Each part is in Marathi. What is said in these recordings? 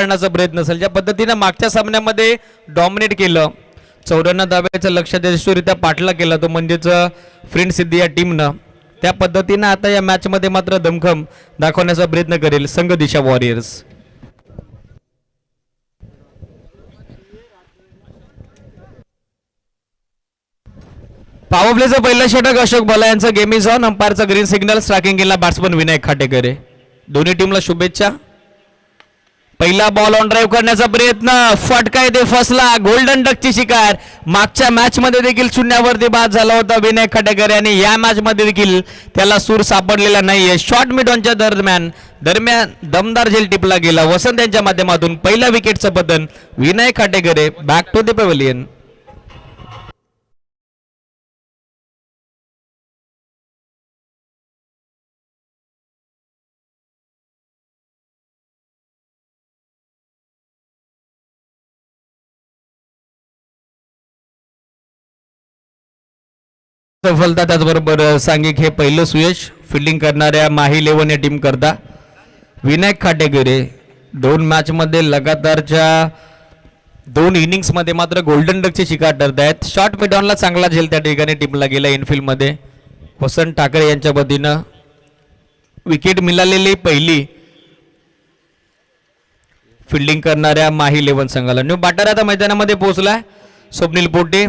करण्याचा प्रयत्न असेल. ज्या पद्धतीने मागच्या सामन्यामध्ये डॉमिनेट केलं, 94 धाब्याचं लक्षात यशस्वीरित्या पाठला केला तो म्हणजेच फ्रेंड सिद्धी या टीमनं, त्या पद्धतीनं आता या मॅचमध्ये मात्र दमखम दाखवण्याचा प्रयत्न करेल संघ दिशा वॉरियर्स. पॉवर प्लेचं पहिलं षटक अशोक भला यांचं गेम इज ऑन. अंपायरचा ग्रीन सिग्नल. स्ट्रायकिंग केला बॅट्समन विनायक खाटेकर. दोन्ही टीमला शुभेच्छा. पहिला बॉल ऑन ड्राईव्ह करण्याचा प्रयत्न, फटका येथे फसला. गोल्डन डकची शिकार. मागच्या मॅच मध्ये देखील शून्यावरती बाद झाला होता विनायक खाटेकर आणि या मॅच मध्ये देखील त्याला सूर सापडलेला नाहीये. शॉर्ट मिड ऑनच्या दरम्यान दमदार झेल टिपला गेला. वसंत यांच्या माध्यमातून पहिल्या विकेटचं पतन Vinayak Khatekar. Back to the pavilion. सफलता त्याचबरोबर सांघिक हे पहिलं सुयश फिल्डिंग करणाऱ्या माही 11 या टीम करता विनायक खाटेकर. 2 मॅच मध्ये लगातारच्या 2 इनिंग्स मध्ये मात्र गोल्डन डकची शिकार ठरत आहेत. शॉर्ट मिडॉनला चांगला झेल त्या ठिकाणी टीमला गेला इनफिल्ड मध्ये. वसंत ठाकरे यांच्या वतीनं विकेट मिळालेली पहिली फिल्डिंग करणाऱ्या माही 11 संघाला. न्यू बॅटर आता मैदानामध्ये पोहोचलाय. स्वप्नील पोटे.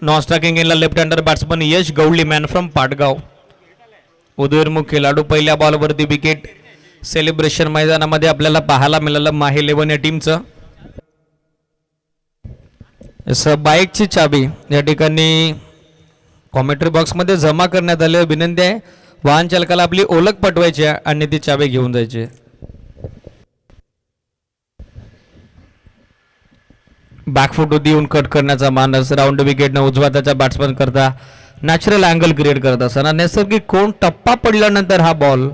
नॉन स्ट्रायकिंग इनला left hander batsman Yash Gawali man from Patgaon. उदयोन्मुख खेळाडू. पहिल्या बॉलवरती विकेट सेलिब्रेशन मैदानामध्ये आपल्याला पाहायला मिळालं माही 11 या टीमचं. बाईकची चाबी या ठिकाणी कॉमेंट्री बॉक्समध्ये जमा करण्यात आली. विनंती आहे वाहन चालकाला आपली ओळख पटवायची आणि ती चाबी घेऊन जायची. बॅकफुट देऊन कट करण्याचा मानस. राऊंड विकेटनं उजवा त्याचा बॅट्समन करता नॅचरल अँगल क्रिएट करत असताना नैसर्गिक कोण टप्पा पडल्यानंतर हा बॉल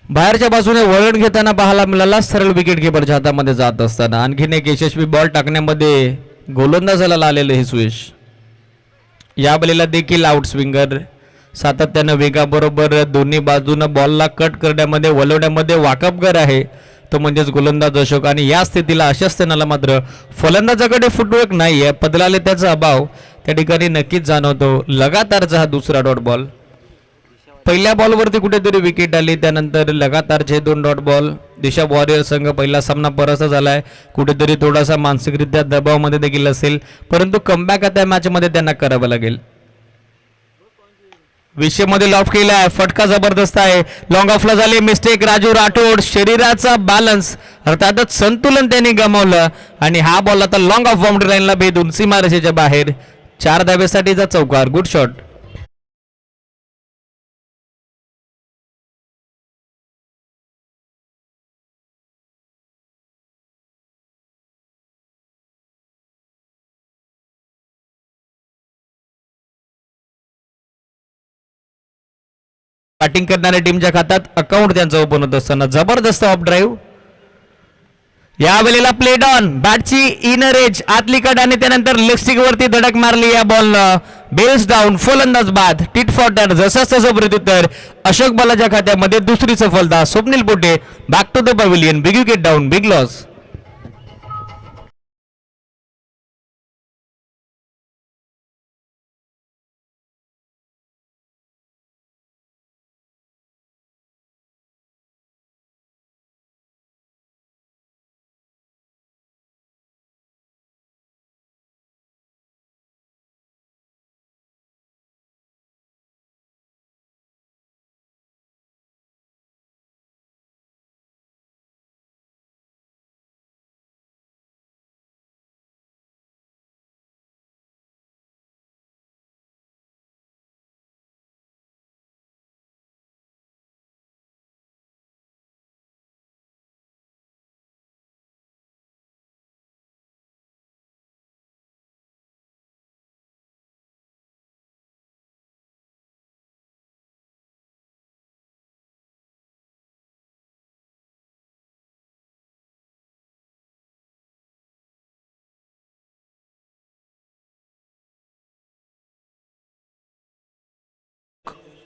बाहेरच्या बाजूने वळण घेताना पाहायला मिळाला. सरळ विकेट किपरच्या हातामध्ये जात असताना आणखीन एक यशस्वी बॉल टाकण्यामध्ये गोलंदाजाला आलेलं हे सुयश. या बलीला देखील आउट स्विंगर सातत्यानं वेगाबरोबर दोन्ही बाजूनं बॉलला कट करण्यामध्ये वळवण्यामध्ये वाकबगार आहे तो म्हणजेच गोलंदाज अशोक. आणि या स्थितीला अशा स्थानाला मात्र फलंदाजाकडे फुटवर्क नाही आहे. पदराले त्याचा अभाव त्या ठिकाणी नक्कीच जाणवतो. लगातारचा हा दुसरा डॉट बॉल. पहिल्या बॉलवरती कुठेतरी विकेट आली, त्यानंतर लगातारचे 2 डॉट बॉल. दिशा वॉरियर संघ पहिला सामना परास्त झालाय. कुठेतरी थोडासा मानसिकरित्या दबावामध्ये देखील असेल, परंतु कमबॅक आता मॅच मध्ये त्यांना करावं लागेल. विषयमध्ये लॉफ केलाय. फटका जबरदस्त आहे. लॉंग ऑफला झाली मिस्टेक. राजू राठोड. शरीराचा बॅलन्स अर्थातच संतुलन त्यांनी गमावलं आणि हा बॉल आता लॉंग ऑफ बाउंड्री लाईनला भेदून सीमारेषेच्या बाहेर 4 धाब्यासाठीचा चौकार. Good shot. बॅटिंग करणाऱ्या टीमच्या खात्यात अकाउंट त्यांचं ओपन होत असताना जबरदस्त ऑफ ड्राईव्ह. या वेळेला प्लेड ऑन. बॅटची इनर एज आतली कट आणि त्यानंतर लेग स्टिक वरती धडक मारली या बॉलनं. Bells down. फलंदाज बाद. Tit for tat. जसंच तसं प्रत्युत्तर. अशोक बलाच्या खात्यामध्ये दुसरी सफलता. Swapnil Pote back to the pavilion. Big wicket down. Big loss.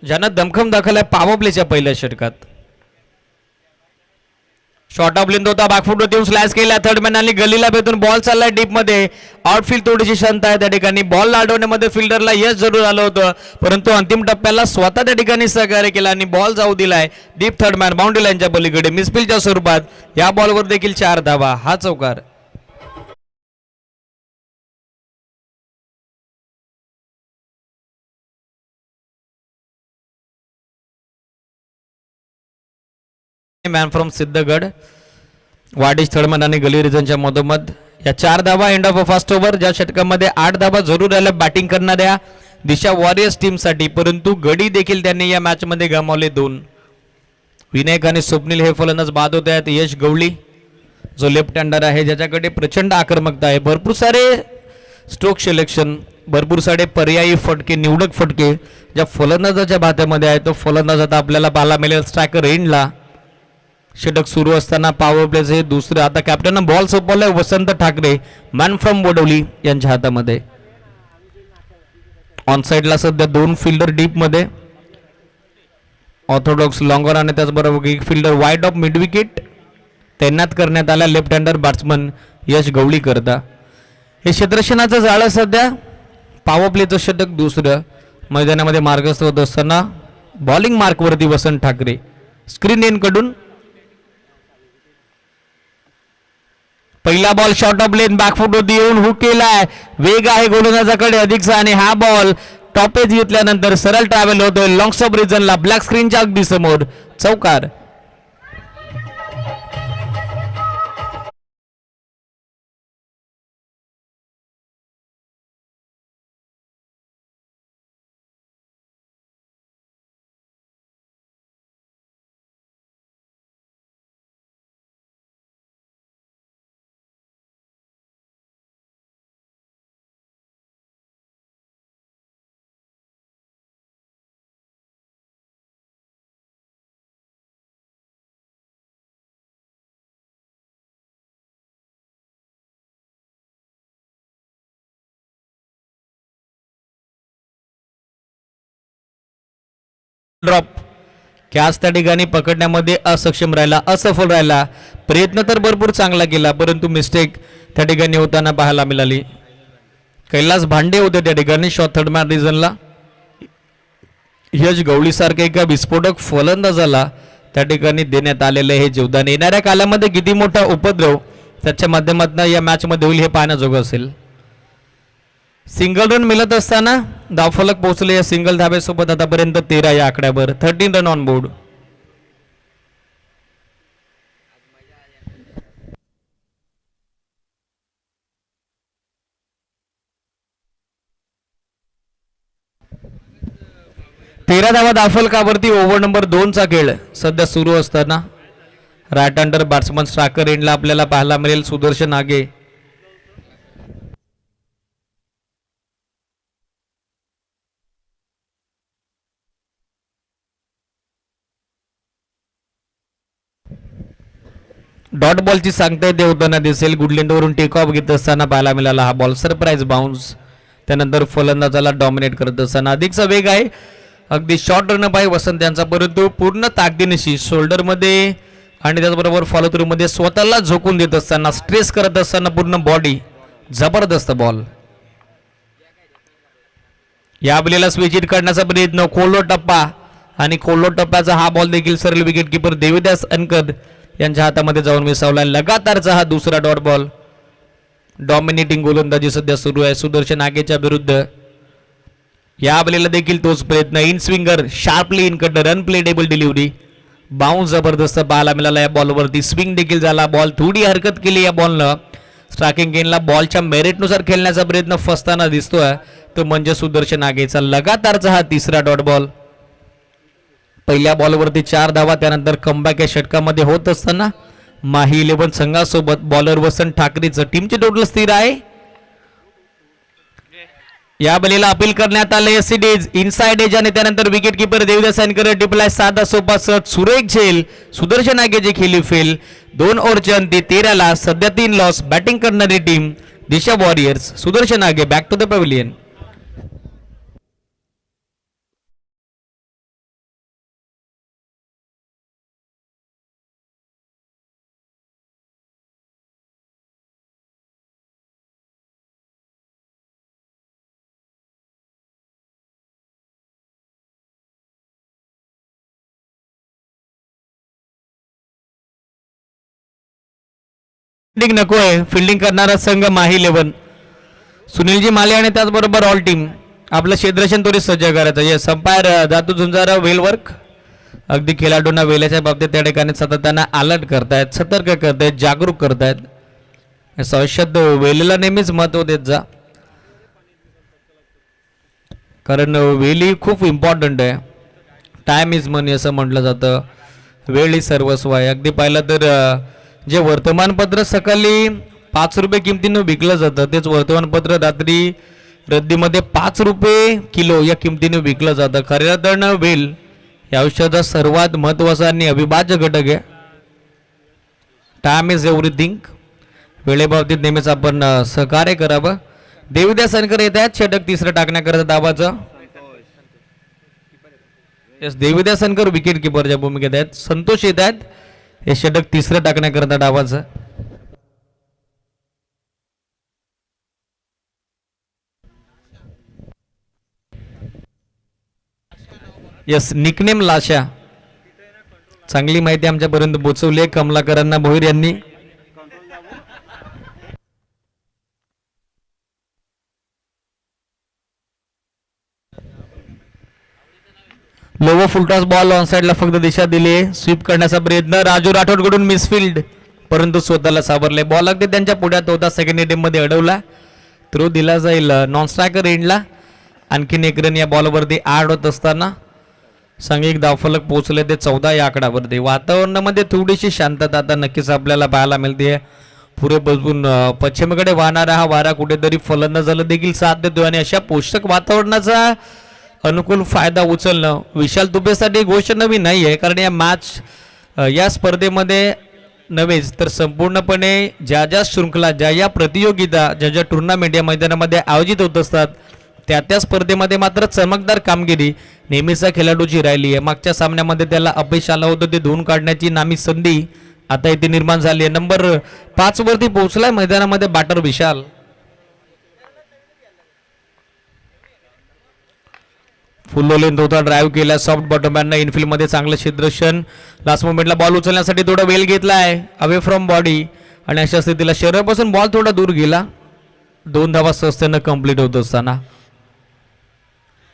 ज्यांना दमखम दाखल आहे पॉवर प्लेच्या पहिल्या षटकात. शॉर्ट ऑफ लेंथ होता, बॅकफुट देऊन स्लॅश केला, थर्ड मॅन आणि गलीला भेटून बॉल चाललाय डीप मध्ये. आउटफील्ड थोडीशी क्षमता आहे त्या ठिकाणी, बॉल अडवण्यामध्ये फिल्डरला यश जरूर आलं होतं, परंतु अंतिम टप्प्याला स्वतः त्या ठिकाणी सहकार्य केला आणि बॉल जाऊ दिलाय डीप थर्ड मॅन बाउंड्री लाईनच्या पलीकडे. मिसफिलच्या स्वरूपात या बॉलवर देखील 4 धावा, हा चौकार. मॅन फ्रॉम सिद्धगड, वाडिश थर्डमन आणि गली रिजनच्या मधोमध या 4 धावा end of a first over. ज्या षटकामध्ये 8 धावा जरूर आल्या बॅटिंग करणाऱ्या दिशा वॉरियर्स टीमसाठी, परंतु गडी देखील त्यांनी या मॅच मध्ये गमावले 2. विनायक आणि स्वप्नील हे फलंदाज बाद होत आहेत. यश गवळी जो लेफ्ट हँडर आहे, ज्याच्याकडे प्रचंड आक्रमकता आहे, भरपूर सारे स्ट्रोक सिलेक्शन, भरपूर सारे पर्यायी फटके, निवडक फटके ज्या फलंदाजाच्या भात्यामध्ये आहे, तो फलंदाज आता आपल्याला पाहायला मिळेल स्ट्रायकर एंडला. षटक सुरू असताना पॉवर प्लेचे दुसरं, आता कॅप्टन बॉल सोपवलाय वसंत ठाकरे मॅन फ्रॉम बोडवली यांच्या हातामध्ये. ऑन साइडला सध्या 2 फिल्डर डीप मध्ये, ऑर्थोडॉक्स लॉंगर आणि त्याचबरोबर एक fielder wide off mid wicket तैनात करण्यात आला लेफ्ट हँडर बॅट्समन यश गवळी करता. हे क्षेत्ररक्षणाचं जाळं सध्या पॉवर प्लेचं षटक दुसरं मैदानामध्ये मार्गस्थ होत असताना बॉलिंग मार्कवरती वसंत ठाकरे स्क्रीन एन कडून. पहिला ball short of lane back foot होती येऊन हुक केलाय, वेग आहे गोलंदाजाकडे अधिकचा आणि हा बॉल टॉपेज घेतल्यानंतर सरळ ट्रॅव्हल होतोय लॉंग स्टॉप रिजनला ब्लॅक स्क्रीनच्या अगदी समोर, चौकार. ड्रॉप कॅच त्या ठिकाणी पकडण्यामध्ये असक्षम राहिला, असफल राहिला. प्रयत्न तर भरपूर चांगला केला, परंतु मिस्टेक त्या ठिकाणी होताना पाहायला मिळाली. कैलास भांडे होते त्या ठिकाणी शॉर्ट थर्ड मॅन रिजनला. यश गवळी सारख्या एका विस्फोटक फलंदाजाला त्या ठिकाणी देण्यात आलेले हे जीवदान येणाऱ्या कालामध्ये किती मोठा उपद्रव त्याच्या माध्यमातून या मॅच मध्ये होईल हे पाहण्याजोगं असेल. सिंगल रन मिळत असताना धावफलक पोहोचले या सिंगल धाब्यासोबत आतापर्यंत 13 या आकड्यावर, 13 रन ऑन बोर्ड. तेरा धावा धावफलकावरती ओव्हर नंबर 2 चा खेळ सध्या सुरू असताना राईट हँडर बॅट्समन स्ट्रायकर एंडला आपल्याला पाहायला मिळेल सुदर्शन आगे. डॉट बॉलची सांगता येते होताना दिसेल. गुडलँडवरून टेक ऑफ घेत असताना पाहायला मिळाला हा बॉल, सरप्राईज बाउन्स. त्यानंतर फलंदाजाला डॉमिनेट करत असताना अधिकचा वेग आहे, अगदी शॉर्ट रन पाहिजे वसंत यांचा, परंतु पूर्ण ताकदीनिशी शोल्डरमध्ये आणि त्याचबरोबर फॉलो थ्रू मध्ये स्वतःला झोकून देत असताना, स्ट्रेस करत असताना पूर्ण बॉडी, जबरदस्त बॉल. या बॉलला स्विच हिट करण्याचा प्रयत्न, कोल्लो टप्पा आणि कोल्लो टप्प्याचा हा बॉल देखील सरळ विकेट किपर देवीदास अनकर यांच्या हातामध्ये जाऊन मिसवला. लगातारचा हा दुसरा डॉट बॉल. डॉमिनेटिंग गोलंदाजी सध्या सुरू आहे सुदर्शन आगेच्या विरुद्ध. या बॉलला देखील तोच प्रयत्न, in swinger sharply in cutter, unpalatable delivery, bounce जबरदस्त पाहायला मिळाला या बॉलवरती. स्विंग देखील झाला, बॉल थोडी हरकत केली या बॉलनं. स्ट्रायकिंग गेनला बॉलच्या मेरिटनुसार खेळण्याचा प्रयत्न फसताना दिसतोय तो म्हणजे सुदर्शन आगेचा. लगातारचा हा तिसरा डॉट बॉल. पहिल्या बॉलवरती 4 धावा, त्यानंतर कमबॅक या षटकामध्ये होत असताना माही 11 संघासोबत बॉलर वसंत ठाकरेचं टीमचे टोटल स्थिर आहे. या बलीला अपील करण्यात आले एससीडीज इनसाइड एज आणि त्यानंतर विकेट किपर देवीदास अनकर डिप्लाय साधा सोपा सट सुरेख झेल. सुदर्शन आगेची खेळी फेल. 2 ओव्हरच्या अंती 13 ला सध्या 3 लॉस. बॅटिंग करणारी team Disha Warriors. Sudarshan Aage back to the pavilion. Fielding नको आहे. फिल्डिंग करणारा संघ माही 11. सुनीलजी माले आणि त्याचबरोबर ऑल टीम आपलं क्षेत्ररक्षण थोडी सज्ज करायचं. हे संपायर दातू झुंजारा वेल वर्क अगदी खेळाडूंना वेल्याच्या बाबतीत त्या ठिकाणी सातत्यानं अलर्ट करतायत, सतर्क करतायत, जागरूक करतायत. सौशद वेलीला नेहमीच महत्व देत जा, कारण वेल ही खूप इम्पॉर्टंट आहे. टाइम इज मनी असं म्हटलं जातं. वेळ ही सर्वस्व आहे. अगदी पाहिलं तर जे वर्तमानपत्र सकाळी 5 रुपये किमतीनं विकलं जातं तेच वर्तमानपत्र रात्री रद्दीमध्ये 5 रुपये किलो या किमतीने विकलं जातं. खऱ्या अर्थानं वेल या आयुष्याचा सर्वात महत्त्वाचा आणि अविभाज्य घटक आहे. Time is everything. वेळेबाबतीत नेहमीच आपण सहकार्य करावं. देविदास सनकर येत आहेत षटक तिसरं टाकण्याकरता दाबाचं. यस, देविदास सनकर विकेट किपरच्या भूमिकेत आहेत. संतोष येत आहेत हे षटक तिसरं टाकण्याकरता डावाचं. यस, निकनेम लाशा. चांगली माहिती आमच्यापर्यंत पोहोचवली आहे कमलाकरांना भोईर यांनी. लोवर फुलटॉस बॉल ऑन साइडला फक्त दिशा दिली. स्वीप करण्याचा प्रयत्न राजू राठोडकडून मिसफिल्ड, परंतु स्वतःला सावरले. बॉल अगदी त्यांच्या पुढ्यात होता. सेकंड एटीएम मध्ये अडवला. थ्रो दिला जाईल नॉन स्ट्रायकर एंडला. आणखीन एक रन या बॉलवरती ऍड होत असताना सांघिक धावफलक पोहोचले ते 14 या आकड्यावरती. वातावरणामध्ये थोडीशी शांतता आता नक्कीच आपल्याला पाहायला मिळते. पुरे बजून पश्चिमेकडे वाहणारा हा वारा कुठेतरी फलंदाजाला देखील साथ देतोय आणि अशा पोषक वातावरणाचा अनुकूल फायदा उचलणं विशाल दुबेसाठी गोष्ट नवी नाही आहे. कारण या मॅच या स्पर्धेमध्ये नव्हेच तर संपूर्णपणे ज्या ज्या शृंखला, ज्या या प्रतियोगिता, ज्या ज्या टुर्नामेंट या मैदानामध्ये आयोजित होत असतात त्या त्या स्पर्धेमध्ये मात्र चमकदार कामगिरी नेहमीचा खेळाडूची राहिली आहे. मागच्या सामन्यामध्ये त्याला अपयश आलं होतं, ते धुवून काढण्याची नामी संधी आता इथे निर्माण झाली आहे. नंबर 5 वरती पोहोचलाय मैदानामध्ये बॅटर विशाल. फुल लेंथ होता, ड्राईव्ह केला, सॉफ्ट बॉटमॅननं इनफिल्ड मध्ये चांगलं क्षेत्ररक्षण. लास्ट मोमेंटला बॉल उचलण्यासाठी थोडा वेल घेतलाय अवे फ्रॉम बॉडी आणि अशा स्थितीला शरीरापासून बॉल थोडा दूर गेला. 2 धावा सहजतेनं कंप्लीट होत असताना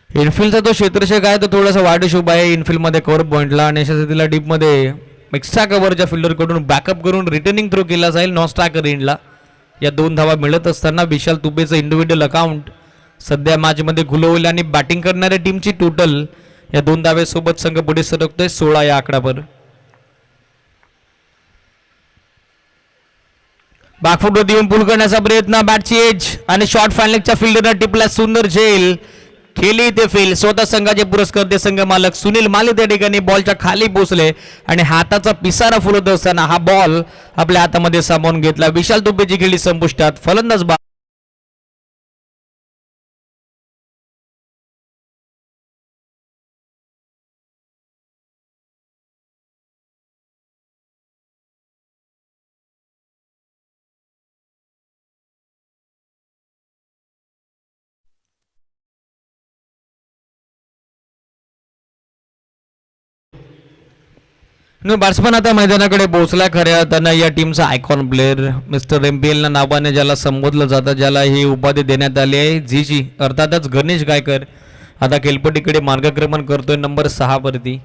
इनफिल्डचा तो क्षेत्ररक्षक आहे तो थोडासा वाढीव उभा आहे इनफिल्ड मध्ये कव्हर पॉईंटला आणि अशा स्थितीला डीप मध्ये एक्स्ट्रा कव्हरच्या फिल्डरकडून बॅकअप करून रिटर्निंग थ्रो केला जाईल नॉन स्ट्रायकर एंडला. या 2 धावा मिळत असताना विशाल तुबेचं इंडिव्हिज्युअल अकाउंट सध्या मॅचमध्ये खुलवले आणि बॅटिंग करणाऱ्या टीमची टोटल या 2 धावेसोबत संघ पुढे सरकतोय 16 या आकड्यावर. बॅकफुट देऊन पुल करण्याचा प्रयत्न, बॅटची एज आणि शॉर्ट फॅनलेगच्या फिल्डरनं टिपला सुंदर झेल. खेळी ते फेल. स्वतः संघाचे पुरस्कर्ते संघ मालक सुनील माले त्या ठिकाणी बॉलच्या खाली पोहोचले आणि हाताचा पिसारा फुलत असताना हा बॉल आपल्या हातामध्ये सामावून घेतला. विशाल दुबेची खेळी संपुष्टात. फलंदाज बॅट्समन आता मैदानाकडे पोहोचला. खऱ्या अर्थानं या टीमचा आयकॉन प्लेअर मिस्टर MPL नावाने ज्याला संबोधलं जातं, ज्याला ही उपाधी देण्यात आली आहे, जीजी अर्थातच गणेश गायकर आता खेळपट्टीकडे मार्गक्रमण करतोय नंबर 6 वरती.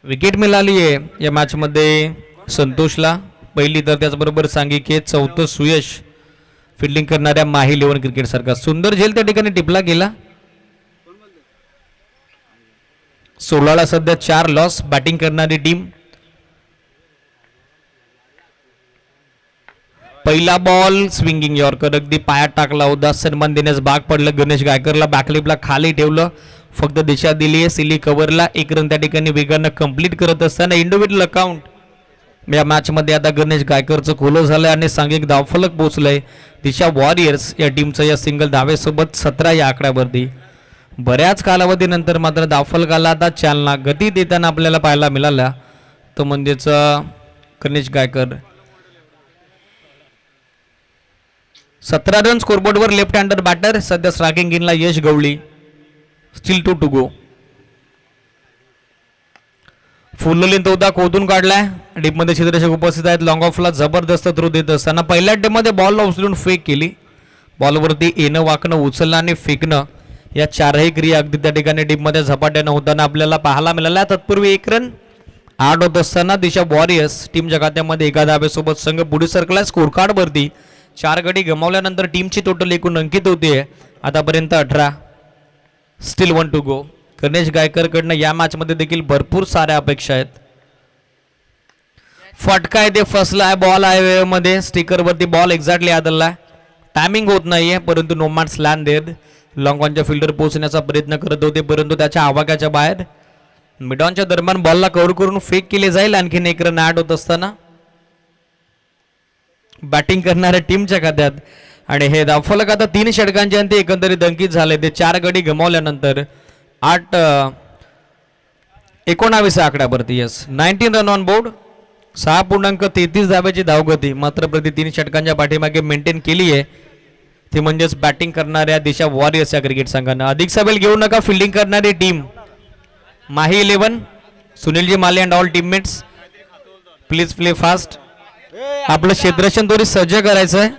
विकेट मिळाली आहे या मॅचमध्ये संतोषला, पहिली तर त्याचबरोबर सांघिके, चौथं सुयश फिल्डिंग करणाऱ्या माही 11 क्रिकेट सारखा सुंदर झेल त्या ठिकाणी टिपला गेला. 16ला सध्या 4 लॉस. बॅटिंग करणारी टीम. पहिला बॉल स्विंगिंग यॉर्कर अगदी पायात टाकला होता. सन्मान देण्यास भाग पडलं. गणेश गायकरला बॅकलिपला खाली ठेवलं, फक्त दिशा दिली आहे सिली कव्हरला. 1 रन त्या ठिकाणी वेगानं कंप्लीट करत असताना इंडिव्हिज्युअल अकाउंट या मॅच मध्ये आता गणेश गायकरचं खुलं झालंय आणि सांघिक धावफलक पोहोचलंय दिशा वॉरियर्स या टीमचं या सिंगल धावेसोबत 17 या आकड्यावरती. बऱ्याच कालावधीनंतर मात्र धावफलकाला आता चालना गती देताना आपल्याला पाहायला मिळाला तो म्हणजेच गणेश गायकर. 17 रन स्कोरबोर्डवर लेफ्ट हँडर बॅटर. सध्या स्ट्रायकिंग इनला Yash Gawali. Still 2 to go. Full length होता खोदून काढलाय. डीपमध्ये क्षेत्ररक्षक उपस्थित आहेत. लॉंग ऑफला जबरदस्त थ्रो देत असताना पहिल्या मध्ये बॉलला उचलून फेक केली. बॉलवरती येणं वाकणं उचलणं आणि फेकणं या चारही क्रिया अगदी त्या ठिकाणी डीपमध्ये झपाट्यानं होताना आपल्याला पाहायला मिळाल्या. तत्पूर्वी एक रन आठ होत असताना दिशा वॉरियर्स टीमच्या खात्यामध्ये एका धाब्यासोबत संघ पुढे सरकला. स्कोर कार्डवरती 4 गडी गमावल्यानंतर टीमची टोटल एकूण अंकित होते आतापर्यंत 18. Still 1 to go. गणेश गायकरकडनं या मॅचमध्ये देखील भरपूर साऱ्या अपेक्षा आहेत. फटका आहे ते फसला बॉल आहे वेळेमध्ये. स्टिकरवरती बॉल एक्झॅक्टली आदळलाय. टायमिंग होत नाहीये परंतु नो मॅच लँड देत. लॉंग ऑनच्या फिल्डर पोहोचण्याचा प्रयत्न करत होते परंतु त्याच्या आवाक्याच्या बाहेर. मिडॉनच्या दरम्यान बॉलला कव्हर करून फेक केले जाईल. आणखीन एक रन ऍड होत असताना बॅटिंग करणाऱ्या टीमच्या खात्यात आणि हे धावफलक आता 3 षटकांचे अंती एकंदरीत अंकित झाले. ते 4 गडी गमावल्यानंतर 19 आकड्यावरती. Yes 19 run on board. 6.33 धाब्याची धावगती मात्र प्रति 3 षटकांच्या पाठीमागे मेंटेन केली आहे. ती म्हणजेच बॅटिंग करणाऱ्या दिशा वॉरियर्स या क्रिकेट संघानं. अधिक सवेल घेऊ नका. फिल्डिंग करणारी टीम माही 11 सुनीलजी माले and all teammates please play fast. आपलं क्षेत्ररक्षण थोडी सज्ज करायचं आहे.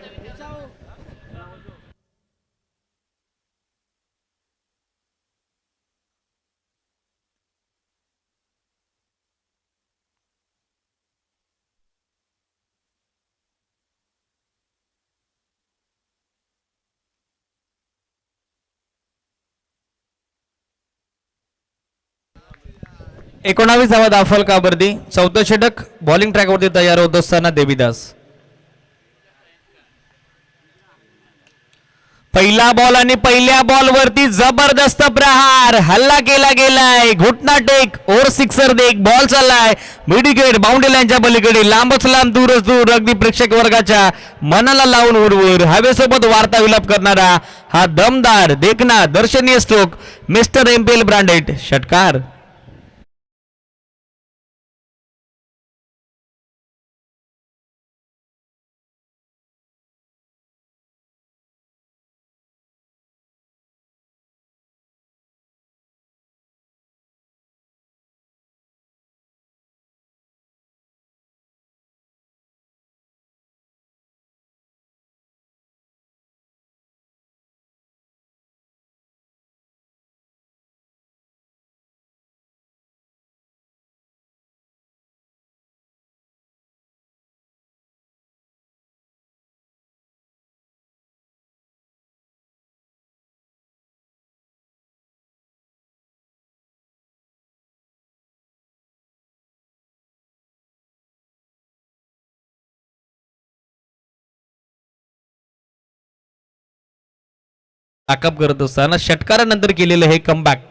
धावा धावफलकावरती. 4थं षटक बॉलिंग ट्रॅकवरती तयार होत असताना देवीदास. पहिला बॉल आणि पहिल्या बॉलवरती जबरदस्त प्रहार. हल्ला केला गेलाय. घुटना टेक ओर सिक्सर देख. बॉल चाललाय मिडविकेट बाउंड्री लाईनच्या पलीकडे. लांबच लांब दूरच दूर अगदी प्रेक्षक वर्गाच्या मनाला लावून उरवर हवेसोबत वार्ता विलाप करणारा हा दमदार देखना दर्शनीय स्ट्रोक मिस्टर एमपीएल ब्रँडेड षटकार. बॅकअप करत असताना षटकारानंतर केलेलं हे कमबॅक.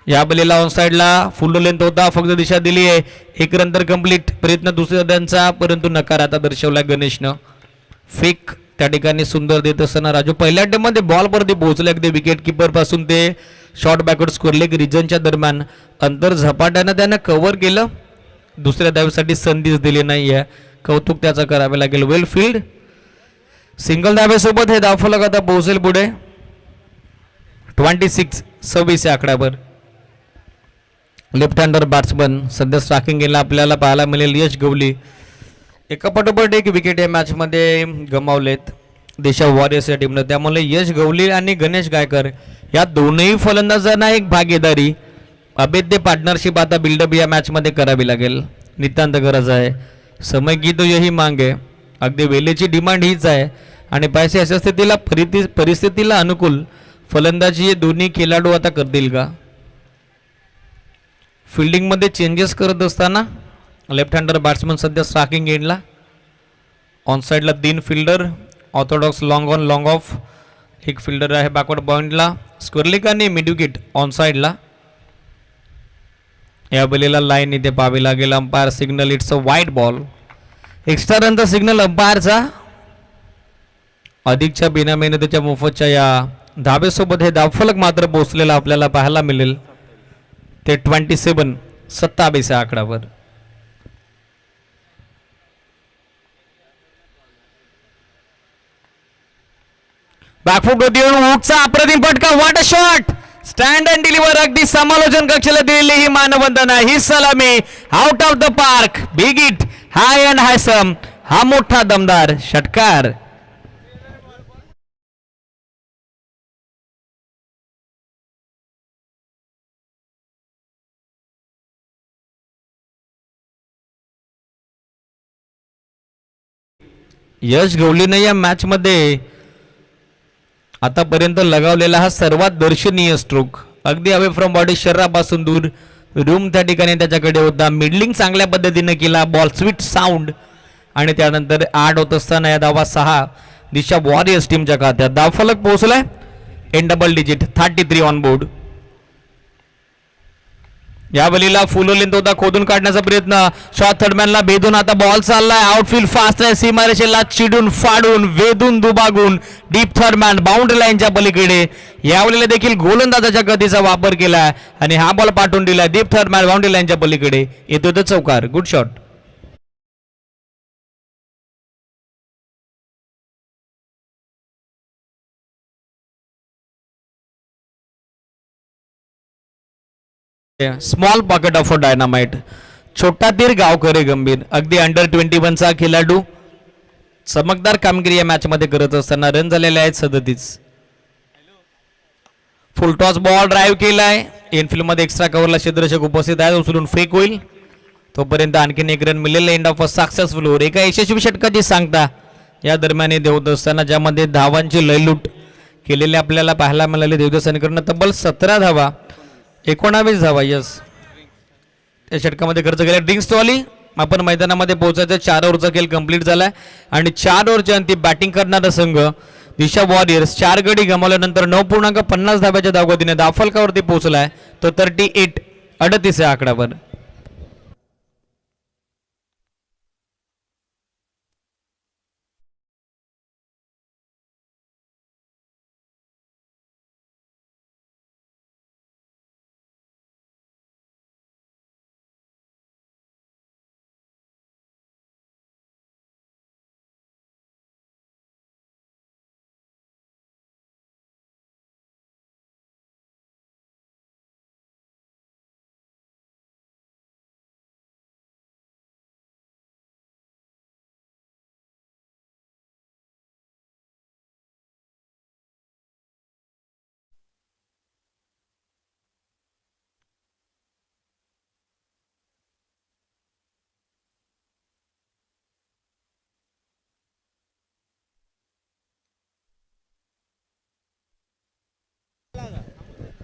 या बलेला ऑन साइडला फुल लेंथ होता. फक्त दिशा दिली आहे. एक रन तर कंप्लीट. प्रयत्न दुसऱ्या त्यांचा परंतु नकार आता दर्शवला गणेशनं. फेक त्या ठिकाणी सुंदर देत असताना राजू पहिल्या मध्ये बॉल वरती पोहोचले. अगदी विकेट किपर पासून ते शॉर्ट बॅकवर्ड स्कोर लेग रिजनच्या दरम्यान अंतर झपाट्यानं त्यानं कव्हर केलं. दुसऱ्या धावेसाठी संधीच दिली नाहीये. कौतुक त्याचं करावे लागेल. वेल फील्ड. सिंगल धाब्यासोबत हे धावफलक आता पोहोचेल पुढे 26 या आकड्यावर. लेफ्ट हँडर बॅट्समन सध्या स्ट्रायकिंग गेला आपल्याला पाहायला मिळेल. यश गवली एका पाठोपाठ एक विकेट या मॅचमध्ये गमावलेत देशा वॉरियर्स या टीमनं. त्यामुळे यश गवली आणि गणेश गायकर या दोनही फलंदाजांना एक भागीदारी अभेद्य पार्टनरशिप आता बिल्डअप या मॅचमध्ये करावी लागेल. नितांत गरज आहे. समय की तो यही मांग आहे. अगदी वेळेची डिमांड हीच आहे आणि पैसे अशा परिस्थितीला अनुकूल फलंदाजी दोन्ही खेळाडू आता करतील का. फिल्डिंगमध्ये चेंजेस करत असताना लेफ्ट हँडर बॅट्समन सध्या स्ट्रायकिंग एंडला. ऑन साइडला 3 fielder. Orthodox long on long of. एक फिल्डर आहे बॅकवर्ड पॉइंटला. स्क्वेअरलिक आणि मिडविकेट ऑन साइडला. या बलीला लाईन इथे पाहावी लागेल. Umpire signal it's a wide ball. Extra रनचा सिग्नल अंपायरचा. अधिकच्या बिना मेहनतीच्या मोफतच्या या धाबेसोबत हे धावफलक मात्र पोहोचलेला आपल्याला पाहायला मिळेल. ते 27 या आकड्यावर. बॅकफूट होती हुकचा अप्रतिम फटका. What a shot. Stand and deliver अगदी समालोचन कक्षाला दिलेली ही मानवंदना, ही सलामी out of the park. Big it high and handsome. हा मोठा दमदार षटकार. यश गवळीने या मॅच मध्ये आतापर्यंत लगावलेला हा सर्वात दर्शनीय स्ट्रोक. अगदी अवे फ्रॉम बॉडी, शरीरापासून दूर, रूम त्या ठिकाणी त्याच्याकडे होता. मिडलिंग चांगल्या पद्धतीने केला, बॉल स्वीट साऊंड, आणि त्यानंतर 8 होत असताना या धावा 6 दिशा वॉरियर्स टीमच्या खात्यात. धावफलक पोहोचलाय in double digit 33 on board. या बलीला फुल लेंथ होता, खोदून काढण्याचा प्रयत्न, शॉट थर्डमॅनला भेदून आता बॉल चाललाय आउटफील्ड फास्ट आहे, सीमारेषेला चिडून फाडून वेधून दुबागून डीप थर्डमॅन बाउंड्री लाईनच्या पलीकडे. यावेळेला देखील गोलंदाजाच्या गतीचा वापर केलाय आणि हा बॉल पाठवून दिलाय डीप थर्डमॅन बाउंड्री लाईनच्या पलीकडे. येतो तो चौकार. Good shot. Small pocket of a dynamite. छोटा तीर गावकरे गंभीर. अगदी अंडर 21चा खेळाडू चमकदार कामगिरी या मॅच मध्ये करत असताना रन झालेले आहेत 37. फुल टॉस बॉल ड्राईव्ह केलाय इनफिल्ड मध्ये. एक्स्ट्रा कव्हरला क्षेत्ररक्षक उपस्थित आहेत, उचलून फेक होईल. तोपर्यंत आणखीन एक रन मिळेल. End of a successful over. एका यशस्वी षटकाची सांगता या दरम्यान देवत असताना ज्यामध्ये धावांची लयलूट केलेली आपल्याला पाहायला मिळाली. देवदत्त सैनिकांना तब्बल 17 धावा, 19 धावा यस त्या षटकामध्ये खर्च केला. ड्रिंक्स तो आली. आपण मैदानामध्ये पोहोचायचं. 4 ओव्हरचा खेळ कंप्लीट झालाय आणि 4 ओव्हरच्या अंती बॅटिंग करणारा संघ दिशा वॉरियर्स 4 गडी गमावल्यानंतर 9.50 धाब्याच्या धावगतीने धावफलकावरती पोहोचलाय. तो 38 या आकड्यावर.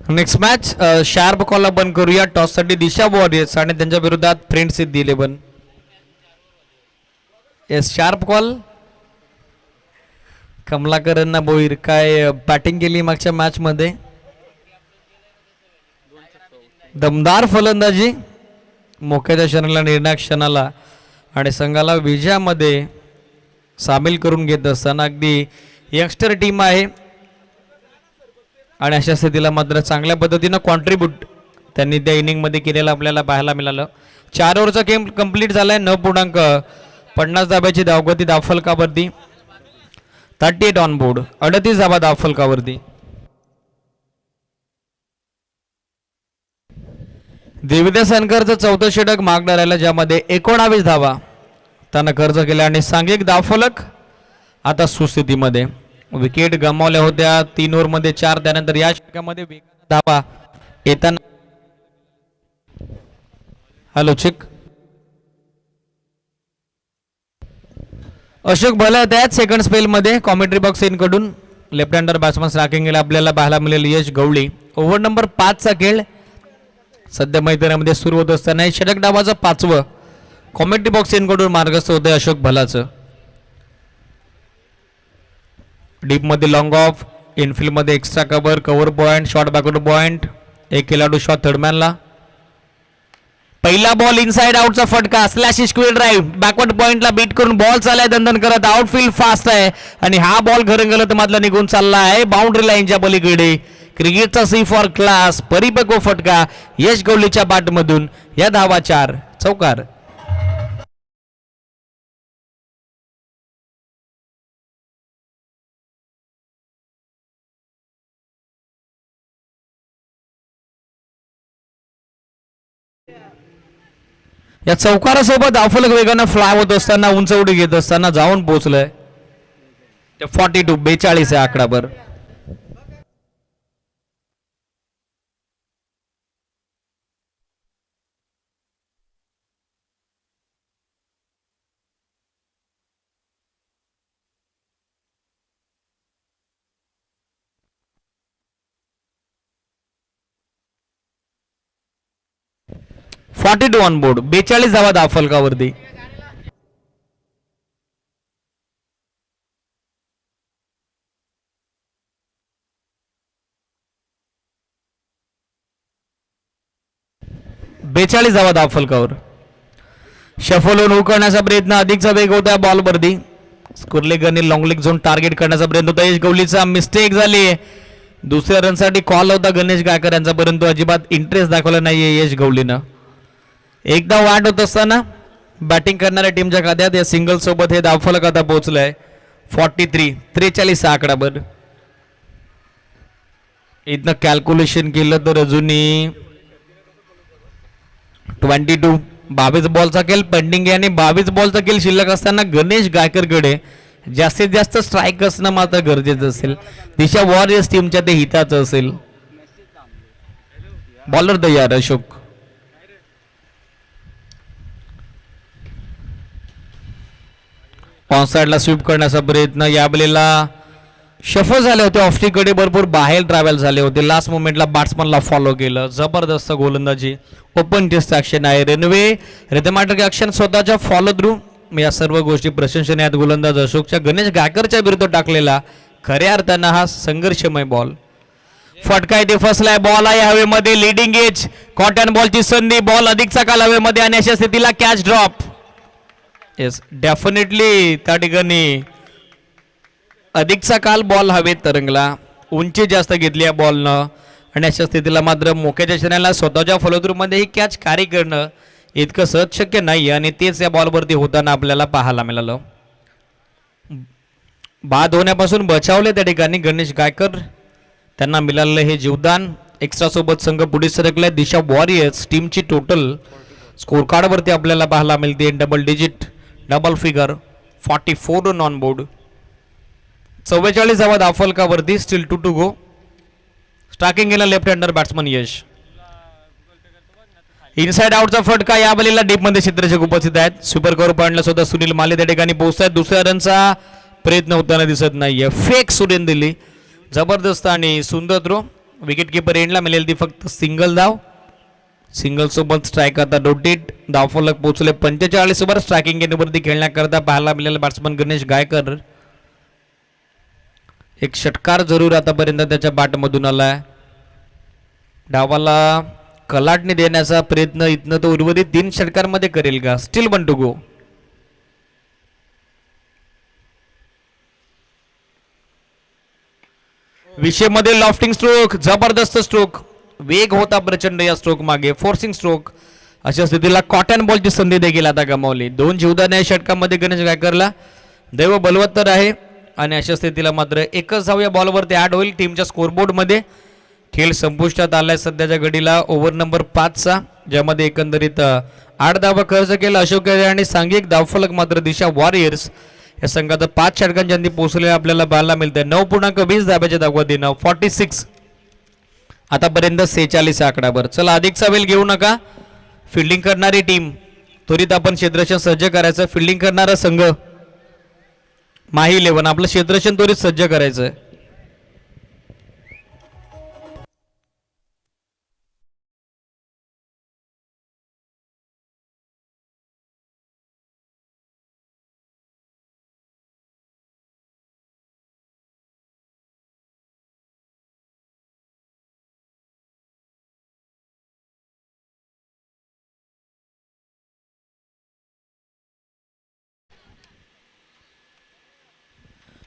नेक्स्ट मॅच शार्प कॉलला बंद करूया. टॉस साठी दिशा वॉरियर्स आणि त्यांच्या विरोधात फ्रेंड्स 11. Yes sharp call. कमलाकरांना बोईर काय बॅटिंग केली मागच्या मॅच मध्ये. दमदार फलंदाजी मोक्याच्या क्षणाला, निर्णायक क्षणाला आणि संघाला विजयामध्ये सामील करून घेत असताना अगदी यंगस्टर टीम आहे आणि अशा स्थितीला मात्र चांगल्या पद्धतीनं कॉन्ट्रीब्यूट त्यांनी त्या इनिंगमध्ये केलेलं आपल्याला पाहायला मिळालं. 4 ओव्हरचा गेम कंप्लीट झालाय. 9.50 धाब्याची धावगती धावफलकावरती. 38 ऑन बोर्ड. 38 धाबा धावफलकावरती. देविदा सनकरचं 4थं षटक मागणार राहिलं ज्यामध्ये 19 धावा त्यानं खर्च केला आणि सांघिक धावफलक आता सुस्थितीमध्ये. विकेट गमावल्या होत्या 3 ओव्हरमध्ये 4. त्यानंतर या षटकामध्ये धावा येताना हॅलो चेक अशोक भला त्याच सेकंड स्पेल मध्ये कॉमेंट्री बॉक्स इन कडून लेफ्ट हँडर बॅट्समन राखीन गेला आपल्याला पाहायला मिळेल यश गवळी. ओव्हर नंबर 5 चा खेळ सध्या मैदानामध्ये सुरू होत असताना षटक डावाचं 5वं कॉमेंट्री बॉक्स इन कडून मार्गस्थ होते अशोक भलाचं. डीप मध्ये लॉंग ऑफ, इनफिल्ड मध्ये extra cover, cover point, short backward point. एक खेळाडू शॉट थर्डमॅनला. पहिला बॉल इनसाइड आउटचा फटका, स्लॅश स्क्वेअर ड्राईव्ह बॅकवर्ड पॉइंटला बीट करून बॉल चालाय दंदन करत. आउटफील्ड फास्ट आहे आणि हा बॉल घरंगलत मधला निघून चालला आहे बाउंड्री लाईनच्या पलीकडे. क्रिकेटचा सी फॉर क्लास परिपक्व फटका यश गवळीच्या बॅटमधून. या धावा 4 चौकार. या चौकारासोबत धावफलक वेगानं फ्लाय होत असताना उंच उडी घेत असताना जाऊन पोहोचलंय. 42 आहे आकडाभर. On board. 42 धावा धावफलकावरती. धावा धावफलकावर. शफल होऊन उकळण्याचा प्रयत्न, अधिकचा वेग होता बॉलवरती. स्कुर्लेगरने लॉंग लेग झोन टार्गेट करण्याचा प्रयत्न होता. यश गवलीचा मिस्टेक झाली. दुसऱ्या रनसाठी कॉल होता गणेश गायकर यांचा, परंतु अजिबात इंटरेस्ट दाखवला नाहीये यश गवलीनं. एकदा वाट होत असताना बॅटिंग करणाऱ्या टीमच्या खात्यात या सिंगल सोबत हे धावफलक आता पोहोचलंय. 43 आकडाभर. इथनं कॅल्क्युलेशन केलं तर अजूनही 22 बॉलचा खेळ पेंडिंग आहे आणि 22 बॉलचा खेळ शिल्लक असताना गणेश गायकरकडे जास्तीत जास्त स्ट्राईक असणं मात्र गरजेचं असेल. दिशा वॉरियर्स टीमच्या ते हिताचं असेल. बॉलर तयार अशोक. ऑनसाइडला स्वीप करण्याचा प्रयत्न. यावेळेला शफल झाले होते ऑफस्टिकडे, भरपूर बाहेर ट्रॅव्हल झाले होते. लास्ट मोमेंटला बॅट्समनला फॉलो केलं. जबरदस्त गोलंदाजी. ओपन टेस्ट ॲक्शन आहे. रेनवे रिथमॅटिक ॲक्शन, स्वतःच्या फॉलो थ्रू, या सर्व गोष्टी प्रशंसनीय आहेत. गोलंदाज अशोकच्या गणेश गायकरच्या विरुद्ध टाकलेला खऱ्या अर्थानं हा संघर्षमय बॉल. फटका इथे फसलाय. बॉल आहे हवेमध्ये. Leading age. कॉटन बॉलची संधी. बॉल अधिकचा काल हवेमध्ये आणि अशा स्थितीला कॅच ड्रॉप. येस, डेफिनेटली त्या ठिकाणी अधिकचा काल बॉल हवेत तरंगला. उंची जास्त घेतली या बॉलनं आणि अशा स्थितीला मात्र मोक्याच्या क्षणाला स्वतःच्या फॉलोथ्रूमध्ये ही कॅच कॅरी करणं इतकं सहज शक्य नाही आणि तेच या बॉलवरती होताना आपल्याला पाहायला मिळालं. बाद होण्यापासून बचावले त्या ठिकाणी गणेश गायकर. त्यांना मिळालेलं हे जीवदान. एक्स्ट्रा सोबत संघ पुढे सरकलाय. दिशा वॉरियर्स टीमची टोटल स्कोर कार्डवरती आपल्याला पाहायला मिळते double digit, double figure. 44 run on board. 44 धावा धावफलकावरती. Still 2 to go. स्टार्किंग केला left hander batsman Yash. Inside आउटचा फटका या बलीला डीप मध्ये क्षेत्ररक्षक उपस्थित आहेत. सुपर कव्हर पॉइंटला सुद्धा सुनील माले त्या ठिकाणी पोहोचतात. दुसऱ्या रनचा प्रयत्न होताना दिसत नाहीये. फेक सुरेन दिली. जबरदस्त आणि सुंदर थ्रो. विकेट किपर एंडला मिळेल ती फक्त सिंगल धाव. सिंगल सोबत स्ट्राईक आता रोटेट. धावफलक पोहोचले 45 ओव्हर. स्ट्रायकिंग एंडवरती खेळण्याकरता पाहायला मिळालेला बॅट्समन गणेश गायकर. एक षटकार जरूर आतापर्यंत त्याच्या बॅटमधून आलाय. डावाला कलाटणी देण्याचा प्रयत्न इथनं तो उर्वरित 3 षटकांमध्ये करेल का. Still 1 to go. विषयमध्ये लॉफ्टिंग स्ट्रोक. जबरदस्त स्ट्रोक. वेग होता प्रचंड या स्ट्रोक मागे. Forcing stroke. अशा स्थितीला कॉटन बॉलची संधी देखील आता गमावली. 2 जीवदान या षटकामध्ये गणेश गायकरला. दैव बलवत्तर आहे आणि अशा स्थितीला मात्र एकच धाव या बॉलवरती ऍड होईल टीमच्या स्कोरबोर्डमध्ये. खेळ संपुष्टात आलाय सध्याच्या घडीला. ओव्हर नंबर 5चा, ज्यामध्ये एकंदरीत 8 धावा खर्च केला अशोक आणि सांघिक धावफलक मात्र दिशा वॉरियर्स या संघात 5 षटकांच्या अंती पोहोचले आपल्याला पाहायला मिळते. 9.20 धाब्याच्या धावगतीनं. 46 आतापर्यंत 46 आकड्यावर. चला अधिकचा वेळ घेऊ नका. फिल्डिंग करणारी टीम त्वरित आपण क्षेत्ररक्षण सज्ज करायचं. फिल्डिंग करणारा संघ माही 11 आपलं क्षेत्ररक्षण त्वरित सज्ज करायचं.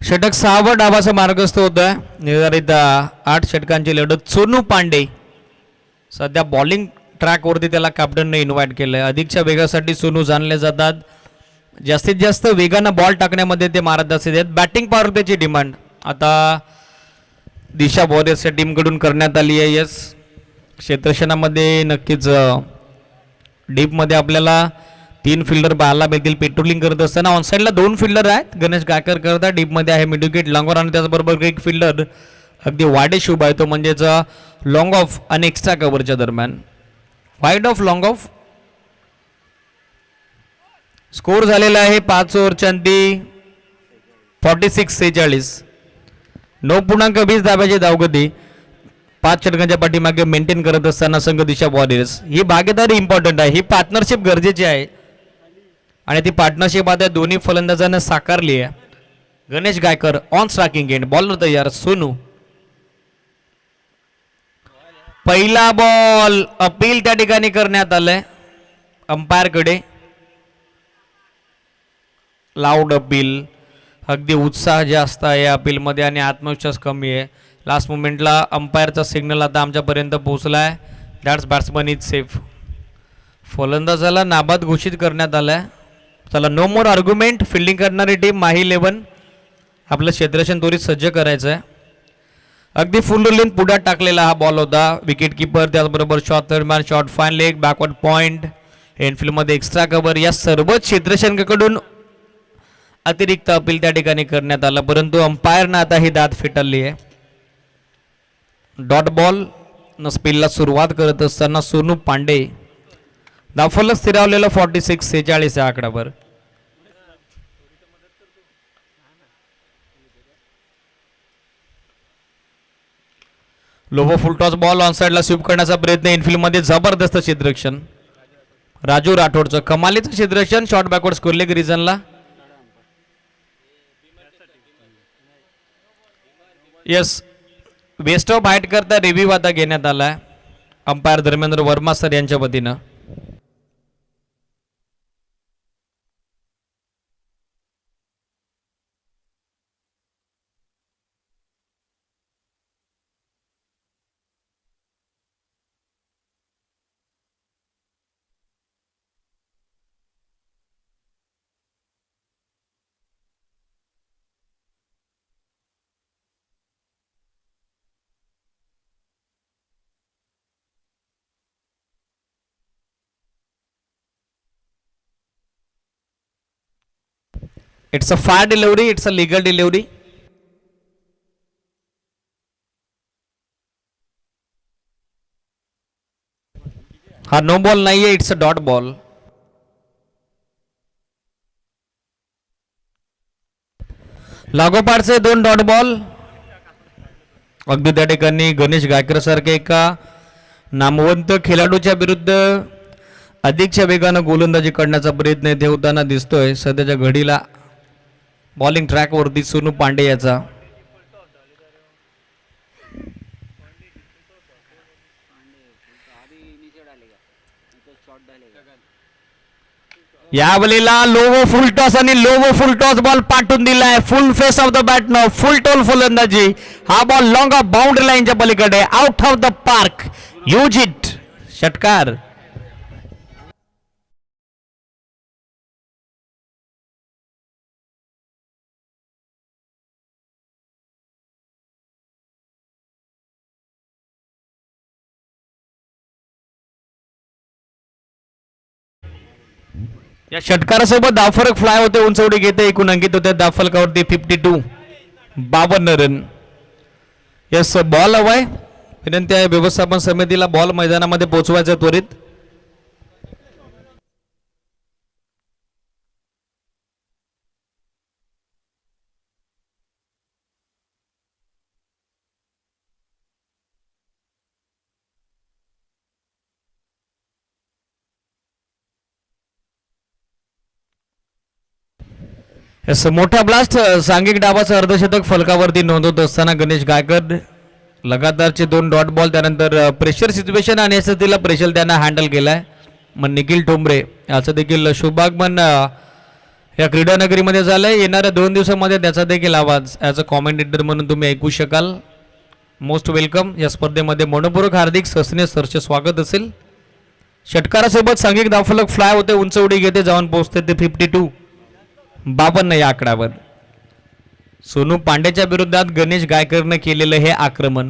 षटक 6वर डावाचा मार्गस्थ होत आहे. निर्धारित 8 षटकांची लढत. सोनू पांडे सध्या बॉलिंग ट्रॅकवरती, त्याला कॅप्टनने इन्व्हाइट केलंय. अधिकच्या वेगासाठी सोनू जाणले जातात. जास्तीत जास्त वेगानं बॉल टाकण्यामध्ये ते मार्गदर्शक आहेत. बॅटिंग पॉवर प्लेची डिमांड आता दिशा वॉरियर्सच्या टीमकडून करण्यात आली आहे. यस, क्षेत्ररक्षणामध्ये नक्कीच डीपमध्ये आपल्याला 3 फिल्डर पाहायला मिळतील पेट्रोलिंग करत असताना. ऑनसाईडला 2 फिल्डर आहेत. गणेश गायकर करता डीपमध्ये आहे मिड विकेट लॉंगवर आणि त्याचबरोबर एक फिल्डर अगदी वाडे शुभ आहे तो म्हणजेच लॉंग ऑफ आणि एक्स्ट्रा कव्हरच्या दरम्यान. Wide of long of. Score झालेला आहे 5 ओव्हरच्या अंती 46-46. 9.20 धाब्याची धावगती 5 षटकांच्या पाठीमागे मेंटेन करत असताना संघ दिशा वॉरियर्स. ही भागीदारी इम्पॉर्टंट आहे. ही पार्टनरशिप गरजेची आहे आणि ती पार्टनरशिप आता दोन्ही फलंदाजांना साकारली आहे. Ganesh Gaikar on striking end bowler तयार सोनू. पहिला बॉल अपील त्या ठिकाणी करण्यात आलंय अंपायरकडे. Loud appeal. अगदी उत्साह जास्त आहे या अपीलमध्ये आणि आत्मविश्वास कमी आहे. लास्ट मोमेंटला अंपायरचा सिग्नल आता आमच्यापर्यंत पोहोचला आहे. That's batsman is safe. फलंदाजाला नाबाद घोषित करण्यात आलाय. चला नो मोर आर्ग्युमेंट. फिल्डिंग करणारी टीम माही 11 आपलं क्षेत्ररक्षण त्वरित सज्ज करायचं आहे. अगदी फुल लेंथ पुढ्यात टाकलेला हा बॉल होता. विकेट किपर त्याचबरोबर short third man short fine leg backward point एनफिल्डमध्ये एक्स्ट्रा कव्हर या सर्व क्षेत्ररक्षकाकडून अतिरिक्त अपील त्या ठिकाणी करण्यात आलं परंतु अंपायरनं आता ही दाद फेटाळली आहे. डॉट बॉल न स्पिलला सुरुवात करत असताना सोनू पांडे धावफलक स्थिरावलेला 46-46 या आकड्यावर. लोबो फुलटॉस बॉल ऑन साइडला स्वीप करण्याचा प्रयत्न इनफिल्डमध्ये जबरदस्त क्षेत्ररक्षण राजू राठोडचं कमालीचं क्षेत्ररक्षण शॉर्ट बॅकवर्ड स्कोरलेग रिजनला. यस वेस्ट ऑफ हाईट करता रिव्ह्यू आता घेण्यात आलाय अंपायर धर्मेंद्र वर्मा सर यांच्या वतीनं. It's a fair delivery. It's a legal delivery. हा नो बॉल नाहीये. It's a dot ball. लागोपाठचे 2 डॉट बॉल. अगदी त्या ठिकाणी गणेश गायकर सारखे एका नामवंत खेळाडूच्या विरुद्ध अधिकच्या वेगानं गोलंदाजी करण्याचा प्रयत्न इथे होताना दिसतोय. सध्याच्या घडीला बॉलिंग ट्रॅकवरती सोनू पांडे याचा. यावेळेला लोवो फुल टॉस आणि लोवो फुल टॉस बॉल पाठवून दिलाय. फुल फेस ऑफ द बॅट न फुल टोल फलंदाजी. हा बॉल लॉंग ऑफ बाउंड्री लाईनच्या पलीकडे out of the park. Use it. षटकार. या षटकारासोबत धावफरक फ्लाय होते उंचवडी घेते एकूण अंकित होते धावफलकावरती 52 52 रन. यस बॉल हवाय. विनंती आहे व्यवस्थापन समितीला बॉल मैदानामध्ये पोहोचवायचा त्वरित. मोठा ब्लास्ट. सांघिक डावाचं अर्धशतक फलकावरती नोंदवत असताना गणेश गायकर लगातारचे 2 डॉट बॉल त्यानंतर प्रेशर सिच्युएशन आणि तिला प्रेशर त्यांना हँडल केलाय. मग निखिल ठोंबरे याचं देखील शुभागमन या क्रीडानगरीमध्ये झालंय. येणाऱ्या 2 दिवसामध्ये त्याचा देखील आवाज ॲज अ कॉमेंटेटर म्हणून तुम्ही ऐकू शकाल. Most welcome. या स्पर्धेमध्ये मनपूर्वक हार्दिक सस्ने सरचे स्वागत असेल. षटकारासोबत सांघिक धावफलक फ्लाय होते उंचवडी घेते जाऊन पोहोचते ते 52 52 या आकड्यावर. सोनू पांडेच्या विरोधात गणेश गायकरने केलेलं हे आक्रमण.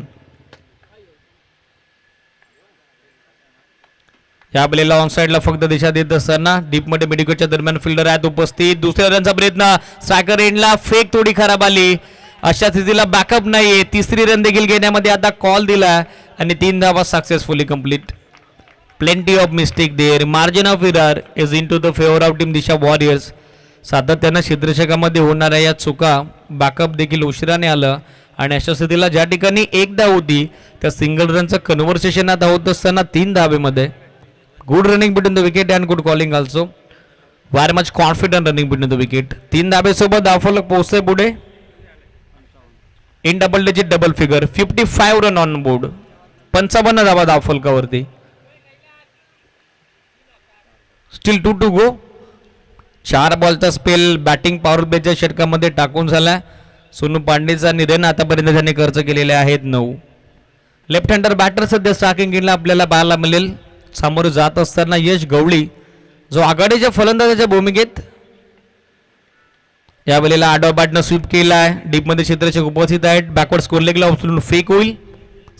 या बॉलला ऑन साइडला फक्त दिशा देत असताना डीपमध्ये मिडविकेटच्या दरम्यान फिल्डर आहेत उपस्थित. दुसऱ्या रनचा प्रयत्न, स्ट्रायकर एंडला फेक थोडी खराब आली. अशा स्थितीला बॅकअप नाहीये. तिसरी रन देखील घेण्यामध्ये आता कॉल दिला आणि 3 धावा successfully complete. Plenty of mistake there. Margin of error is in to the favour of team Disha Warriors. सातत्यानं क्षेत्ररक्षकामध्ये होणाऱ्या या चुका, बॅकअप देखील उशिराने आलं आणि अशा स्थितीला ज्या ठिकाणी 1 धाव होती त्या सिंगल रनचं कन्व्हर्सेशन आता होत असताना 3 धावेमध्ये. Good running between the wicket and good calling also. Very much confident running between the wicket. 3 धावेसोबत धावफलक पोहोचते पुढे. In double digit double figure 55 run on board. 55 धावा धावफलकावरती. Still 2 to go. 4 बॉलचा स्पेल बॅटिंग पॉवर प्लेच्या षटकामध्ये टाकून झाला. सोनू पांडेचा निधन आतापर्यंत त्यांनी खर्च केलेले आहेत 9. लेफ्ट हँडर बॅटर सध्या स्ट्रायकिंग एंडला आपल्याला पाहायला मिळेल. समोर जात असताना यश गवळी जो आघाडीच्या फलंदाजाच्या भूमिकेत या वेळेला आडवा बॅटनं स्वीप केला आहे. डीपमध्ये क्षेत्ररक्षक उपस्थित आहेत. बॅकवर्ड स्कोर लेगला उचलून फेक होईल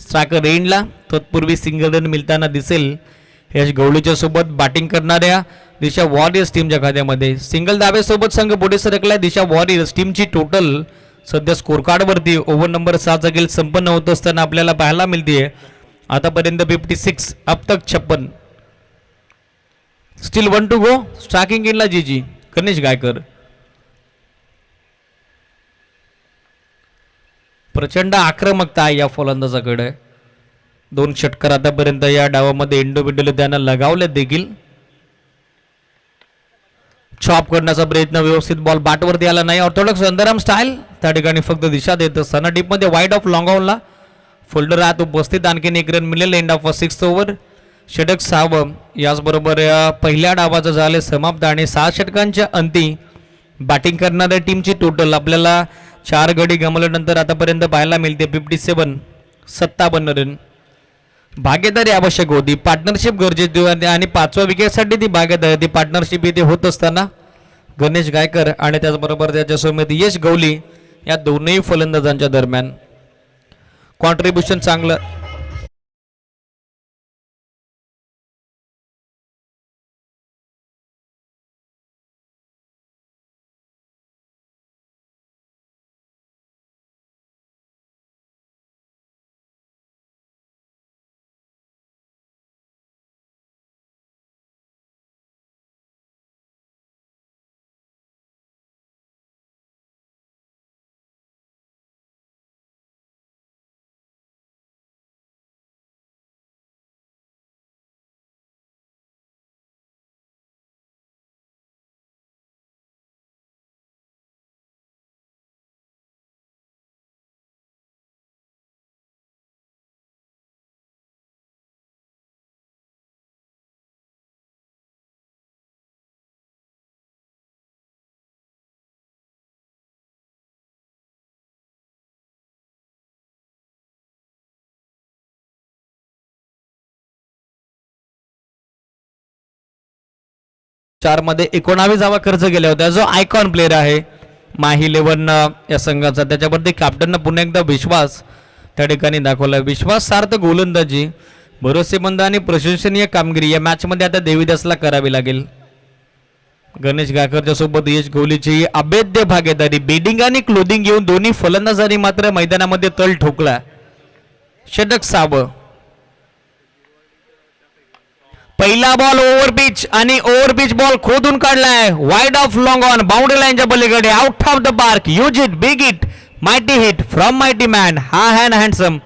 स्ट्रायकर एंडला. तत्पूर्वी सिंगल रन मिळताना दिसेल यश गवळीच्या सोबत बॅटिंग करणाऱ्या दिशा वॉरियर्स टीमच्या खात्यामध्ये. सिंगल धावेसोबत संघ पुढे सरकलाय. दिशा वॉरियर्स टीमची टोटल सध्या स्कोर कार्डवरती ओव्हर नंबर 6चा खेळ संपन्न होत असताना आपल्याला पाहायला मिळते आतापर्यंत 56, अब तक 56. Steel 1 to go. स्ट्रायकिंग एंडला जी गणेश गायकर. प्रचंड आक्रमकता आहे या फलंदाजाकडे. 2 षटकार आतापर्यंत या डावामध्ये इंडिव्हिज्युअल त्यानं लगावले देखील. चॉप करण्याचा प्रयत्न, व्यवस्थित बॉल बॅटवरती आला नाही. ऑर्थोडॉक्स अंदराम स्टाईल त्या ठिकाणी फक्त दिशा देत असताना डीपमध्ये वाईड ऑफ लॉंग ऑनला फोल्डर आत उपस्थित. आणखीन 1 रन मिळेल एंड ऑफ 6th ओव्हर. षटक 6वं. याचबरोबर पहिल्या डावाचं झाले समाप्त आणि 6 षटकांच्या अंती बॅटिंग करणाऱ्या टीमची टोटल आपल्याला 4 गडी गमावल्यानंतर आतापर्यंत पाहायला मिळते 57 रन. भागीदारी आवश्यक होती, पार्टनरशिप गरजेची होती आणि 5व्या विकेटसाठी ती भागीदारी, ती पार्टनरशिप इथे होत असताना गणेश गायकर आणि त्याचबरोबर त्याच्यासोबत यश गवली या दोनही फलंदाजांच्या दरम्यान कॉन्ट्रीब्युशन चांगलं. चार मध्ये 19 धावा खर्च केल्या होत्या. जो आयकॉन प्लेअर आहे माही 11 या संघाचा, त्याच्यावरती कॅप्टननं पुन्हा एकदा विश्वास त्या ठिकाणी दाखवला. विश्वासार्थ गोलंदाजी, भरोसेमंद आणि प्रशंसनीय कामगिरी या मॅचमध्ये आता देवीदासला करावी लागेल. गणेश गायकरच्या सोबत यश गवलीची अभेद्य भागीदारी, बेडिंग आणि क्लोदिंग घेऊन दोन्ही फलंदाजांनी मात्र मैदानामध्ये तळ ठोकला. षटक 6. पहिला बॉल ओव्हर पिच आणि ओव्हर पिच बॉल खोदून काढलाय. Wide of long on, boundary लाईनच्या पलीकडे, out of the park. Use it, big it, mighty hit from mighty man. हा हॅन्ड हँडसम.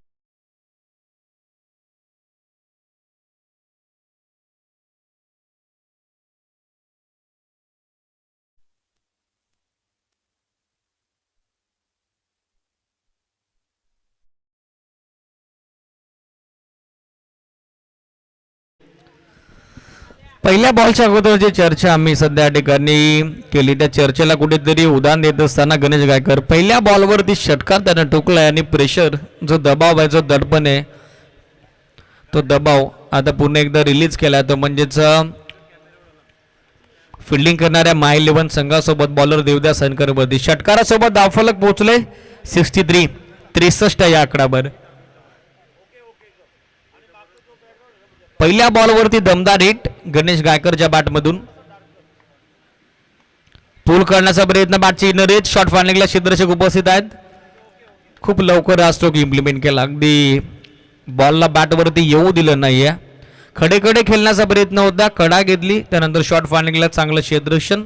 पहिल्या बॉलच्या अगोदर जी चर्चा आम्ही सध्या ठिकाणी केली त्या चर्चेला कुठेतरी उदाहरण देत असताना गणेश गायकर पहिल्या बॉलवरती षटकार त्यानं ठोकलाय आणि प्रेशर, जो दबाव आहे, जो दडपण आहे, तो दबाव आता पुन्हा एकदा रिलीज केला. तो म्हणजेच फिल्डिंग करणाऱ्या माय 11 संघासोबत बॉलर देवदास हनकरवरती षटकारासोबत धावफलक पोहोचले 63 या आकडावर. पहिल्या बॉलवरती दमदार हिट गणेश गायकरच्या बॅटमधून. पूल करण्याचा प्रयत्न बॅटची इनरेज शॉट फायनलिंगला क्षेत्ररक्षक उपस्थित आहेत. खूप लवकर हा स्ट्रोक इम्प्लिमेंट केला. अगदी बॉलला बॅटवरती येऊ दिलं नाहीये. खडेखडे खेळण्याचा प्रयत्न होता, कडा घेतली, त्यानंतर शॉट फायनलिंगला चांगलं क्षेत्ररक्षण.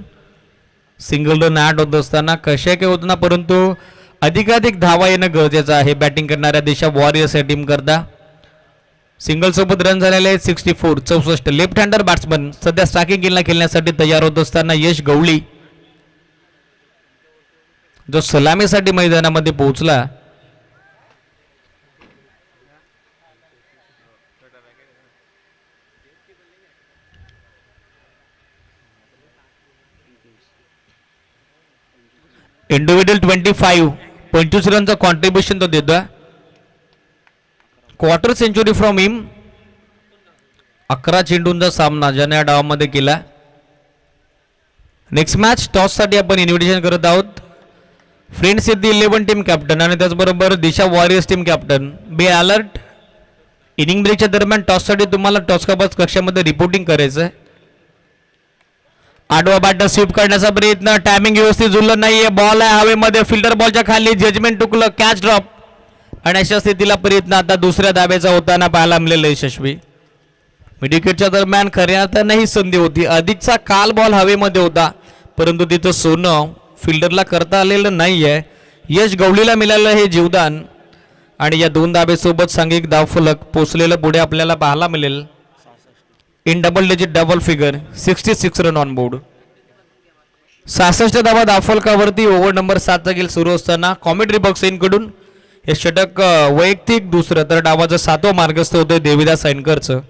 सिंगल रन ॲड होत असताना कशा काय होत ना, परंतु अधिकाधिक धावा येणं गरजेचं आहे बॅटिंग करणाऱ्या देशा वॉरियर्स या टीम करता. सिंगल सोबत रन झालेले आहेत 64. 64 लेफ्ट हँडर बॅट्समन सध्या स्ट्रायकिंग गेमला खेळण्यासाठी तयार होत असताना यश गवळी जो सलामीसाठी मैदानामध्ये पोहोचला. इंडिव्हिज्युअल 25 रनचं कॉन्ट्रीब्युशन तो देतोय. क्वार्टर सेंचुरी फ्रॉम हिम. 11 चेंडूंचा सामना ज्याने या डावामध्ये केला. नेक्स्ट मॅच टॉससाठी आपण इन्व्हिटेशन करत आहोत. फ्रेंड्स इथ द 11 टीम कॅप्टन आणि त्याचबरोबर Disha warriors team captain be alert. Inning ब्रेकच्या दरम्यान टॉससाठी तुम्हाला टॉस कबच कक्षामध्ये रिपोर्टिंग करायचं आहे. आडवा बॅटर स्वीप करण्याचा प्रयत्न, टायमिंग व्यवस्थित जुळलं नाहीये. बॉल आहे हवेमध्ये, फिल्डर बॉलच्या खाली, जजमेंट चुकलं, कॅच ड्रॉप आणि अशा स्थितीला प्रयत्न आता दुसऱ्या दाब्याचा होताना पाहायला मिळालेला यशस्वी. मिडविकेटच्या दरम्यान खऱ्या अर्थानं ही संधी होती. अधिकचा काल बॉल हवेमध्ये होता, परंतु तिथं सोनं फिल्डरला करता आलेलं नाहीये. यश गवळीला मिळालं हे जीवदान आणि या दोन दाबेसोबत सांघिक धावफलक पोचलेलं पुढे आपल्याला पाहायला मिळेल. In double digit double figure 66 run on board. 66 धावा धावफलकावरती. ओव्हर नंबर 7चा गेल सुरू असताना कॉमेंट्री बॉक्स कडून हे षटक वैयक्तिक दुसरं तर डावाचं 7वं मार्गस्थ होतं देविदास सैनकरचं.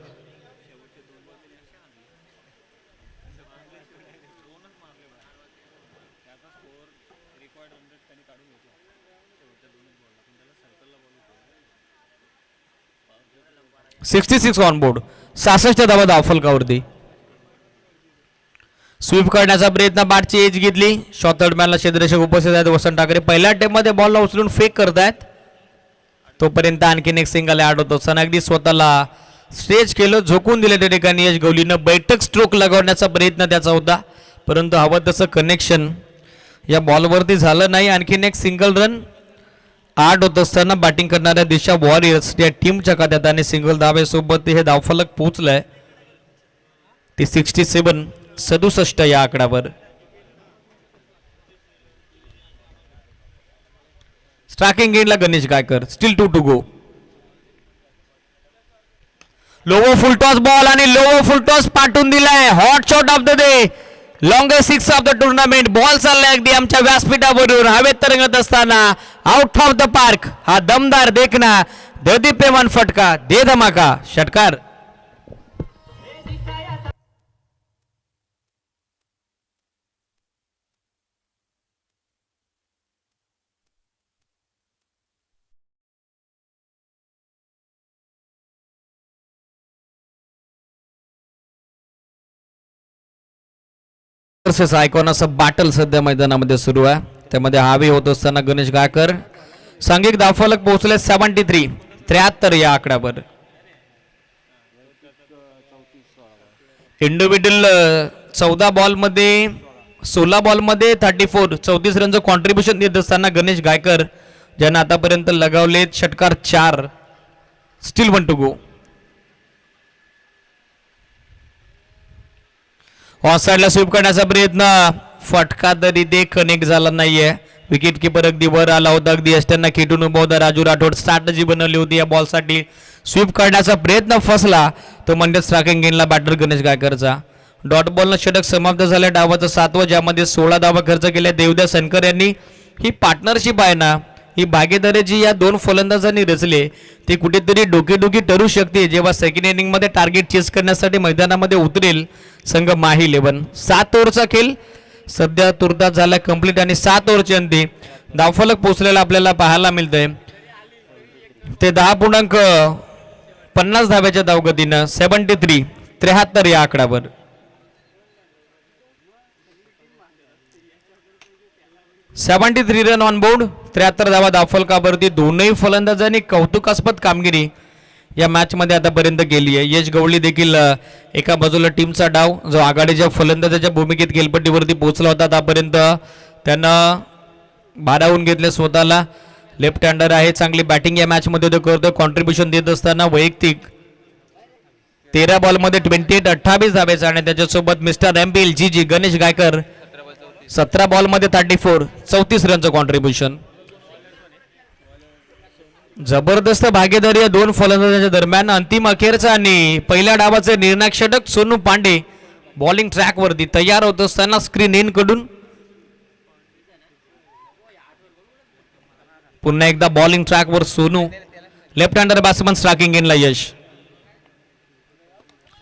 $66 on board. 66 धावा धावफलकावरती. स्वीप करण्याचा प्रयत्न, बॅटची एज घेतली. शॉट दरम्यानला क्षेत्ररक्षक उपस्थित आहेत वसंत ठाकरे. पहिल्या मध्ये बॉलला उचलून फेक करतायत. तोपर्यंत आणखीन एक सिंगल ॲड होतो. अगदी स्वतःला स्ट्रेच केलं, झोकून दिले त्या ठिकाणी यश गवलीनं. बैठक स्ट्रोक लगवण्याचा प्रयत्न त्याचा होता, परंतु हवं तसं कनेक्शन या बॉलवरती झालं नाही. आणखीन एक सिंगल रन ॲड होत असताना बॅटिंग करणाऱ्या दिशा वॉरियर्स या टीमच्या खात्यात आणि सिंगल धावेसोबत हे धावफलक पोहोचलंय. ते 67 या आकड्यावर. स्ट्रायकिंग एंडला Ganesh Gaikar. Still 2 to go. Lower full toss ball आणि लोवर फुल टॉस पाठवून दिलाय. Hot shot of the day, longest 6 of the tournament. Ball चाललाय अगदी आमच्या व्यासपीठावरून हवेत तरंगत असताना आउट ऑफ द पार्क. हा दमदार देखना, दीप्यमान फटका, दे धमाका षटकार. आयकॉन असं बॅटल सध्या मैदानामध्ये सुरू आहे. त्यामध्ये हावी होत असताना गणेश गायकर. सांघिक धावफलक पोहोचले 73 या आकड्यावर. इंडिव्हिज्युअल 14 बॉलमध्ये 16 बॉलमध्ये 34 रनचं कॉन्ट्रीब्युशन देत असताना गणेश गायकर ज्यांना आतापर्यंत लगावलेत षटकार 4. Still 1 to go. ऑफ साइडला स्वीप करण्याचा प्रयत्न, फटका तरी ते कनेक्ट झाला नाहीये. विकेट किपर अगदी वर आला होता, अगदी असताना खेटून उभा होता राजू राठोड. स्ट्रॅटजी बनवली होती या बॉलसाठी. स्वीप करण्याचा प्रयत्न फसला तो म्हणजे स्ट्रायकिंग गेनला बॅटर गणेश गायकरचा. डॉट बॉलनं षटक समाप्त झालं. डावाचं 7वं, ज्यामध्ये 16 धावा खर्च केल्या देवदास सनकर यांनी. ही पार्टनरशिप आहे ना, ही भागीदारी जी या दोन फलंदाजांनी रचले ती कुठेतरी डोकेडोकी ठरू शकते जेव्हा सेकंड इनिंग मध्ये टार्गेट चेस करण्यासाठी मैदानामध्ये उतरेल संघ माही 11. 7 ओव्हरचा खेळ सध्या तुर्तास झाला कंप्लीट आणि 7 ओव्हरच्या अंती धावफलक पोहोचलेला आपल्याला पाहायला मिळतंय. ते 10.50 धाव्याच्या धावगतीनं 73 या आकड्यावर. Run on board. 73 धावा धावफलकावरती. दोनही फलंदाजांनी कौतुकास्पद कामगिरी या मॅच मध्ये आतापर्यंत केली आहे. यश गवळी देखील एका बाजूला टीमचा डाव जो आघाडीच्या फलंदाजाच्या भूमिकेत खेळपट्टीवरती पोहोचला होता आतापर्यंत त्यानं भारावून घेतले स्वतःला. लेफ्ट हँडर आहे, चांगली बॅटिंग या मॅच मध्ये तो करतो. कॉन्ट्रीब्युशन देत असताना वैयक्तिक 13 बॉलमध्ये 28 धाब्याचा आणि त्याच्यासोबत मिस्टर एमपीएल जी गणेश गायकर 17 बॉलमध्ये 34 रनचं कॉन्ट्रीब्युशन. जबरदस्त भागीदारी या दोन फलंदाजांच्या दरम्यान. अंतिम अखेरचा आणि पहिल्या डावाचे निर्णायक षटक सोनू पांडे बॉलिंग ट्रॅकवरती तयार होत असताना स्क्रीन इन कडून पुन्हा एकदा बॉलिंग ट्रॅकवर Sonu. Left hander batsman striking इनला यश.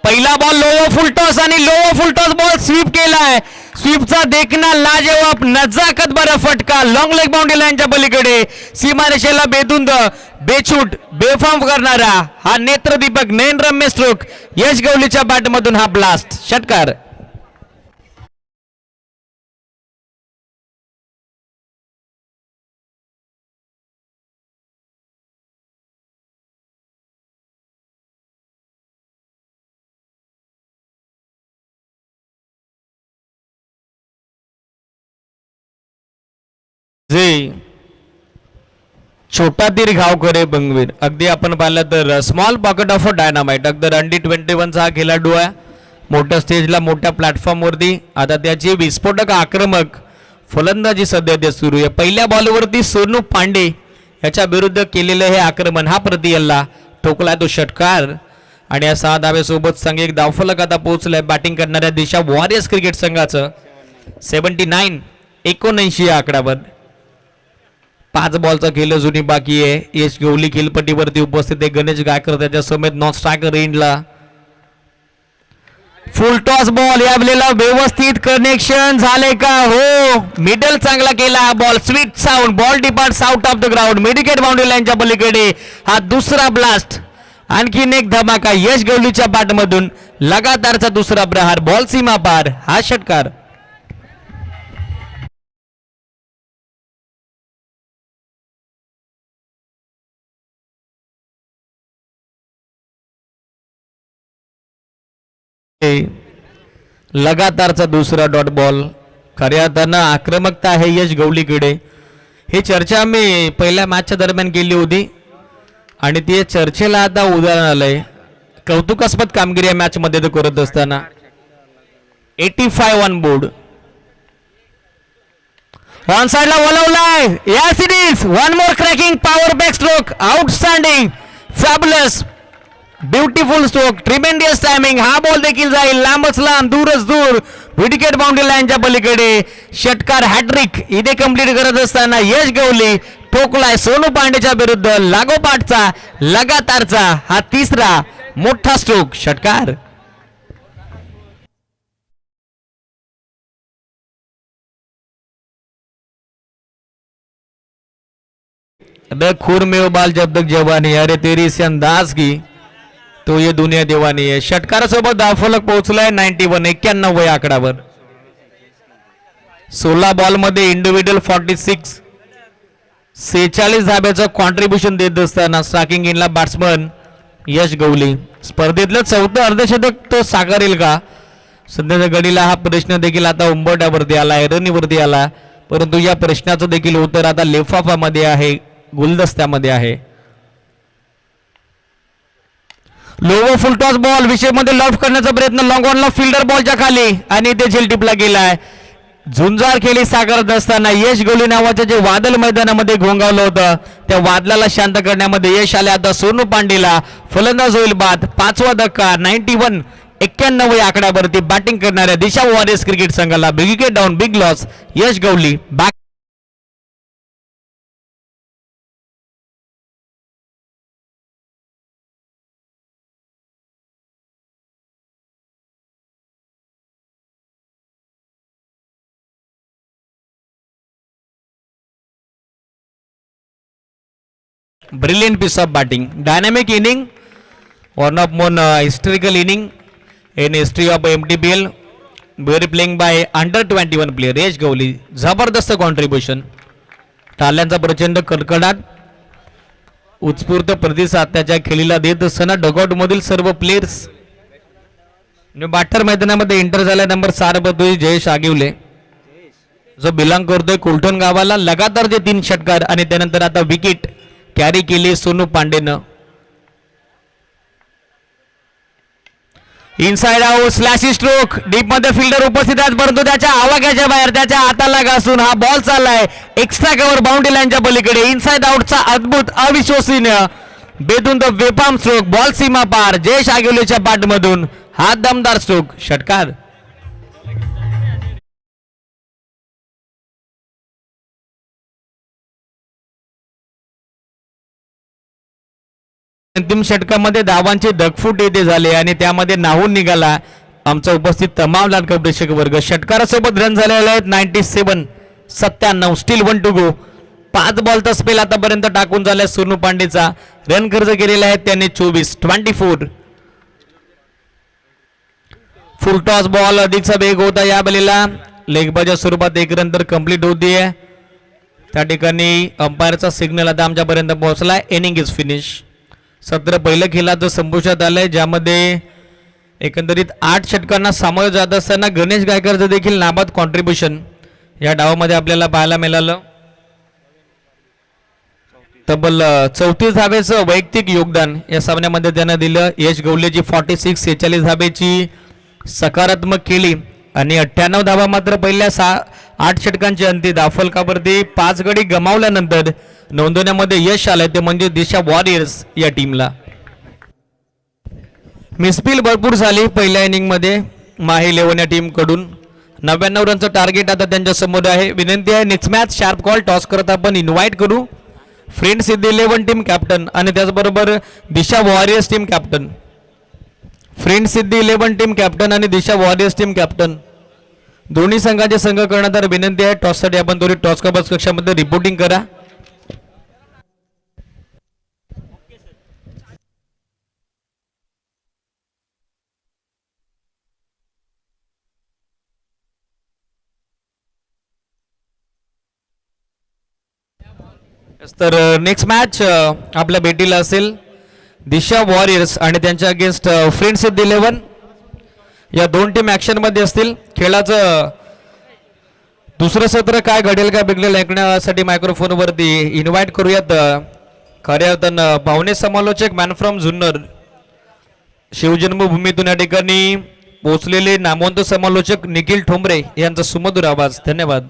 पहिला बॉल लो फुलटॉस आणि लो फुलटॉस बॉल स्वीप केलाय. स्वीपचा देखना लाजवाब नजाकत बरा फटका लॉंग लेग बाउंड्री लाईनच्या पलीकडे सीमारेषेला बेधुंद बेछूट बेफाम करणारा हा नेत्रदीपक नयनरम्य स्ट्रोक यश गवलीच्या बॅटमधून हा ब्लास्ट षटकार. छोटा तीर घाव करे बंगवीर. अगदी आपण पाहिलं तर small pocket of a dynamite. अगदी अंडी 21 चा हा खेळाडू आहे. मोठ्या स्टेजला मोठ्या प्लॅटफॉर्मवरती आता त्याची विस्फोटक आक्रमक फलंदाजी सध्या ते सुरू आहे. पहिल्या बॉलवरती सोनू पांडे याच्या विरुद्ध केलेलं हे आक्रमण हा प्रतियल्ला ठोकला तो षटकार आणि या 6 धाब्यासोबत संघ एक धावफलक आता पोहोचलाय. बॅटिंग करणाऱ्या दिशा वॉरियर्स क्रिकेट संघाचं 79 या आकड्यावर. 5 बॉलचा खेळ अजूनही बाकी आहे. यश गवली खेळपट्टीवरती उपस्थित आहे. गणेश गायकर त्याच्या समेत नॉन स्ट्रायकर एंडला. फुल टॉस बॉल या वेळेला व्यवस्थित कनेक्शन झाले का? हो, मिडल चांगला केला हा ball. Sweet sound ball departs out of the ground midwicket boundary लाईनच्या पलीकडे हा दुसरा ब्लास्ट. आणखीन एक धमाका यश गवलीच्या बॅटमधून. लगातारचा दुसरा प्रहार बॉल सीमा पार हा षटकार. लगातारचा दुसरा डॉट बॉल. खऱ्या अर्थानं आक्रमकता आहे यश गवलीकडे. ही चर्चा आम्ही पहिल्या मॅचच्या दरम्यान केली होती आणि ती चर्चेला आता उदाहरण आलंय. कौतुकास्पद कामगिरी या मॅच मध्ये तो करत असताना 85 ऑन बोर्ड. ऑन साइडला वळवलाय या series. One more cracking power back stroke outstanding fabulous beautiful stroke tremendous timing. हा बॉल देखील जाईल लांबच लांब दूरच दूर विकेट बाउंड्री लाईनच्या पलीकडे. षटकार हॅट्रिक इथे कंप्लीट करत असताना यश गवली ठोकलाय सोनू पांडेच्या विरुद्ध. लागोपाठचा लगातारचा हा तिसरा मोठा स्ट्रोक षटकार. खूर में बाल जब तक जवानी अरे तेरी से अंदाज की तो ये दुनिया देवानी आहे. षटकारासोबत धावफलक पोहोचलाय 91 या आकड्यावर. 16 बॉलमध्ये इंडिव्हिज्युअल 46 धाब्याचं कॉन्ट्रीब्युशन देत असताना स्ट्रायकिंग इनला बॅट्समन यश गवली. स्पर्धेतलं 4थं अर्धशतक तो साकारेल का? सध्याच्या घडीला हा प्रश्न देखील आता उंबरठ्यावरती आला, ऐरणीवरती आला. परंतु या प्रश्नाचं देखील उत्तर आता लिफाफामध्ये आहे, गुलदस्त्यामध्ये आहे. लोवर फुल टॉस बॉल विषयमध्ये लॉफ्ट करण्याचा प्रयत्न लॉंग ऑनला फिल्डर बॉलच्या खाली आणि ते झेल टिपला गेलाय. झुंजार खेळी साकारत असताना यश गवली नावाचं जे वादळ मैदानामध्ये घोंगावलं होतं त्या वादळाला शांत करण्यामध्ये यश आले. आता सोनू पांडेला फलंदाज होईल बाद. 5वा धक्का 91 या आकड्यावरती बॅटिंग करणाऱ्या दिशा वॉरियर्स क्रिकेट संघाला big wicket down big loss. Yash Gawali back. Brilliant piece of batting, dynamic inning, one of more historical inning in history of MTPL. We are playing by under 21 player. यश गवली जबरदस्त कॉन्ट्रीब्युशन. टाळ्यांचा प्रचंड कडकडाट. उत्स्फूर्त प्रतिसाद त्याच्या खेळीला देत असताना डगआउट मधील सर्व प्लेयर्स. बाठर मैदानामध्ये एंटर झाला नंबर 7 बतोय जयेश आगिवले जो बिलॉंग करतोय कोलटण गावाला. लगातार जे 3 षटकार आणि त्यानंतर आता विकेट कॅरी केली सोनू पांडेनं. Inside out slashy stroke deep मध्ये फिल्डर उपस्थित आहेत परंतु त्याच्या आवाक्याच्या बाहेर त्याच्या हाताला घासून हा बॉल चाललाय एक्स्ट्रा कव्हर बाउंड्री लाईनच्या पलीकडे. इनसाइड आउटचा अद्भुत अविश्वसनीय बेतून द वेपाम स्ट्रोक बॉल सीमा पार जयेश आगिवलेच्या बॅटमधून हा दमदार स्ट्रोक षटकार. अंतिम षटकामध्ये धावांचे धगफूट येथे झाले आणि त्यामध्ये नाहून निघाला आमचा उपस्थित तमाम लाडका प्रेक्षक वर्ग. षटकारासोबत रन झालेले आहेत 97 स्टील 1 to go. 5 बॉलचा स्पेल आतापर्यंत टाकून झालाय सोनू पांडेचा. रन खर्च केलेले आहेत त्यांनी 24. फुल टॉस बॉल अधिकचा वेग होता या बलीला. लेगबाच्या स्वरूपात 1 रन तर कंप्लीट होतीये. त्या ठिकाणी अंपायरचा सिग्नल आता आमच्यापर्यंत पोहोचलाय. Inning is finish. सत्र पहिलं खेळाचं संपुष्टात आलंय ज्यामध्ये एकंदरीत 8 षटकांना सामोरं जात असताना गणेश गायकरचं देखील नाबाद कॉन्ट्रीब्युशन या डावामध्ये आपल्याला पाहायला मिळालं. तब्बल 34 धावेचं वैयक्तिक योगदान या सामन्यामध्ये त्यानं दिलं. यश गवलेची 46 धावेची सकारात्मक केली आणि 98 धावा मात्र पहिल्या 8 षटकांची अंती धावफलकावरती 5 गडी गमावल्यानंतर नोंदवण्यामध्ये यश आलंय ते म्हणजे दिशा वॉरियर्स या टीमला. मिसफील भरपूर झाली पहिल्या इनिंग मध्ये माही 11 या टीम कडून. 99 रनचं टार्गेट आता त्यांच्या समोर आहे. विनंती आहे next match sharp call toss करत आपण इन्व्हाइट करू फ्रेंड्स सिद्धी 11 टीम कॅप्टन आणि त्याचबरोबर Disha warriors team captain. Friends सिद्धी 11 टीम कॅप्टन आणि दिशा वॉरियर्स टीम कॅप्टन दोन्ही संघाचे संघ करण्यात विनंती आहे. टॉससाठी आपण दोन्ही टॉस कबस कक्षामध्ये रिपोर्टिंग करा. तर नेक्स्ट मॅच आपल्या भेटीला असेल दिशा वॉरियर्स आणि त्यांच्या अगेन्स्ट फ्रेंड्स सिद्धी 11. या 2 टीम ऍक्शन मध्ये असतील. खेळाचं दुसरं सत्र काय घडेल काय बिघडेल ऐकण्यासाठी मायक्रोफोन वरती इन्व्हाइट करूयात खऱ्यातन पाहुणे समालोचक मॅन फ्रॉम जुन्नर शिवजन्मभूमीतून या ठिकाणी पोहोचलेले नामवंत समालोचक निखिल ठोंबरे यांचा सुमधुर आवाज. धन्यवाद.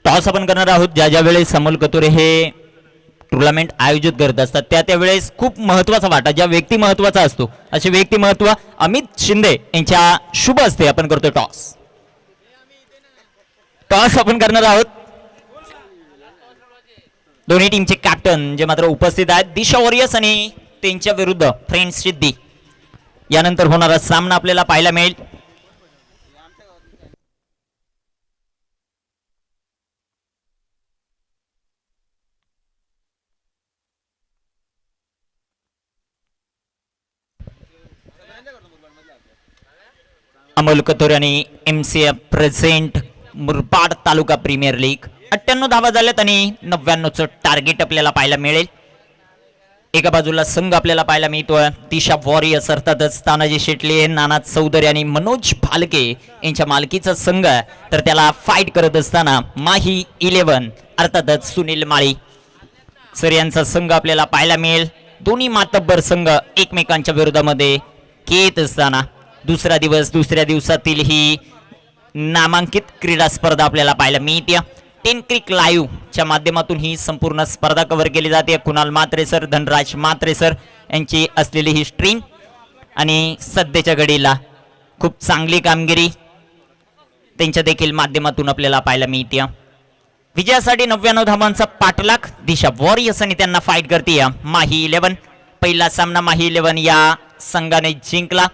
टॉस आपण करणार आहोत. ज्या वेळेस अमोल कतुरे हे टुर्नामेंट आयोजित करत असतात त्या वेळेस खूप महत्वाचा वाटा ज्या व्यक्ती महत्वाचा असतो असे व्यक्ती महत्व अमित शिंदे यांच्या शुभ हस्ते आपण करतो टॉस. टॉस आपण करणार आहोत. दोन्ही टीमचे कॅप्टन जे मात्र उपस्थित आहेत दिशा वॉरियर्स आणि त्यांच्या विरुद्ध फ्रेंड्स सिद्धी. यानंतर होणारा सामना आपल्याला पाहायला मिळेल. अमोल कतुरे आणि MCF प्रेझेंट मुरबाड तालुका प्रीमियर लीग. 98 धावा झाल्यात आणि 99चं टार्गेट आपल्याला पाहायला मिळेल. एका बाजूला संघ आपल्याला पाहायला मिळतोय दिशा वॉरियर्स अर्थातच तानाजी शेटले नाना चौधरी आणि मनोज भालके यांच्या मालकीचा संघ. तर त्याला फाईट करत असताना माही 11 अर्थातच सुनील माळी सर यांचा संघ आपल्याला पाहायला मिळेल. दोन्ही मातब्बर संघ एकमेकांच्या विरोधामध्ये खेळत असताना दुसरा दिवस, दुसऱ्या दिवसातील ही नामांकित क्रीडा स्पर्धा आपल्याला पाहायला मिळते. 10 क्रिक लाईव्ह च्या माध्यमातून ही संपूर्ण स्पर्धा कव्हर केली जाते. कुणाल म्हात्रे सर, धनराज म्हात्रे सर यांची असलेली ही स्ट्रीम आणि सध्याच्या घडीला खूप चांगली कामगिरी त्यांच्या देखील माध्यमातून आपल्याला पाहायला मिळते. विजयासाठी 99 धावांचा पाठलाग दिशा वॉरियर्स आणि त्यांना फाईट करते माही 11. पहिला सामना माही 11 या संघाने जिंकला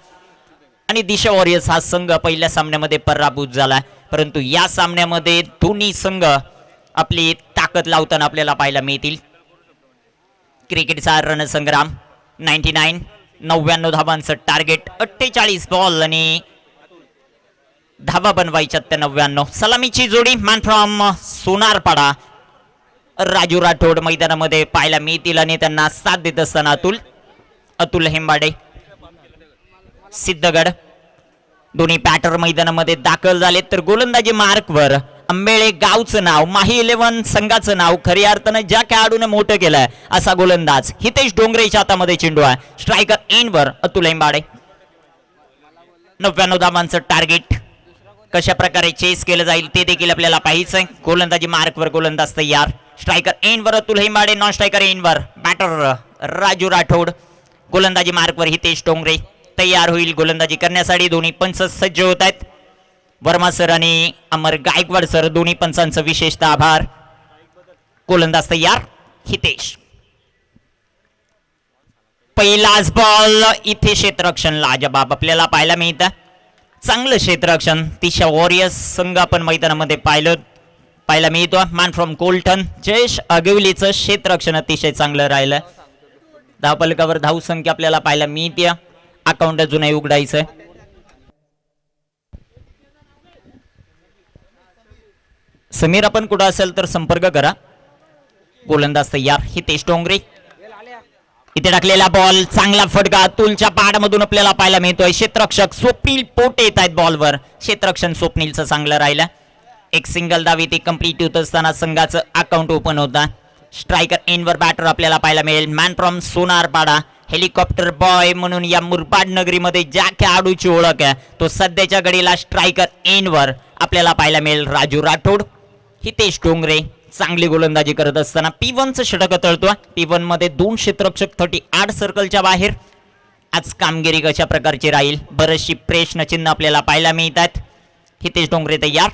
आणि दिशा वॉरियर्स हा संघ पहिल्या सामन्यामध्ये पराभूत झाला. परंतु या सामन्यामध्ये दोन्ही संघ आपली ताकद लावताना आपल्याला पाहायला मिळतील. क्रिकेटचा रणसंग्राम 99 धावांचं टार्गेट, 48 बॉल आणि धावा बनवायच्या 99. सलामीची जोडी मॅन फ्रॉम सोनारपाडा राजू राठोड मैदानामध्ये पाहायला मिळतील आणि त्यांना साथ देत असताना अतुल हेंबाडे सिद्धगड दोन्ही बॅटर मैदानामध्ये दाखल झाले. तर गोलंदाजी मार्कवर आंबेळे गावचं नाव, माही 11 संघाचं नाव खऱ्या अर्थानं ज्या खेळाडूने मोठं केलंय असा गोलंदाज हितेश डोंगरेच्या हातामध्ये चेंडू आहे. स्ट्रायकर एंडवर अतुल हेंबाडे. 99 धावांचं टार्गेट कशा प्रकारे चेस केलं जाईल ते देखील आपल्याला पाहायचंय. गोलंदाजी मार्कवर गोलंदाज तयार. स्ट्रायकर एंडवर अतुल हेंबाडे, नॉन स्ट्रायकर एंडवर बॅटर राजू राठोड. गोलंदाजी मार्कवर हितेश डोंगरे तयार होईल गोलंदाजी करण्यासाठी. दोन्ही पंच सज्ज होत आहेत. वर्मा सर आणि अमर गायकवाड सर दोन्ही पंचांचं विशेषतः आभार. गोलंदाज तयार हितेश. पहिलाच बॉल इथे क्षेत्ररक्षण लाजबाब आपल्याला पाहायला मिळतं. चांगलं क्षेत्ररक्षण दिशा वॉरियर्स संघ आपण मैदानामध्ये पाहायला मिळतो. मॅन फ्रॉम कोल्टन जयेश अगवलीचं क्षेत्ररक्षण अतिशय चांगलं राहिलं. धावपलकावर धावसंख्या आपल्याला पाहायला मिळते. अकाउंट अजूनही उघडायचंय. समीर आपण कुठं असेल तर संपर्क करा. गोलंदाज तयार हितेश डोंगरे. इथे टाकलेला बॉल चांगला फटका अतुलच्या पाडामधून आपल्याला पाहायला मिळतोय. क्षेत्ररक्षक स्वप्नील पोटे येत आहेत बॉलवर. क्षेत्ररक्षण स्वप्नीलचं चांगलं राहिलं. एक सिंगल धाव इथे कंप्लीट होत असताना संघाचं अकाउंट ओपन होता. स्ट्रायकर एंडवर बॅटर आपल्याला पाहायला मिळेल. Man from Sonarpada helicopter boy म्हणून या मुरबाड नगरीमध्ये ज्या खेळाडूची ओळख आहे तो सध्याच्या घडीला स्ट्रायकर एंडवर आपल्याला पाहायला मिळेल राजू राठोड. हितेश डोंगरे चांगली गोलंदाजी करत असताना P1चं षटक तळतो. P1 मध्ये 2 क्षेत्ररक्षक 38 सर्कलच्या बाहेर. आज कामगिरी कशा प्रकारची राहील बरीचशी प्रश्न चिन्ह आपल्याला पाहायला मिळतात. हितेश डोंगरे तयार.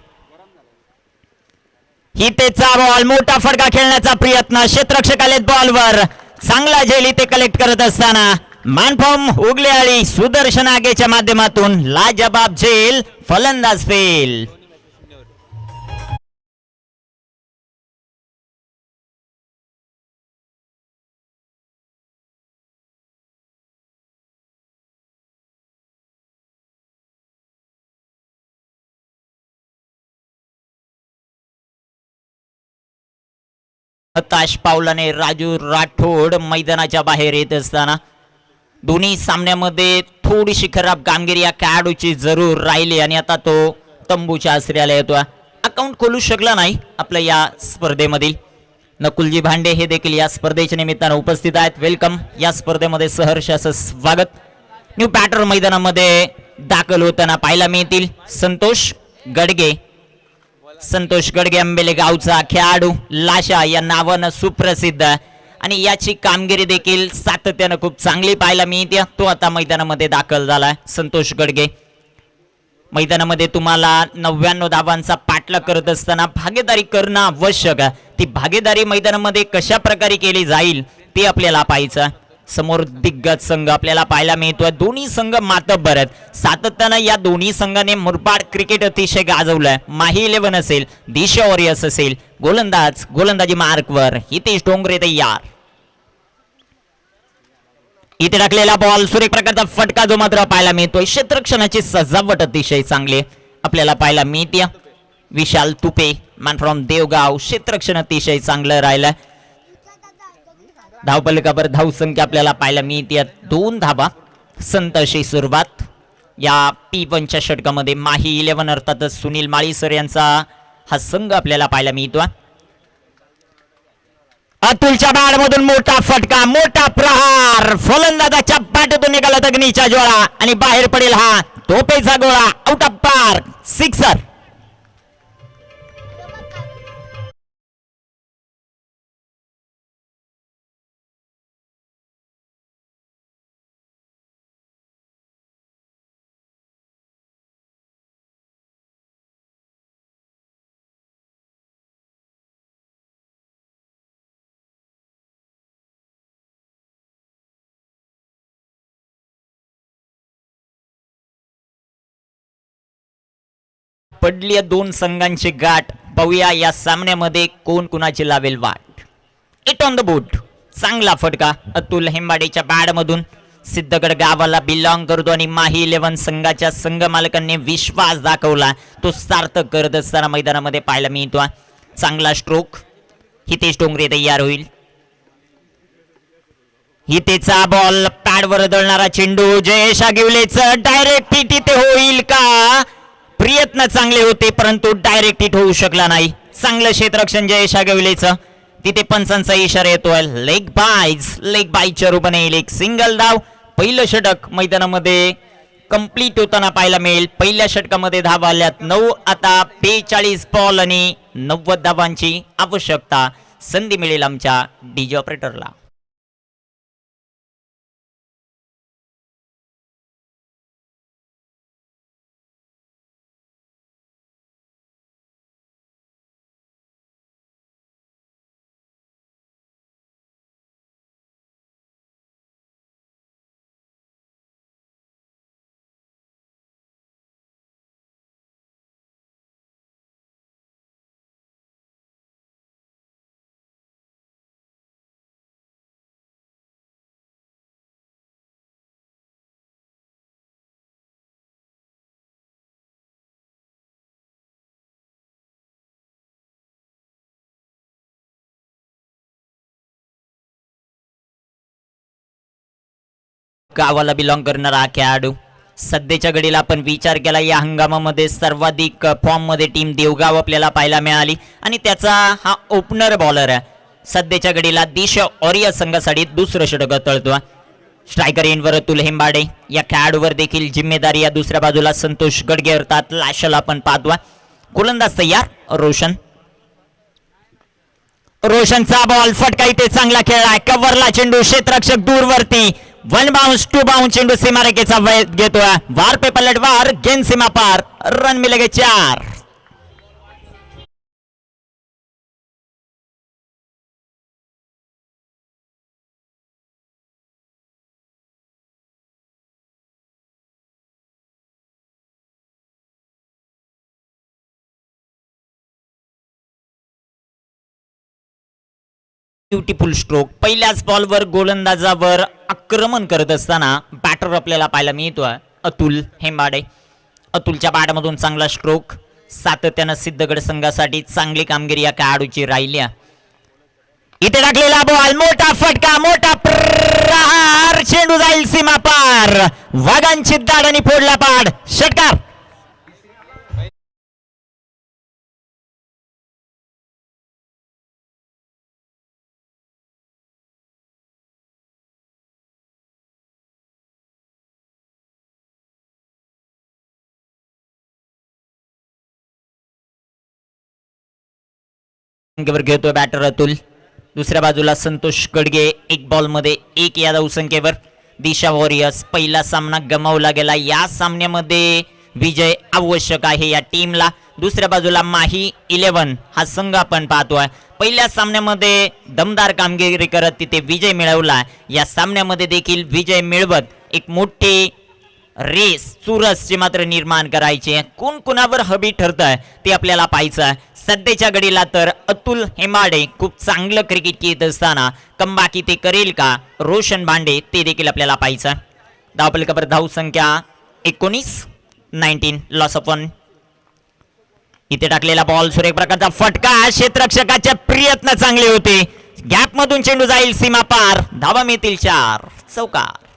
हितेचा बॉल मोठा फटका खेळण्याचा प्रयत्न. क्षेत्ररक्षक आलेत बॉलवर. चांगला झेल इथे कलेक्ट करत असताना मानफॉर्म उगलेआळी सुदर्शन आगेच्या माध्यमातून लाजबाब झेल. फलंदाज फेल. हताश पावलाने राजू राठोड मैदानाच्या बाहेर येत असताना दोन्ही सामन्यामध्ये थोडीशी खराब कामगिरी या खेळाडूची जरूर राहिली आणि आता तो तंबूच्या आश्रयाला येतो. अकाउंट खोलू शकला नाही आपल्या या स्पर्धेमधील. नकुलजी भांडे हे देखील या स्पर्धेच्या निमित्तानं उपस्थित आहेत. वेलकम. या स्पर्धेमध्ये सहर्ष असं स्वागत. न्यू बॅटर मैदानामध्ये दाखल होताना पाहायला मिळतील संतोष गडगे. संतोष गडगे आंबेले गावचा खेळाडू लाशा या नावानं सुप्रसिद्ध आणि याची कामगिरी देखील सातत्यानं खूप चांगली पाहायला मिळते. तो आता मैदानामध्ये दाखल झाला. संतोष गडगे मैदानामध्ये तुम्हाला 99 धावांचा पाठलाग करत असताना भागीदारी करणं आवश्यक आहे. ती भागीदारी मैदानामध्ये कशा प्रकारे केली जाईल ते आपल्याला पाहायचं. समोर दिग्गज संघ आपल्याला पाहायला मिळतोय. दोन्ही संघ मातब्बर आहेत. सातत्यानं या दोन्ही संघाने मुरबाड क्रिकेट अतिशय गाजवलंय. माही 11 असेल, दिशा वॉरियर्स असेल. गोलंदाजी मार्कवर हितेश डोंगरे तयार. इथे टाकलेला बॉल सुरेख प्रकारचा फटका जो मात्र पाहायला मिळतोय. क्षेत्ररक्षणाची सजावट अतिशय चांगली आपल्याला पाहायला मिळते. विशाल तुपे मॅन फ्रॉम देवगाव. क्षेत्ररक्षण अतिशय चांगलं राहिलं. धावपलकावर धावसंख्या आपल्याला पाहायला मिळते 2 धावा. संत अशी सुरुवात या P1च्या षटकामध्ये माही 11 अर्थातच सुनील माळी सर यांचा हा संघ आपल्याला पाहायला मिळतो. अतुलच्या बॅटमधून मोठा फटका, मोठा प्रहार, फलंदाजाच्या बॅटमधून निघाला दगनीचा जोळा आणि बाहेर पडेल हा तोपेचा गोळा. Out of park, sixer. पडली दोन संघांची गाठ. पाहूया या सामन्यामध्ये कोण कुणाची लावेल वाट. It on the board. चांगला फटका अतुल हेंबाडेच्या बॅटमधून. सिद्धगड गावाला बिलॉंग करतो आणि माही 11 संघाच्या संघ मालकांनी विश्वास दाखवला तो सार्थक करत असताना मैदानामध्ये पाहायला मिळतो. चांगला स्ट्रोक. हितेश डोंगरे तयार होईल. हितेचा बॉल पॅडवर दळणारा चेंडू जयेश आगिवलेचं डायरेक्ट हिट इथे होईल का. प्रयत्न चांगले होते परंतु डायरेक्ट हिट होऊ शकला नाही. चांगलं क्षेत्ररक्षण जयेश आगिवलेचं. तिथे पंचांचा इशारा येतोय. लेग बायच्या रूपाने येईल एक सिंगल धाव. पहिलं षटक मैदानामध्ये कंप्लीट होताना पाहायला मिळेल. पहिल्या षटकामध्ये धावा आल्यात 9. आता 42 बॉल आणि 90 धावांची आवश्यकता. संधी मिळेल आमच्या डीजे ऑपरेटरला. गावाला बिलॉंग करणारा खेळाडू. सध्याच्या घडीला आपण विचार केला या हंगामामध्ये सर्वाधिक फॉर्म मध्ये टीम देवगाव आपल्याला पाहायला मिळाली आणि त्याचा हा ओपनर बॉलर आहे. सध्याच्या घडीला दिशा ऑरिया संघासाठी दुसरं षटक तळतो. स्ट्रायकर एंडवर अतुल हेंबाडे. या खेळाडूवर देखील जिम्मेदारी या दुसऱ्या बाजूला संतोष गडगे अर्थात लाशल आपण पाहतो. गोलंदाज तयार रोशन. रोशनचा बॉल फटका इथे चांगला खेळला. कव्हरला चेंडू क्षेत्ररक्षक दूरवरती. 1 बाउंस 2 बाउंस चेंडू सीमारेखेचा घेतोय. वार पे पलट वार गेंद सीमा पार. रन मिलेगे 4. Beautiful stroke. पहिल्याच बॉलवर गोलंदाजावर आक्रमण करत असताना बॅटर आपल्याला पाहायला मिळतोय अतुल हेंबाडे. अतुलच्या बॅटमधून चांगला स्ट्रोक. सातत्यानं सिद्धगड संघासाठी चांगली कामगिरी या खेळाडूची राहिली. इथे टाकलेला बॉल मोठा फटका, मोठा प्रहार. चेंडू जाईल सीमा पार. वाघांची दाड आणि फोडला पाड. षटकार. घेतोय बॅटर अतुल. दुसऱ्या बाजूला संतोष गडगे. एक बॉल मध्ये 1 या धावसंख्येवर. दिशा वॉरियर्स पहिला सामना गमावला गेला. या सामन्यामध्ये विजय आवश्यक आहे या टीमला. दुसऱ्या बाजूला माही 11 हा संघ आपण पाहतोय. पहिल्या सामन्यामध्ये दमदार कामगिरी करत तिथे विजय मिळवला. या सामन्यामध्ये देखील विजय मिळवत एक मोठी रेस चुरसचे मात्र निर्माण करायचे. कोण कुणावर हबी ठरतंय ते आपल्याला पाहायचं. सध्याच्या घडीला तर अतुल हेंबाडे खूप चांगलं क्रिकेट खेळत असताना कमबॅक ते करेल का रोशन भांडे ते देखील आपल्याला पाहायचं. धावफलकावर धावसंख्या 19 लॉस ऑफ 1. इथे टाकलेला बॉल सुरेख प्रकारचा फटका. क्षेत्ररक्षकाचे प्रयत्न चांगले होते. गॅप मधून चेंडू जाईल सीमा पार. धावा मिळतील 4. चौकार.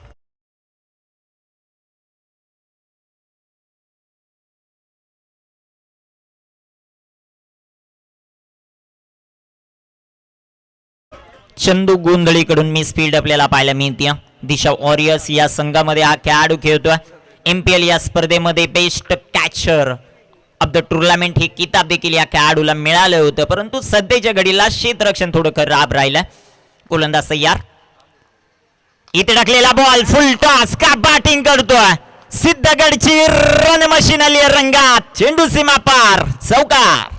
चंदू गोंधळीकडून मी स्पीड आपल्याला पाहायला मिळते. दिशा वॉरियर्स या संघामध्ये हा खेळाडू खेळतोय. MPL या स्पर्धेमध्ये best catcher of the tournament हे किताब देखील या खेळाडूला मिळालं होतं, परंतु सध्याच्या घडीला क्षेत्ररक्षण थोडं खराब राहिलं. गोलंदाज तयार. इथे टाकलेला बॉल फुल टॉस का बॅटिंग करतोय. सिद्धगडची रन मशीन आली रंगात. चेंडू सीमा पार चौकार.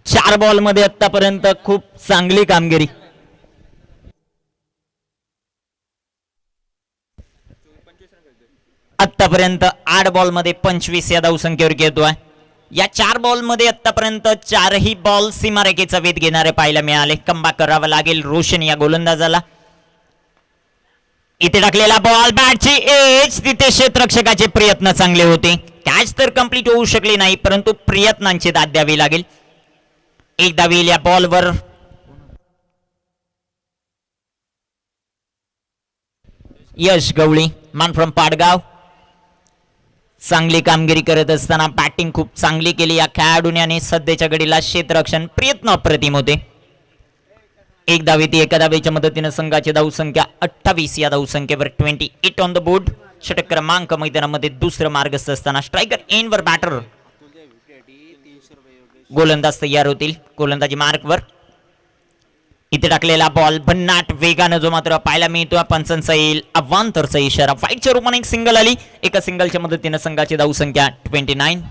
चार बॉल मध्ये आतापर्यंत खूप चांगली कामगिरी. आतापर्यंत 8 बॉल मध्ये 25 या धावसंख्येवर घेतोय. या 4 बॉल मध्ये आतापर्यंत 4ही बॉल सीमारेखेचा वेध घेणारे पाहायला मिळाले. कमबॅक करावा लागेल रोशन या गोलंदाजाला. इथे टाकलेला बॉल बॅटची एज. तिथे क्षेत्ररक्षकाचे प्रयत्न चांगले होते. कॅच तर कंप्लीट होऊ शकली नाही, परंतु प्रयत्नांची दाद द्यावी लागेल. एक धाव येईल या बॉलवर. यश गवळी मान फ्रॉम पाडगाव चांगली कामगिरी करत असताना बॅटिंग खूप चांगली केली या खेळाडूने आणि सध्याच्या घडीला क्षेत्ररक्षण प्रयत्न अप्रतिम होते. एक धाव येते. एका धावेच्या मदतीने संघाची धावसंख्या 28 या धावसंख्येवर 28 ऑन द बोर्ड. षटक क्रमांक मैदानामध्ये दुसरं मार्गस्थ असताना स्ट्रायकर एंडवर बॅटर. गोलंदाज तयार होतील. गोलंदाजी मार्कवर. इथे टाकलेला बॉल भन्नाट वेगानं जो मात्र पाहायला मिळतो. पंचांचा येईल अवांतरचा इशारा. फाईटच्या रूपाने एक सिंगल आली. एका सिंगलच्या मदतीने संघाची धावसंख्या 29.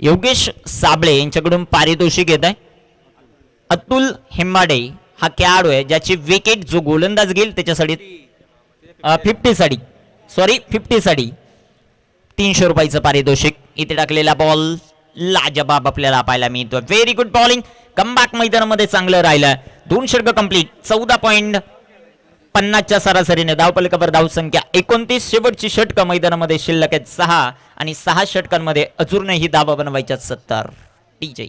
योगेश साबळे यांच्याकडून पारितोषिक येत आहे. अतुल हेम्माडे हा खेळाडू आहे ज्याची विकेट जो गोलंदाज घेईल त्याच्यासाठी 50 साठी 300 रुपयाचं पारितोषिक. इथे टाकलेला बॉल लाजबाब आपल्याला पाहायला मिळतो. Very good bowling. कमबॅक मैदानामध्ये चांगलं राहिलं. 2 षटक कंप्लीट. 14.50च्या सरासरीने धावफलकावर धावसंख्या 29. शेवटची षटकं मैदानामध्ये शिल्लक आहेत 6 आणि 6 षटकांमध्ये अजूनही धावा बनवायच्या 70. DJ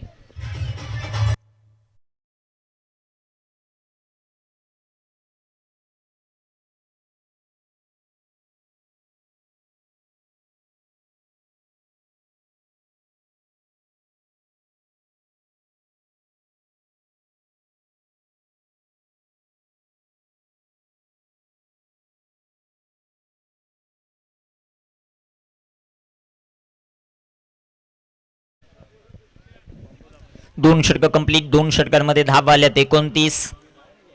दोन षटक कंप्लीट. 2 षटकांमध्ये धावा आल्यात 29.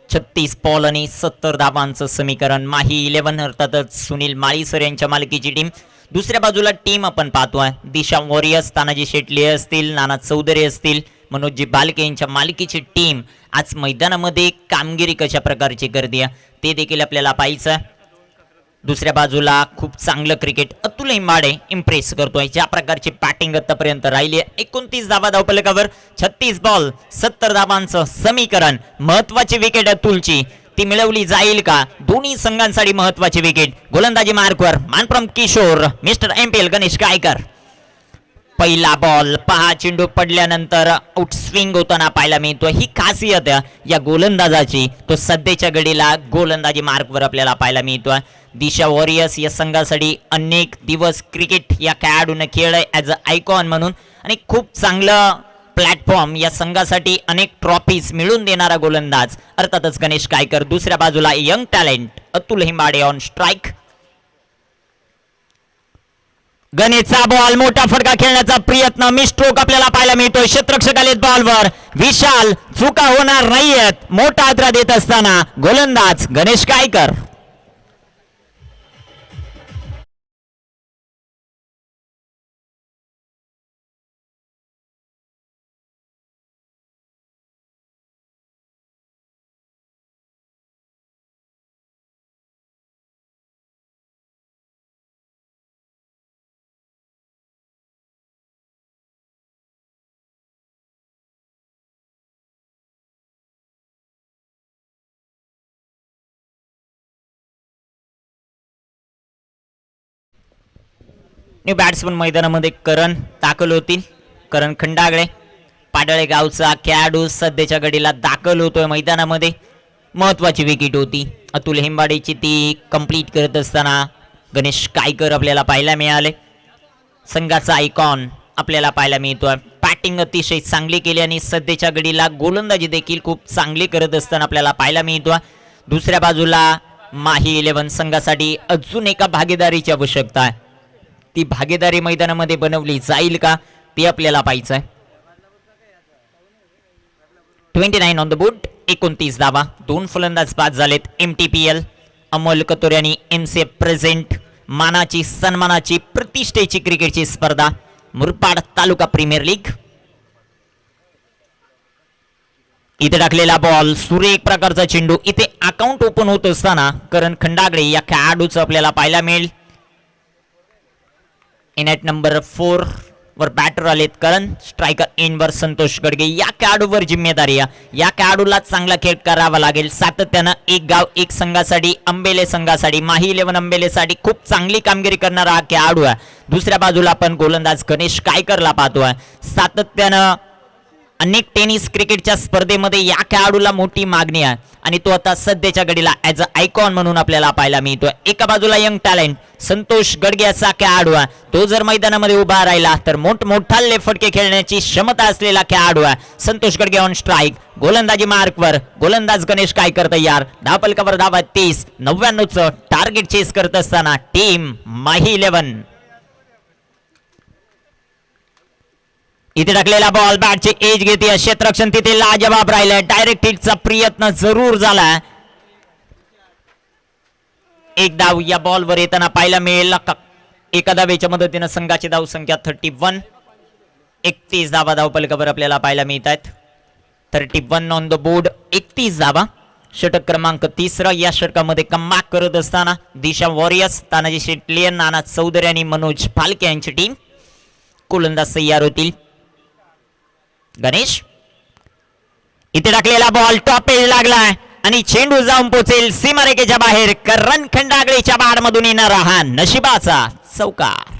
36 पॉल आणि 70 धावांचं समीकरण. माही 11 अर्थातच सुनील माळीसर यांच्या मालकीची टीम. दुसऱ्या बाजूला टीम आपण पाहतोय. दिशा वॉरियर्स तानाजी शेटले असतील, नाना चौधरी असतील, मनोजी बालके यांच्या मालकीची टीम आज मैदानामध्ये कामगिरी कशा प्रकारची करते ते देखील आपल्याला पाहायचं. दुसऱ्या बाजूला खूप चांगलं क्रिकेट अतुल हेम्माडे इम्प्रेस करतोय. ज्या प्रकारची बॅटिंग आतापर्यंत राहिली आहे. 29 धावा धावफलकावर. 36 बॉल 70 धावांचं समीकरण. महत्वाची विकेट अतुलची ती मिळवली जाईल का? दोन्ही संघांसाठी महत्वाची विकेट. गोलंदाजी मार्कवर man from Kishor mister MPL Ganesh Gaikar. पहिला बॉल पहा. चेंडू पडल्यानंतर आउट स्विंग होताना पाहायला मिळतो. ही खासियत या गोलंदाजाची. तो सध्याच्या घडीला गोलंदाजी मार्कवर आपल्याला पाहायला मिळतो. दिशा वॉरियर्स या संघासाठी अनेक दिवस क्रिकेट या खेळाडूने खेळलाय ॲज अ आयकॉन म्हणून आणि खूप चांगलं प्लॅटफॉर्म या संघासाठी अनेक ट्रॉफीज मिळून देणारा गोलंदाज अर्थातच गणेश गायकर. दुसऱ्या बाजूला young talent Atul Hemmade on strike. गणेशचा बॉल मोठा फटका खेळण्याचा प्रयत्न. मिस्ट्रोक आपल्याला पाहायला मिळतोय. क्षेत्ररक्षक आलेत बॉलवर. विशाल चुका होणार नाहीयेत. मोठा आदरा देत असताना गोलंदाज गणेश गायकर. न्यू बॅट्समन मैदानामध्ये करण दाखल होतील. करण खंडागळे पाडळे गावचा खेळाडू सध्याच्या घडीला दाखल होतोय मैदानामध्ये. महत्वाची विकेट होती अतुल हेंबाडेची, ती कंप्लीट करत असताना गणेश कायकर आपल्याला पाहायला मिळाले. संघाचा आयकॉन आपल्याला पाहायला मिळतोय. बॅटिंग अतिशय चांगली केली आणि सध्याच्या घडीला गोलंदाजी देखील खूप चांगली करत असताना आपल्याला पाहायला मिळतोय. दुसऱ्या बाजूला माही 11 संघासाठी अजून एका भागीदारीची आवश्यकता आहे. ती भागीदारी मैदानामध्ये बनवली जाईल का ते आपल्याला पाहायचं आहे. 29 ऑन द बोर्ड, 29 धावा. 2 फलंदाज बाद झालेत. MTPL अमोल कतोरे आणि MCF प्रेझेंट मानाची सन्मानाची प्रतिष्ठेची क्रिकेटची स्पर्धा मुरबाड तालुका प्रीमियर लीग. इथे टाकलेला बॉल, सुरेख प्रकारचा चेंडू. इथे अकाउंट ओपन होत असताना करण खंडागळे या खेळाडूचं आपल्याला पाहायला मिळेल. इन ॲट नंबर 4 वर बॅटर आलेत करण. स्ट्रायकर इन वर संतोष गडगे. या खेळाडूवर जिम्मेदारी आहे. या खेळाडूला चांगला खेळ करावा लागेल. सातत्यानं एक गाव एक संघासाठी, अंबेले संघासाठी, माही 11 अंबेलेसाठी खूप चांगली कामगिरी करणारा हा खेळाडू आहे. दुसऱ्या बाजूला आपण गोलंदाज गणेश कायकरला पाहतोय. सातत्यानं अनेक टेनिस क्रिकेटच्या स्पर्धेमध्ये या खेळाडूला मोठी मागणी आहे आणि तो आता सध्याच्या घडीला ॲज अ आयकॉन म्हणून आपल्याला पाहायला मिळतोय. एका बाजूला यंग टॅलेंट संतोष गडगे असा खेळाडू आहे. तो जर मैदानामध्ये उभा राहिला तर मोठमोठाले फटके खेळण्याची क्षमता असलेला खेळाडू आहे. Santosh Gadge on strike. गोलंदाजी मार्कवर गोलंदाज गणेश कायकर तयार. धावपलकावर धावा 30. 99चं टार्गेट चेस करत असताना टीम माही 11. इथे टाकलेला बॉल बॅटची एज घेते. क्षेत्ररक्षण तिथे लाजवाब राहिलाय. डायरेक्ट हिटचा प्रयत्न जरूर झाला. एक धाव या बॉलवर येताना पाहायला मिळेल. एका धावेच्या मदतीनं संघाची धाव संख्या 31. 31 धावा धावपलकावर आपल्याला पाहायला मिळत आहेत. 31 ऑन द बोर्ड, 31 धावा. षटक क्रमांक 3 या षटकामध्ये कमबॅक करत असताना दिशा वॉरियर्स, तानाजी शेटलियन, नाना चौधरी आणि मनोज फालके यांची टीम. गोलंदाज तयार होतील. गणेश इथे टाकलेला बॉल टॉप एज लागलाय आणि चेंडू जाऊन पोहोचेल सीमारेखेच्या बाहेर. करण खंडागळेच्या बाडमधून येणारा हा नशिबाचा चौकार.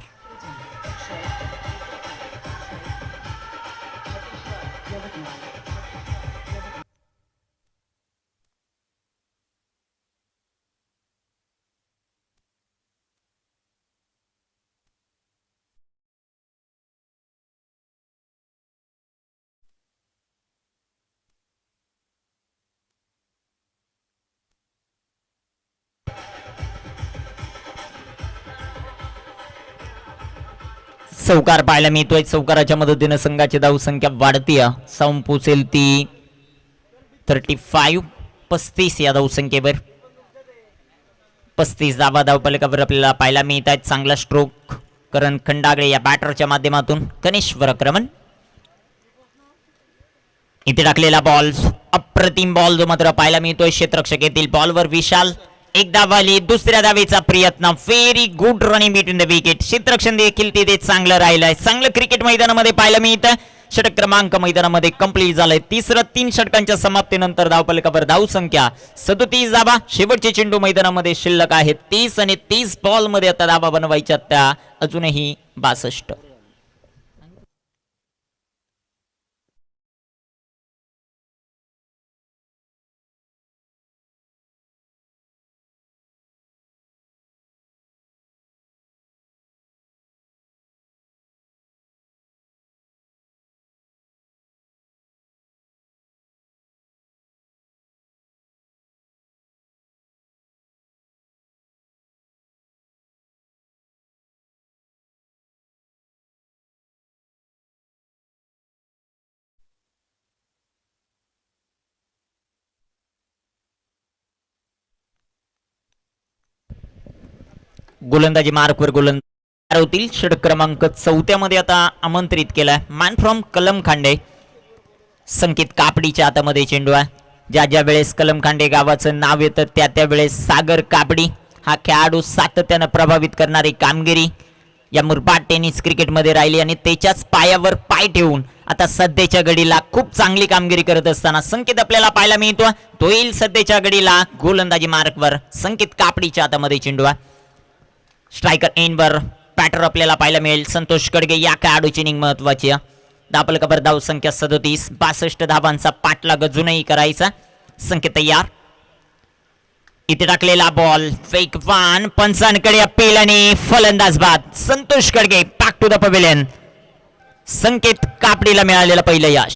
चौकार पाहायला मिळतोय. चौकाराच्या मदतीने संघाची धाव संख्या वाढती. साऊन पोचेल ती 35. 35 या धाव संख्येवर. 35 धावा धावपलकावर आपल्याला पाहायला मिळत आहेत. चांगला स्ट्रोक करण खंडागळे या बॅटरच्या माध्यमातून. गणेशवर आक्रमण. इथे टाकलेला बॉल, अप्रतिम बॉल जो मात्र पाहायला मिळतोय. क्षेत्ररक्षक येथील बॉलवर विशाल. एक धावाली. दुसऱ्या धावेचा प्रयत्न. Very good running between the wicket. क्षेत्ररक्षण देखील तिथे चांगलं राहिलंय. चांगलं क्रिकेट मैदानामध्ये पाहायला मिळतं. षटक क्रमांक मैदानामध्ये कंप्लीट झालंय. 3 षटकांच्या समाप्तीनंतर धावपलकावर धाव संख्या 37 धावा. शेवटचे चेंडू मैदानामध्ये शिल्लक आहेत 30 आणि 30 बॉल मध्ये आता धावा बनवायच्या त्या अजूनही 62. गोलंदाजी मार्कवर गोलंदाज होतील. षटक क्रमांक 4 मध्ये आता आमंत्रित केलाय मॅन फ्रॉम कलमखांडे. संकेत कापडीच्या हातामध्ये चेंडू आहे. ज्या वेळेस कलमखांडे गावाचं नाव येतं त्या वेळेस सागर कापडी हा खेळाडू सातत्यानं प्रभावित करणारी कामगिरी या मुरबाड टेनिस क्रिकेटमध्ये राहिली आणि त्याच्याच पायावर पाय ठेवून आता सध्याच्या घडीला खूप चांगली कामगिरी करत असताना संकेत आपल्याला पाहायला मिळतो. तो येईल सध्याच्या घडीला गोलंदाजी मार्कवर. संकेत कापडीच्या हातामध्ये चेंडू आहे. स्ट्रायकर एनवर बॅटर आपल्याला पाहायला मिळेल. संतोष कडगे या खेळाडूची इनिंग महत्वाची आहे. धापलकावर धाव संख्या 37, 62 धावांचा पाठलाग अजूनही करायचा. संख्या तयार. इथे टाकलेला बॉल वेगवान पंचांकडे अपील आणि फलंदाज बाद. Santosh Kadge back to the pavilion. Sanket कापडीला मिळालेलं पहिलं यश.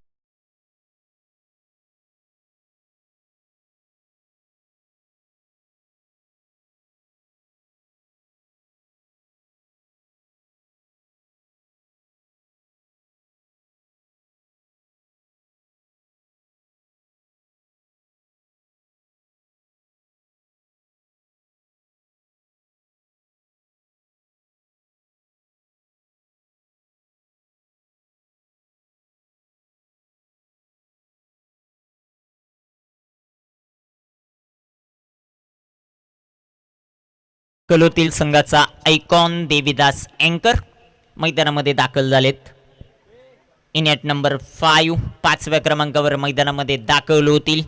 कलोतील संघाचा आयकॉन देवीदास अँकर मैदानामध्ये दाखल झालेत. इन ॲट नंबर 5 5व्या क्रमांकावर मैदानामध्ये दाखल होतील.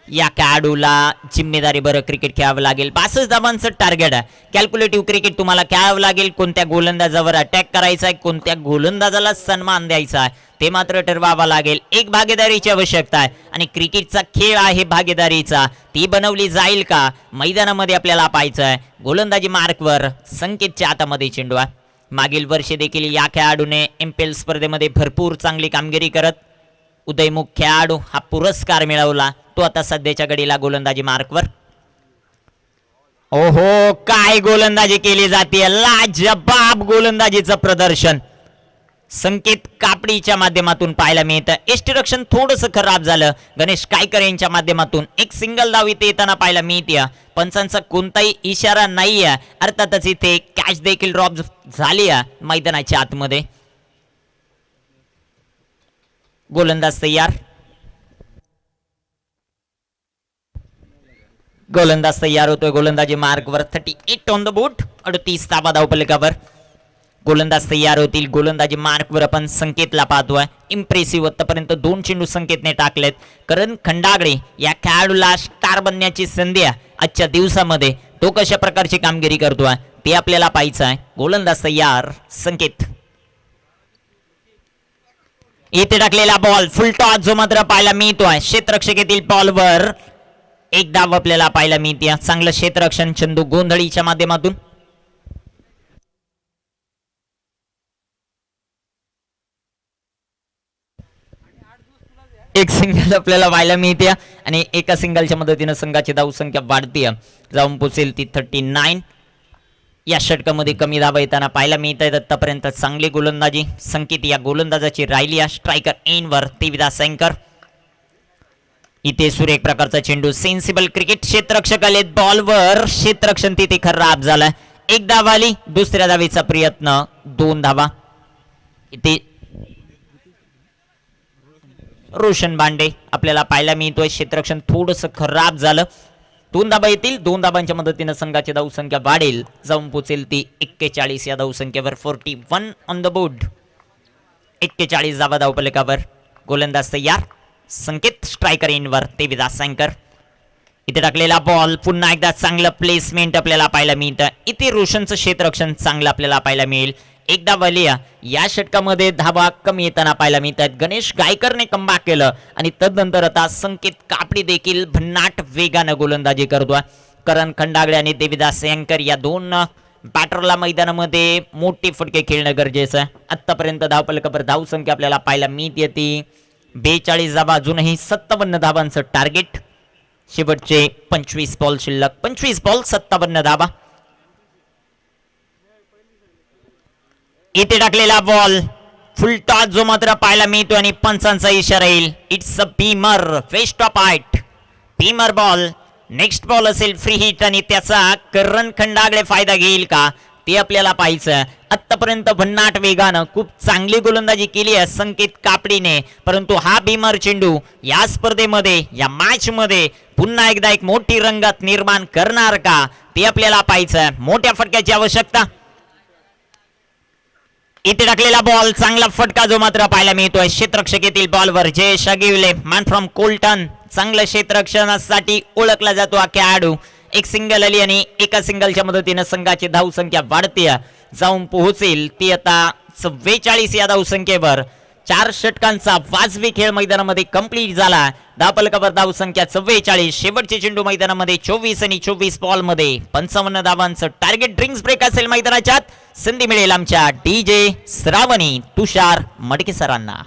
या खेळाडूला जिम्मेदारी बरं क्रिकेट खेळावं लागेल. 62 धावांचं टार्गेट आहे. कॅल्क्युलेटिव्ह क्रिकेट तुम्हाला खेळावं लागेल. कोणत्या गोलंदाजावर अटॅक करायचा आहे, कोणत्या गोलंदाजाला सन्मान द्यायचा आहे ते मात्र ठरवावं लागेल. एक भागीदारीची आवश्यकता आहे आणि क्रिकेटचा खेळ आहे भागीदारीचा. ती बनवली जाईल का मैदानामध्ये आपल्याला पाहायचं आहे. गोलंदाजी मार्कवर संकेतच्या हातामध्ये चेंडू आहे. मागील वर्षी देखील या खेळाडूने MPL स्पर्धेमध्ये भरपूर चांगली कामगिरी करत उदयमुख खेळाडू हा पुरस्कार मिळवला. तो आता सध्याच्या घडीला गोलंदाजी मार्कवर. ओहो काय गोलंदाजी केली जाते. लाजबाब गोलंदाजीचं प्रदर्शन संकेत कापडीच्या माध्यमातून पाहायला मिळतं. यष्टिरक्षण थोडंसं खराब झालं गणेश कायकर यांच्या माध्यमातून. एक सिंगल धाव इथे येताना पाहायला मिळते. पंचांचा कोणताही इशारा नाहीये. अर्थातच इथे कॅच देखील ड्रॉप झाली आहे मैदानाच्या आतमध्ये. गोलंदाज तयार. गोलंदाज तयार होतोय. गोलंदाजी मार्कवर 38 ऑन द बोट. 38 धावा धावफलकावर. गोलंदाज तयार होतील. गोलंदाजी मार्कवर आपण संकेतला पाहतोय. इम्प्रेसिव्ह आतापर्यंत 2 चेंडू संकेतने टाकलेत. करण खंडागळे या खेळाडूला स्टार बनण्याची संधी आहे आजच्या दिवसामध्ये. तो कशा प्रकारची कामगिरी करतोय ते आपल्याला पाहायचं आहे. गोलंदाज तयार. संकेत इथे टाकलेला बॉल फुल टॉस जो मात्र पाहायला मिळतोय. क्षेत्ररक्षक येथील बॉलवर एक धाव आपल्याला पाहायला मिळते. चांगलं क्षेत्ररक्षण चंदू गोंधळीच्या माध्यमातून. एक सिंगल आपल्याला पाहायला मिळते आणि एका सिंगलच्या मदतीनं संघाची धाव संख्या वाढते. जाऊन पोचेल ती 39. या षटकामध्ये कमी धावा येताना पाहायला मिळत आहेत. आतापर्यंत चांगली गोलंदाजी संकेत या गोलंदाजाची राहिली आहे. स्ट्रायकर एनवर देवीदास अँकर. इथे सुरेख प्रकारचा चेंडू. Sensible cricket. क्षेत्ररक्षक आलेत बॉलवर. क्षेत्ररक्षण तिथे खराब झालं. एक धाव आली. दुसऱ्या धावेचा प्रयत्न. 2 धावा. इथे रोशन बांडे आपल्याला पाहायला मिळतोय. क्षेत्ररक्षण थोडंसं खराब झालं. 2 धाबा येतील. 2 धाबांच्या मदतीनं संघाची धावसंख्या वाढेल. जाऊन पोचेल ती 41 या धावसंख्येवर. 41 ऑन द बोर्ड. 41 धावा धावफलकावर. गोलंदाज तयार. संकेत स्ट्रायकर इनवर देवीदास अँकर. इथे टाकलेला बॉल पुन्हा एकदा चांगलं प्लेसमेंट आपल्याला पाहायला मिळतं. इथे रोशनचं क्षेत्ररक्षण चांगलं आपल्याला पाहायला मिळेल. एकदा वलिया या षटकामध्ये धावा कमी येताना पाहायला मिळतात. गणेश गायकरने कमबॅक केलं आणि तदनंतर आता संकेत कापडी देखील भन्नाट वेगानं गोलंदाजी करतोय. करण खंडागळे आणि देवीदास अँकर या 2 बॅटरला मैदानामध्ये मोठे फटके खेळणं गरजेचं आहे. आतापर्यंत धावफलकावर धावसंख्या आपल्याला पाहायला मिळते ती 42 धावा. अजूनही 57 धावांचं टार्गेट. शेवटचे 25 बॉल शिल्लक. 25 बॉल 57 धावा. इथे टाकलेला बॉल फुल टॉस जो मात्र पाहायला मिळतो आणि पंचांचा इशारा येईल. It's a beamer. Waist of height. Beamer ball. Next ball असेल फ्री हिट आणि त्याचा करण खंडागळे फायदा घेईल का ते आपल्याला पाहायचं. आतापर्यंत भन्नाट वेगानं खूप चांगली गोलंदाजी केली आहे संकेत कापडीने. परंतु हा बीमर चेंडू या स्पर्धेमध्ये या मॅच मध्ये पुन्हा एकदा एक मोठी रंगत निर्माण करणार का ते आपल्याला पाहायचं. मोठ्या फटक्याची आवश्यकता. इथे टाकलेला बॉल चांगला फटका जो मात्र पाहायला मिळतोय. क्षेत्ररक्षक येथील बॉलवर जयेश अगिवले मॅन फ्रॉम कोल्टन. चांगलं क्षेत्ररक्षणासाठी ओळखला जातो हा खेळाडू. एक सिंगल आली आणि एका सिंगलच्या मदतीने संघाची धावसंख्या वाढते जाऊन पोहोचेल ती आता 44 या धावसंख्येवर. 4 षटकांचा वाजवी खेळ मैदानामध्ये कंप्लीट झाला. धावफलकावर धावसंख्या 44. शेवटचे चेंडू मैदानामध्ये 24 आणि 24 बॉल मध्ये 55 धावांचं टार्गेट. ड्रिंक्स ब्रेक असेल मैदानाच्या संधी मिळेल आमच्या DJ श्रावणी तुषार मडके सरांना.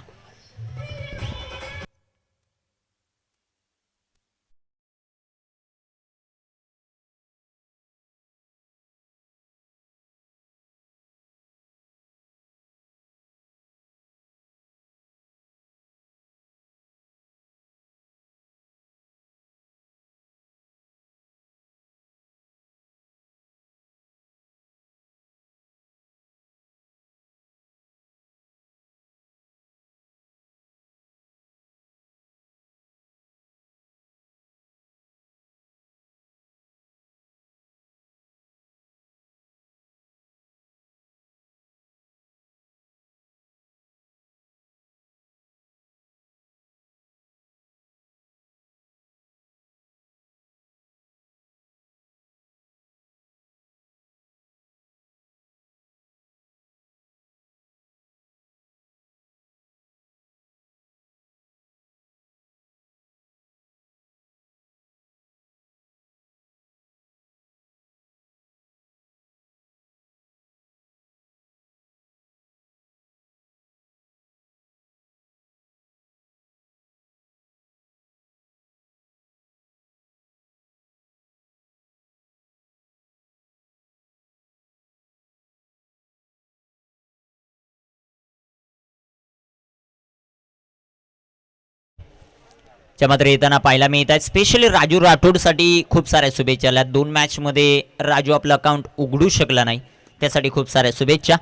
मात्र येताना पाहायला मिळत आहे स्पेशली राजू राठोडसाठी खूप साऱ्या शुभेच्छा आल्या. 2 मॅच मध्ये राजू आपलं अकाउंट उघडू शकला नाही, त्यासाठी खूप साऱ्या शुभेच्छा.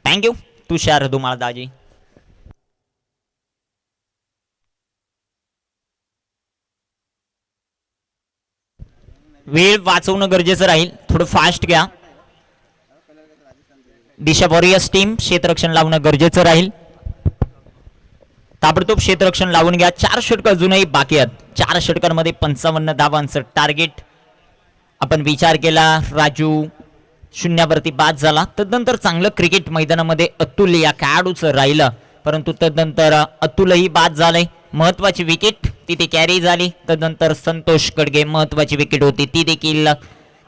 थँक्यू तुषार धुमाळ दाजी. वेळ वाचवणं गरजेचं राहील, थोडं फास्ट घ्या. दिशा वॉरियर्स टीम क्षेत्ररक्षण लावणं गरजेचं राहील. ताबडतोब क्षेत्ररक्षण लावून घ्या. 4 षटक अजूनही बाकी आहेत. 4 षटकांमध्ये 55 धावांचं टार्गेट. आपण विचार केला राजू शून्यावरती बाद झाला, तदनंतर चांगलं क्रिकेट मैदानामध्ये अतुल या खेळाडूचं राहिलं, परंतु तदनंतर अतुलही बाद झाले. महत्वाची विकेट तिथे कॅरी झाली. तदनंतर संतोष कडगे महत्वाची विकेट होती ती देखील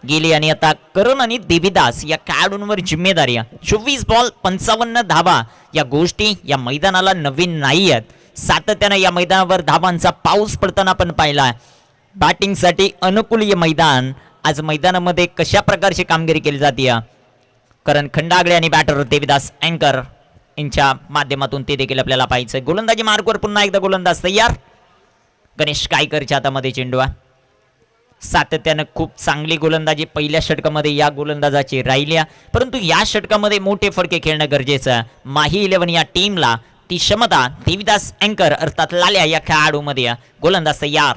गेली. आणि आता करण आणि देवीदास या खेळाडूंवर जिम्मेदारी. 24 बॉल 55 धावा या गोष्टी या मैदानाला नवीन नाही आहेत. सातत्यानं या मैदानावर धावांचा पाऊस पडताना पण पाहिला. बॅटिंगसाठी अनुकूल हे मैदान. आज मैदानामध्ये कशा प्रकारची कामगिरी केली जाते करण खंडागळे आणि बॅटर देवीदास अँकर यांच्या माध्यमातून ते देखील आपल्याला पाहायचं. गोलंदाजी मार्कवर पुन्हा एकदा गोलंदाज तयार. गणेश कायकरच्या हातामध्ये चेंडू. सातत्यानं खूप चांगली गोलंदाजी पहिल्या षटकामध्ये या गोलंदाजाची राहिल्या, परंतु या षटकामध्ये मोठे फडके खेळणं गरजेचं. माही 11 या टीमला ती क्षमता देवीदास अँकर अर्थात लाल्या या खेळाडूमध्ये. गोलंदाज तयार.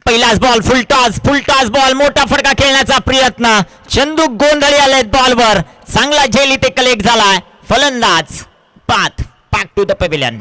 पहिलाच बॉल फुल टॉस बॉल. मोठा फटका खेळण्याचा प्रयत्न. चंदू गोंधळी आलेत बॉलवर. चांगला झेल इथे कलेक्ट झालाय. फलंदाज पाथ back to the pavilion.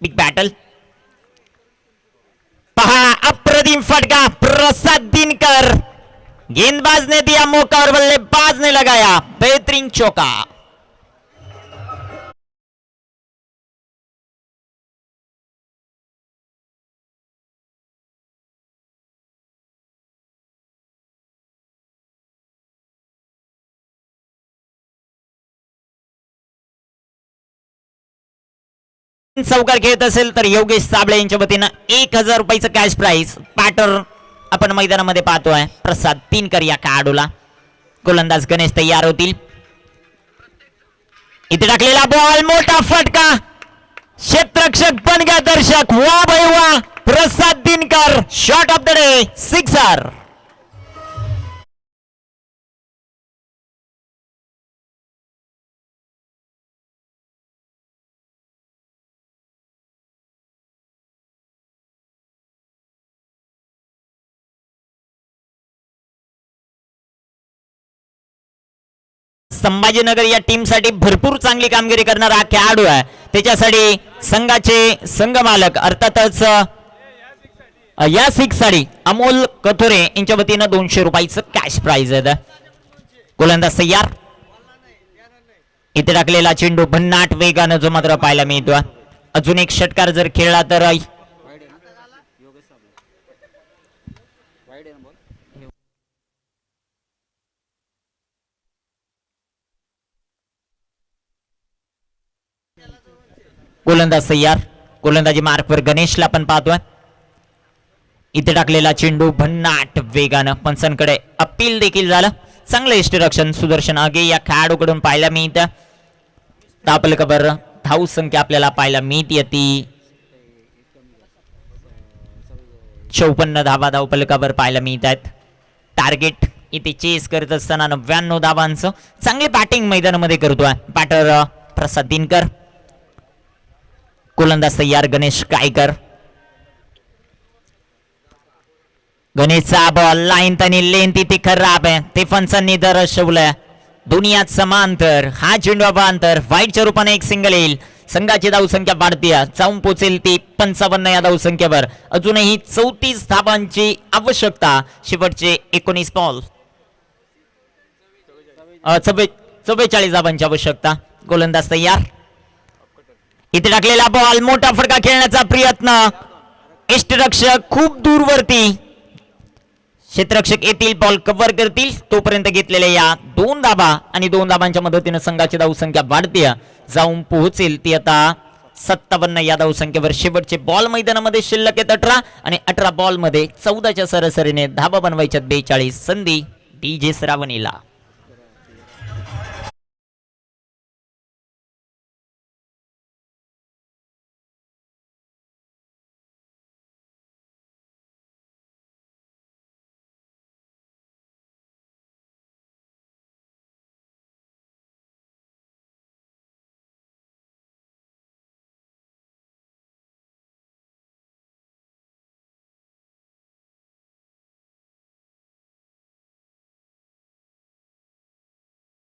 Big battle. पहा अप्रतिम फटका प्रसाद दिनकर, गेंदबाज ने दिया मौका और बल्लेबाज ने लगाया बेहतरीन चौका. चौकार खेळत असेल तर योगेश साबळे यांच्या वतीनं 1000 रुपयाचं कॅश प्राइज पॅटर आपण मैदानामध्ये पाहतोय. प्रसाद तीनकर या खेळाडूला. गोलंदाज गणेश तयार होतील. इथे टाकलेला बॉल, मोठा फटका, क्षेत्ररक्षक बन गया दर्शक. वा भाई वा, Prasad Dinkar shot of the day, sixer. Sambhajinagar या टीम साठी भरपूर चांगली कामगिरी करणारा हा खेळाडू आहे. त्याच्यासाठी संघाचे संघमालक अर्थातच या सिक्स साठी अमोल कथोरे यांच्या वतीनं 200 रुपयाचं कॅश प्राइज आहे. गोलंदाज तयार. इथे टाकलेला चेंडू भन्नाट वेगानं जो मात्र पाहायला मिळतो. अजून एक षटकार जर खेळला तर गोलंदाज तयार. गोलंदाजी मार्कवर गणेशला पण पाहतोय. इथे टाकलेला चेंडू भन्नाट वेगानं पंचांकडे अपील देखील झालं. चांगलं यष्टीरक्षण सुदर्शन आगे या खेळाडूकडून पाहायला मिळतं. धावफलकावर धाव संख्या आपल्याला पाहायला मिळते ती 54 धावा धावफलकावर पाहायला मिळत आहेत. टार्गेट इथे चेस करत असताना 99 धावांचं चांगली बॅटिंग मैदानामध्ये करतोय बॅटर प्रसाद दिनकर. गोलंदाज तयार गणेश कायकर. गणेशचा बॉल लाईन आणि लेंथ इथे खराब आहे. ते फंचांनी दर्शवलंय दुनियात समांतर. हा चेंडू अंतर वाईटच्या रूपाने एक सिंगल येईल. संघाची धावसंख्या वाढते, जाऊन पोचेल ती 55 या धावसंख्येवर. अजूनही 34 धावांची आवश्यकता. शेवटचे 19 बॉल 44 धावांची आवश्यकता. गोलंदाज तयार. इथे टाकलेला बॉल, मोठा फटका खेळण्याचा प्रयत्न. यष्टीरक्षक खूप दूरवरती. क्षेत्ररक्षक येतील, बॉल कव्हर करतील तोपर्यंत घेतलेल्या या 2 धाबा आणि 2 धाबांच्या मदतीने संघाची धावसंख्या वाढते, जाऊन पोहोचेल ती आता 57 या धावसंख्येवर. शेवटचे बॉल मैदानामध्ये शिल्लक आहेत 18 आणि 18 बॉल मध्ये 14च्या सरासरीने धाबा बनवायच्या 42. संधी डीजे श्रावणीला.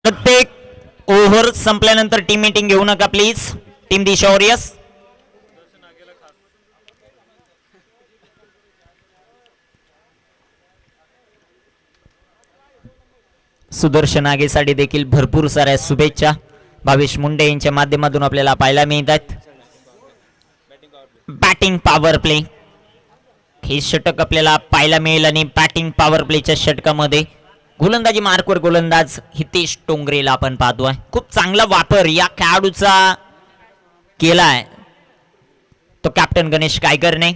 प्रत्येक ओव्हर संपल्यानंतर टीम मीटिंग घेऊ नका प्लीज. टीम दिशॉरियस. सुदर्शन आगेसाठी देखील भरपूर साऱ्या शुभेच्छा भावेश मुंडे यांच्या माध्यमातून आपल्याला पाहायला मिळतात. बॅटिंग पॉवर प्ले हे षटक आपल्याला पाहायला मिळेल आणि बॅटिंग पॉवर प्लेच्या षटकामध्ये गोलंदाजी मार्कवर गोलंदाज हितेश टोंगरेला आपण पाहतोय. खूप चांगला वापर या खेळाडूचा केलाय तो कॅप्टन गणेश कायकरने.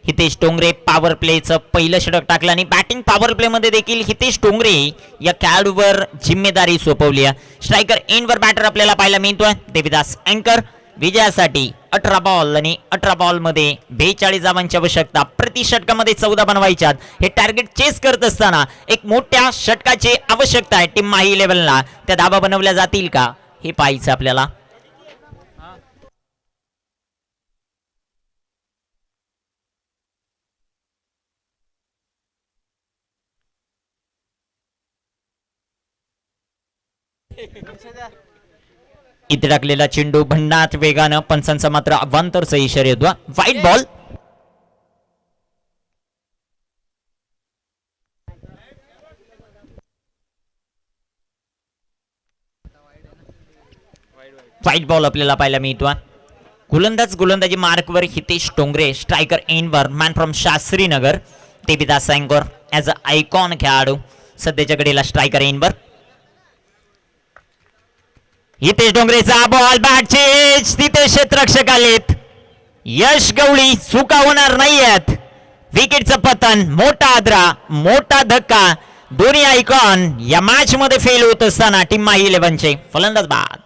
हितेश टोंगरे पॉवर प्लेचं पहिलं षटक टाकलं आणि बॅटिंग पॉवर प्ले मध्ये देखील हितेश टोंगरे या खेळाडूवर जिम्मेदारी सोपवली आहे. स्ट्रायकर एंडवर बॅटर आपल्याला पाहायला मिळतोय देविदास अँकर. विजयासाठी 18 बॉल आणि 18 बॉल मध्ये 42 धावांची आवश्यकता. प्रति षटकामध्ये 14 बनवायच्यात. हे टार्गेट चेस करत असताना एक मोठ्या षटकाची आवश्यकता आहे टीम माही 11ला. त्या धावा बनवल्या जातील का हे पाहायचं आपल्याला. इथे टाकलेला चेंडू भन्नाट वेगानं, पंचांचा मात्र अवांतरचा इशारा येतो. वाईट बॉल. वाईट बॉल आपल्याला पाहायला मिळतो. गोलंदाजी मार्कवर हितेश टोंगरे, स्ट्रायकर एंडवर मॅन फ्रॉम शास्त्रीनगर, तेबिदा सँगोर ॲज अ आयकॉन खेळाडू सध्याच्या घडीला स्ट्रायकर एंडवर. हितेश डोंगरेचा बॉल बॅटचे तिथे क्षेत्ररक्षक आलेत. यश गवळी चुका होणार नाहीयेत. विकेटचं पतन, मोठा आदरा, मोठा धक्का. दोन्ही आयकॉन या मॅच मध्ये फेल होत असताना टीम माही 11चे फलंदाज बाद.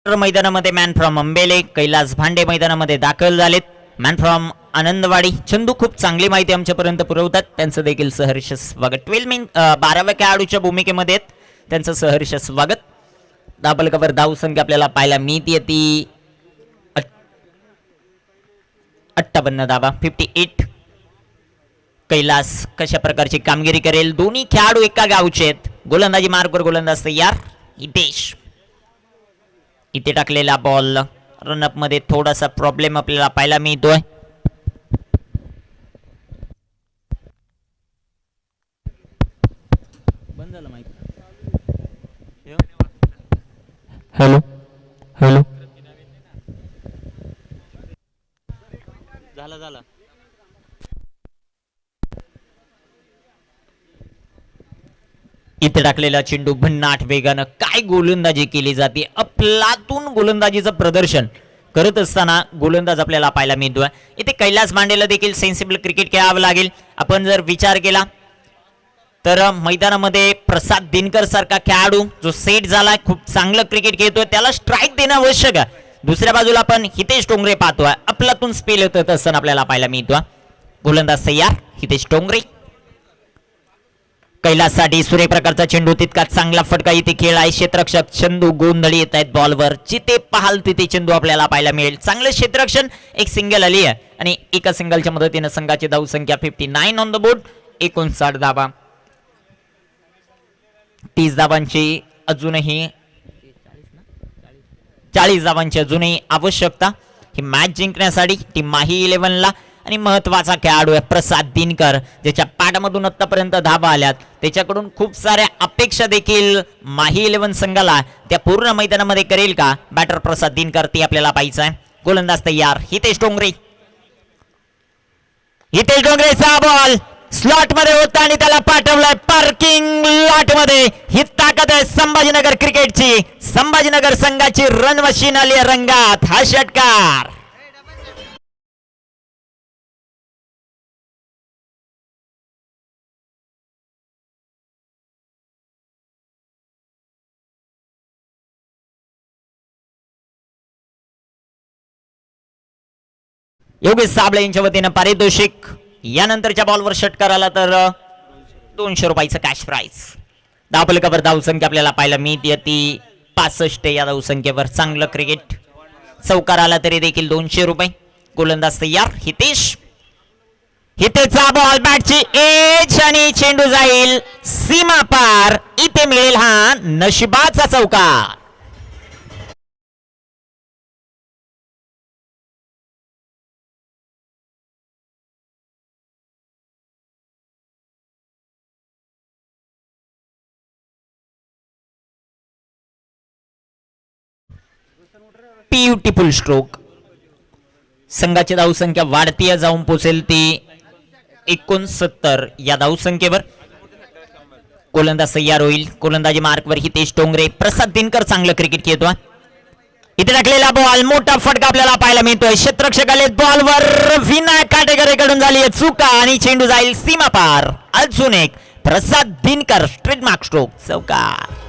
मैदानामध्ये मॅन फ्रॉम अंबेले कैलास भांडे मैदानामध्ये दाखल झालेत. मॅन फ्रॉम आनंदवाडी चंदू खूप चांगली माहिती आमच्यापर्यंत पुरवतात, त्यांचं देखील सहर्ष स्वागत. 12व्या खेळाडूच्या भूमिकेमध्ये त्यांचं सहर्ष स्वागत. धाबलकावर धावसंख्या आपल्याला पाहायला मिळते ती 58 धावा, 58. कैलास कशा प्रकारची कामगिरी करेल. दोन्ही खेळाडू एका गावचे आहेत. गोलंदाजी मार्गवर गोलंदाज तयार. हितेश इथे टाकलेला बॉल रनअप मध्ये थोडासा प्रॉब्लेम आपल्याला पाहायला मिळतोय. हॅलो हॅलो झाला इथे टाकलेला चेंडू भन्नाट वेगानं, काय गोलंदाजी केली जाते. अफलातून गोलंदाजीचं प्रदर्शन करत असताना गोलंदाज आपल्याला पाहायला मिळतोय. इथे कैलास भांडेला देखील सेन्सिबल क्रिकेट खेळावं लागेल. आपण जर विचार केला तर मैदानामध्ये प्रसाद दिनकर सारखा खेळाडू जो सेट झालाय, खूप चांगलं क्रिकेट खेळतोय, त्याला स्ट्राईक देणं आवश्यक आहे. दुसऱ्या बाजूला आपण हितेश टोंगरे पाहतोय, अफलातून स्पेल होत असताना आपल्याला पाहायला मिळतोय. गोलंदाज तयार हितेश टोंगरे. कैलाससाठी सूर्य प्रकारचा चेंडू, तितका चांगला फटका इथे खेळ आहे. क्षेत्ररक्षक चंदू गोंधळी येत आहेत बॉलवर. जिथे पाहाल तिथे चेंडू आपल्याला पाहायला मिळेल. चांगलं क्षेत्ररक्षण, एक सिंगल आली आहे आणि एका सिंगलच्या मदतीने संघाची धावसंख्या 59 ऑन द बोर्ड, 59 धावा. 30 धावांची अजूनही 40 धावांची अजूनही आवश्यकता ही मॅच जिंकण्यासाठी टीम माही 11ला. आणि महत्वाचा खेळाडू आहे प्रसाद दिनकर, ज्याच्या पाठामधून आतापर्यंत धावा आल्यात. त्याच्याकडून खूप साऱ्या अपेक्षा देखील माही 11 संघाला त्या पूर्ण मैदानामध्ये करेल का बॅटर प्रसाद दिनकर, ती आपल्याला पाहायचं आहे. गोलंदाज तयार हितेश टोंगरे. हितेश डोंगरेचा बॉल स्लॉट मध्ये होता आणि त्याला पाठवलाय पार्किंग लॉट मध्ये. ही ताकद आहे संभाजीनगर क्रिकेटची. संभाजीनगर संघाची रन मशीन आली रंगात. हा षटकार योगेश साबळे यांच्या वतीनं पारितोषिक. यानंतरच्या बॉलवर षटकार आला तर 200 रुपयाचं कॅश प्राइज. धावफलकावर धावसंख्या आपल्याला पाहायला मिळते ती 65. या धावसंख्येवर चांगलं क्रिकेट. चौकार आला तरी देखील 200 रुपये. गोलंदाज तयार हितेश. हितेचा बॉल बॅटची एज आणि चेंडू जाईल सीमा पार. इथे मिळेल हा नशिबाचा चौकार. Beautiful stroke. संघाची धावसंख्या वाढतीय जाऊन पोहोचेल ती 69 या धावसंख्येवर. गोलंदाज तयार होईल. गोलंदाजी मार्कवर हितेश टोंगरे. प्रसाद दिनकर चांगलं क्रिकेट खेळतो. इथे टाकलेला बॉल मोठा फटका आपल्याला पाहायला मिळतोय. क्षेत्ररक्षक आले बॉलवर. विनायक काटेकरेकडून झाली चुका आणि चेंडू जाईल सीमा पार. अजून एक प्रसाद दिनकर स्ट्रेट मार्क स्ट्रोक चौकार.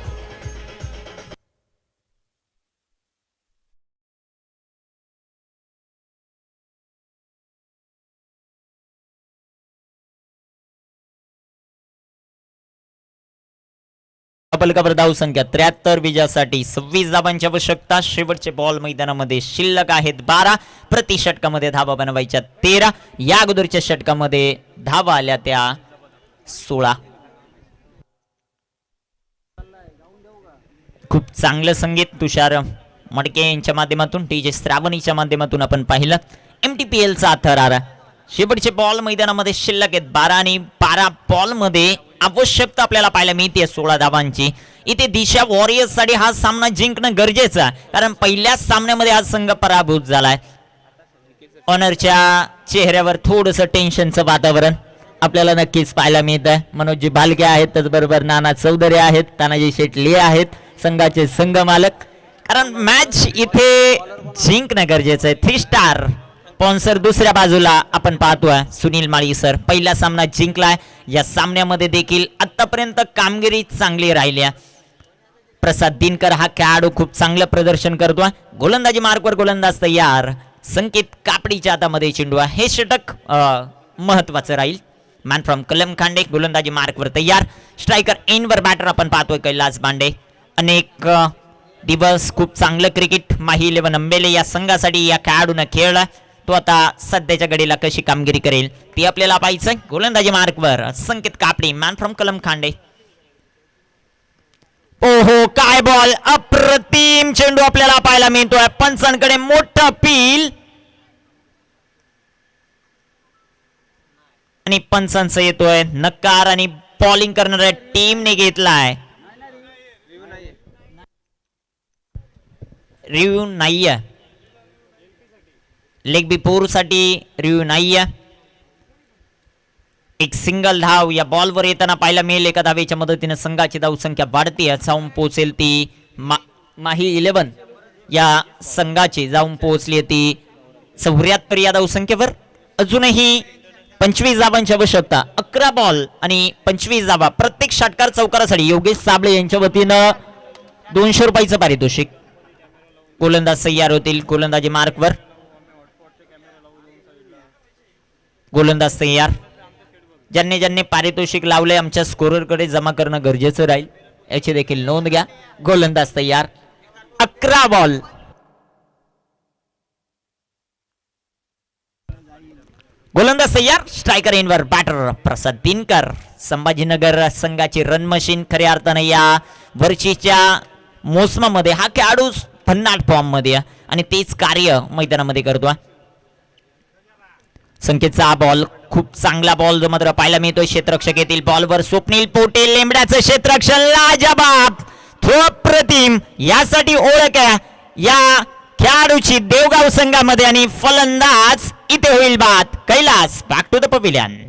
डबल धाव संख्या 73 विजयासाठी 26 धावांची आवश्यकता. शेवटचे बॉल मैदानामध्ये शिल्लक आहेत 12. प्रति षटकामध्ये धावा बनवायच्या 13. या अगोदरच्या षटकामध्ये धावा आल्या त्या 16. खूप चांगलं संगीत तुषार मडके यांच्या माध्यमातून, टी जे श्रावणीच्या माध्यमातून आपण पाहिलं. MTPL चा थरार. शेवटचे बॉल मैदानामध्ये शिल्लक आहेत 12 आणि 12 बॉल मध्ये आवश्यकता आपल्याला पाहायला मिळते 16 धावांची. इथे दिशा वॉरियर्स साठी हा सामना जिंकणं गरजेचं आहे, कारण पहिल्याच सामन्यामध्ये हा संघ पराभूत झालाय. ऑनरच्या चेहऱ्यावर थोडस टेन्शनचं वातावरण आपल्याला नक्कीच पाहायला मिळत आहे. मनोजी भालके आहेत, त्याचबरोबर नाना चौधरी आहेत, तानाजी शेटले आहेत संघाचे संघ मालक, कारण मॅच इथे जिंकणं गरजेचं आहे. 3 स्टार स्पॉन्सर दुसऱ्या बाजूला आपण पाहतोय सुनील माळी सर. पहिला सामना जिंकलाय. या सामन्यामध्ये देखील आतापर्यंत कामगिरी चांगली राहिली. प्रसाद दिनकर हा खेळाडू खूप चांगलं प्रदर्शन करतोय. गोलंदाजी मार्कवर गोलंदाज तयार. संकेत कापडीच्या हातामध्ये चेंडू आहे. हे षटक महत्वाचं राहील. मॅन फ्रॉम कलम खांडे गोलंदाजी मार्कवर तयार. स्ट्रायकर एनवर बॅटर आपण पाहतोय कैलास बांडे. अनेक दिवस खूप चांगलं क्रिकेट माही 11 अंबेले या संघासाठी या खेळाडूनं खेळला. तो आता सध्याच्या घडीला कशी कामगिरी करेल ती आपल्याला पाहायचं. गोलंदाजी मार्कवर संकेत कापडी. मॅन फ्रॉम कलम खांडे. ओहो काय बॉल. अप्रतिम चेंडू आपल्याला पाहायला मिळतोय. पंचांकडे मोठा अपील आणि पंचांचा येतोय नकार आणि बॉलिंग करणाऱ्या टीमने घेतलाय. रिव्ह्यू नाहीये. लेग बी 4 साठी रिव्ह्यू नाहीये. एक सिंगल धाव या बॉलवर येताना पाहायला मिळेल. एका धावेच्या मदतीने संघाची धावसंख्या वाढते. जाऊन पोहोचेल ती माही 11 या संघाची जाऊन पोहोचली ती 74 या धावसंख्येवर. अजूनही 25 धावांची आवश्यकता. 11 बॉल आणि 25 धावा. प्रत्येक षटकार चौकारासाठी योगेश साबळे यांच्या वतीनं 200 रुपयाचं पारितोषिक. गोलंदाज तयार होतील. गोलंदाजी मार्कवर गोलंदाज तयार. ज्यांनी ज्यांनी पारितोषिक लावले आमच्या स्कोररकडे जमा करणं गरजेचं राहील, याची देखील नोंद घ्या. गोलंदाज तयार. 11 बॉल. गोलंदाज तयार. स्ट्रायकर इनवर बॅटर प्रसाद दिनकर. संभाजीनगर संघाची रन मशीन खऱ्या अर्थानं या वर्षीच्या मोसमामध्ये हा खेळाडू भन्नाट फॉर्म मध्ये आणि तेच कार्य मैदानामध्ये करतो. संकेतचा बॉल खूप चांगला बॉल जो मात्र पाहायला मिळतोय. क्षेत्ररक्षक येतील बॉलवर. स्वप्नील पोटे लेंबड्याचं क्षेत्ररक्षण लाजबाब. अप्रतिम. यासाठी ओळख आहे या खेळाडूची देवगाव संघामध्ये आणि फलंदाज इथे होईल बाद. Kailas back to the pavilion.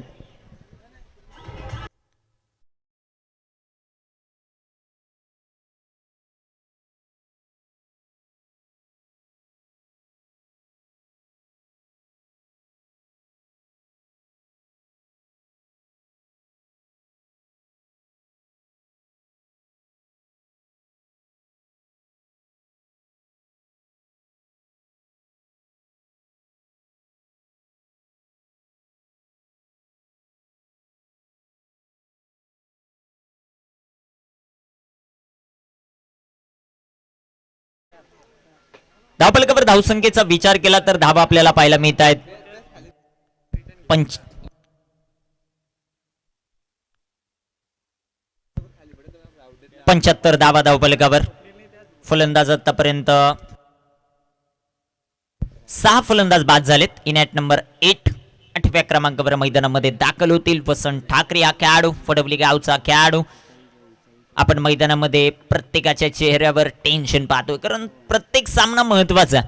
धावफलकावर धावसंख्येचा विचार केला तर धावा आपल्याला पाहायला मिळत आहेत 75 धावा धावफलकावर. फलंदाज आतापर्यंत 6 फलंदाज बाद झालेत. इनॅट नंबर 8 8व्या क्रमांकावर मैदानामध्ये दाखल होतील. वसंत ठाकरे हा खेळाडू, फडवली गावचा खेळाडू. आपण मैदानामध्ये प्रत्येकाच्या चेहऱ्यावर टेन्शन पाहतोय, कारण प्रत्येक सामना महत्वाचा.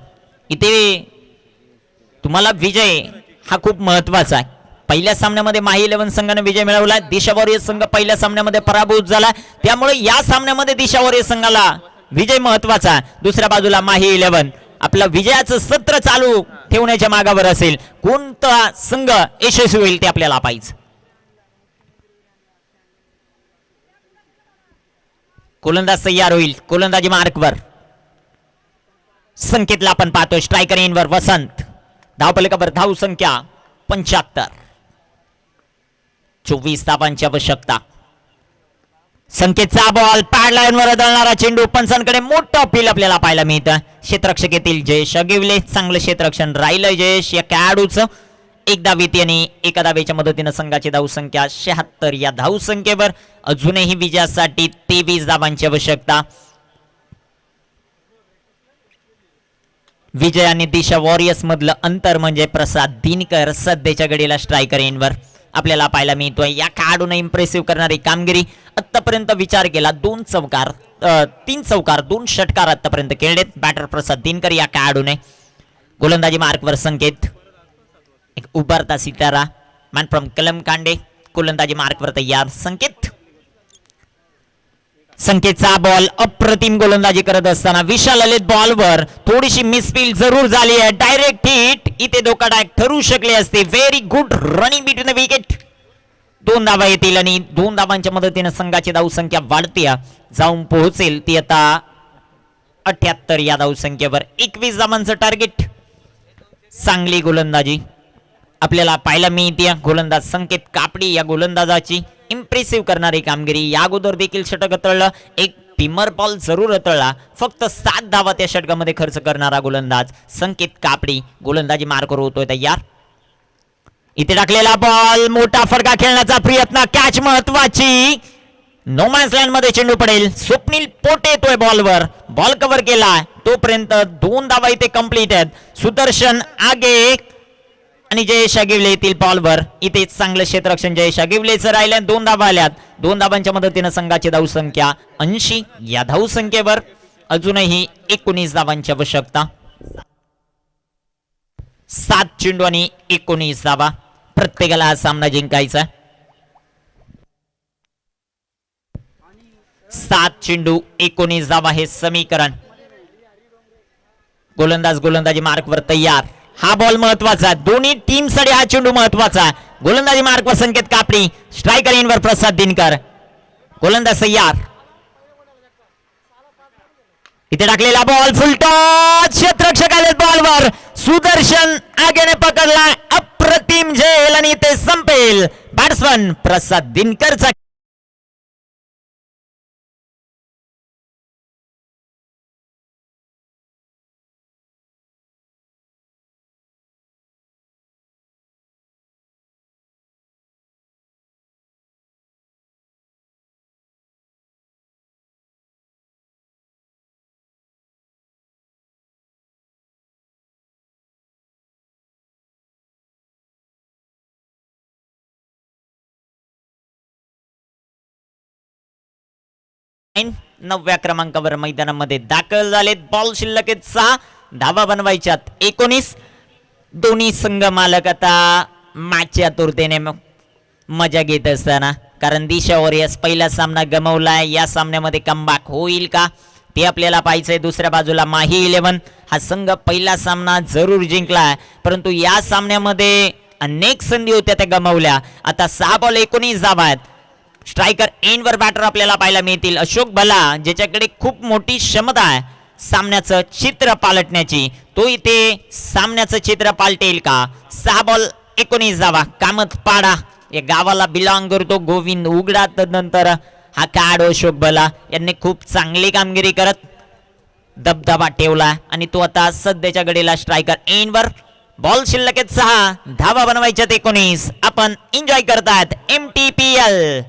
इथे तुम्हाला विजय हा खूप महत्वाचा आहे. पहिल्या सामन्यामध्ये माही 11 संघाने विजय मिळवला. दिशा वॉरियर्स संघ पहिल्या सामन्यामध्ये पराभूत झाला, त्यामुळे या सामन्यामध्ये दिशा वॉरियर्स संघाला विजय महत्वाचा. दुसऱ्या बाजूला माही 11 आपलं विजयाचं सत्र चालू ठेवण्याच्या मागावर असेल. कोणता संघ यशस्वी होईल ते आपल्याला पाहिजे. गोलंदाज तयार होईल. गोलंदाजी मार्कवर संकेतला आपण पाहतो. स्ट्रायकर एनवर वसंत. धावफलकावर धाव संख्या 75. 24 धावांची आवश्यकता. संकेतचा बॉल पॅड लाईनवर आदळणारा चेंडू. पंचांकडे मोठं अपील आपल्याला पाहायला मिळतं. क्षेत्ररक्षक येथील जयेश अगिवले. चांगलं क्षेत्ररक्षण राहिलं जयेश या खेळाडूचं. एक धावेती आणि एका धावेच्या मदतीनं संघाची धावसंख्या 76. या धावसंख्येवर अजूनही विजयासाठी 23 धावांची आवश्यकता. विजय आणि दिशा वॉरियर्स मधलं अंतर म्हणजे प्रसाद दिनकर सध्याच्या घडीला स्ट्रायकर एनवर आपल्याला पाहायला मिळतोय. या खेळाडूने इम्प्रेसिव्ह करणारी कामगिरी आतापर्यंत विचार केला 3 चौकार 2 षटकार आतापर्यंत खेळलेत बॅटर प्रसाद दिनकर या खेळाडूने. गोलंदाजी मार्कवर संकेत. एक उभारता सितारा मॅन फ्रॉम कलम कांडे. गोलंदाजी मार्कवर तयार संकेत. संकेतचा बॉल अप्रतिम गोलंदाजी करत असताना विशाल ललित बॉलवर थोडीशी मिसफील जरूर झाली आहे. डायरेक्ट हिट इथे धोकादायक ठरू शकले असते. Very good running between the wicket. 2 धावा येतील आणि 2 धावांच्या मदतीने संघाची धावसंख्या वाढते जाऊन पोहोचेल ती आता 78 या धावसंख्येवर. 21 धावांचं टार्गेट. चांगली गोलंदाजी आपल्याला पाहायला मिळते. गोलंदाज संकेत कापडी या गोलंदाजाची इम्प्रेसिव्ह करणारी कामगिरी. या अगोदर देखील षटक अतळलं. एक पिमर बॉल जरूर अतळला. फक्त 7 धावा त्या षटकामध्ये खर्च करणारा गोलंदाज संकेत कापडी. गोलंदाजी मार्कवर होतोय तयार. इथे टाकलेला बॉल मोठा फटका खेळण्याचा प्रयत्न. कॅच महत्वाची. नो मॅन्स लँड मध्ये चेंडू पडेल. स्वप्नील पोटे येतोय बॉलवर. बॉल कव्हर केला तोपर्यंत 2 धावा इथे कंप्लीट आहेत. सुदर्शन आगे आणि जयेश अगिवले येथील बॉलवर. इथे चांगलं क्षेत्ररक्षण जयेश अगिवलेचं राहिलं. 2 धावा आल्यात. 2 धावांच्या मदतीनं संघाची धावसंख्या 80 या धावसंख्येवर अजूनही 19 धावांची आवश्यकता. 7 चेंडू आणि 19 धावा. प्रत्येकाला हा सामना जिंकायचा. 7 चेंडू 19 धावा हे समीकरण. गोलंदाजी मार्कवर तयार. हा बॉल महत्वाचा. दोन्ही टीमसाठी हा चेंडू महत्वाचा. गोलंदाजी मार्कवर संकेत कापडी. स्ट्रायकर इनवर प्रसाद दिनकर. गोलंदाज तयार. इथे टाकलेला बॉल फुलटॉस. क्षेत्ररक्षक आले बॉलवर. सुदर्शन आगेने पकडला. अप्रतिम झेल आणि इथे संपेल. बॅट्समन प्रसाद दिनकरचा नवव्या क्रमांकावर मैदानामध्ये दाखल झालेत. बॉल शिल्लक 6 धावा बनवायच्यात 19. दोन्ही संघ मालक आता मॅचच्या आतुरतेने मजा घेत असताना, कारण दिशा वॉरियर्स पहिला सामना गमावलाय. या सामन्यामध्ये कमबॅक होईल का ते आपल्याला पाहायचंय. दुसऱ्या बाजूला माही 11 हा संघ पहिला सामना जरूर जिंकलाय, परंतु या सामन्यामध्ये अनेक संधी होत्या त्या गमावल्या. आता 6 बॉल 19 धावा आहेत. स्ट्रायकर एंडवर बॅटर आपल्याला पाहायला मिळतील. अशोक भला ज्याच्याकडे खूप मोठी क्षमता आहे सामन्याचं चित्र पालटण्याची, तो इथे सामन्याचं चित्र पालटेल का. 6 बॉल 19 धावा. कामत पाडा या गावाला बिलॉंग करतो गोविंद उघडा. तदनंतर हा खेळाडू अशोक भला यांनी खूप चांगली कामगिरी करत दबदबा ठेवला आणि तो आता सध्याच्या घडीला स्ट्रायकर एंडवर. बॉल शिल्लक 6 धावा बनवायच्यात 19. आपण एन्जॉय करतात MTPL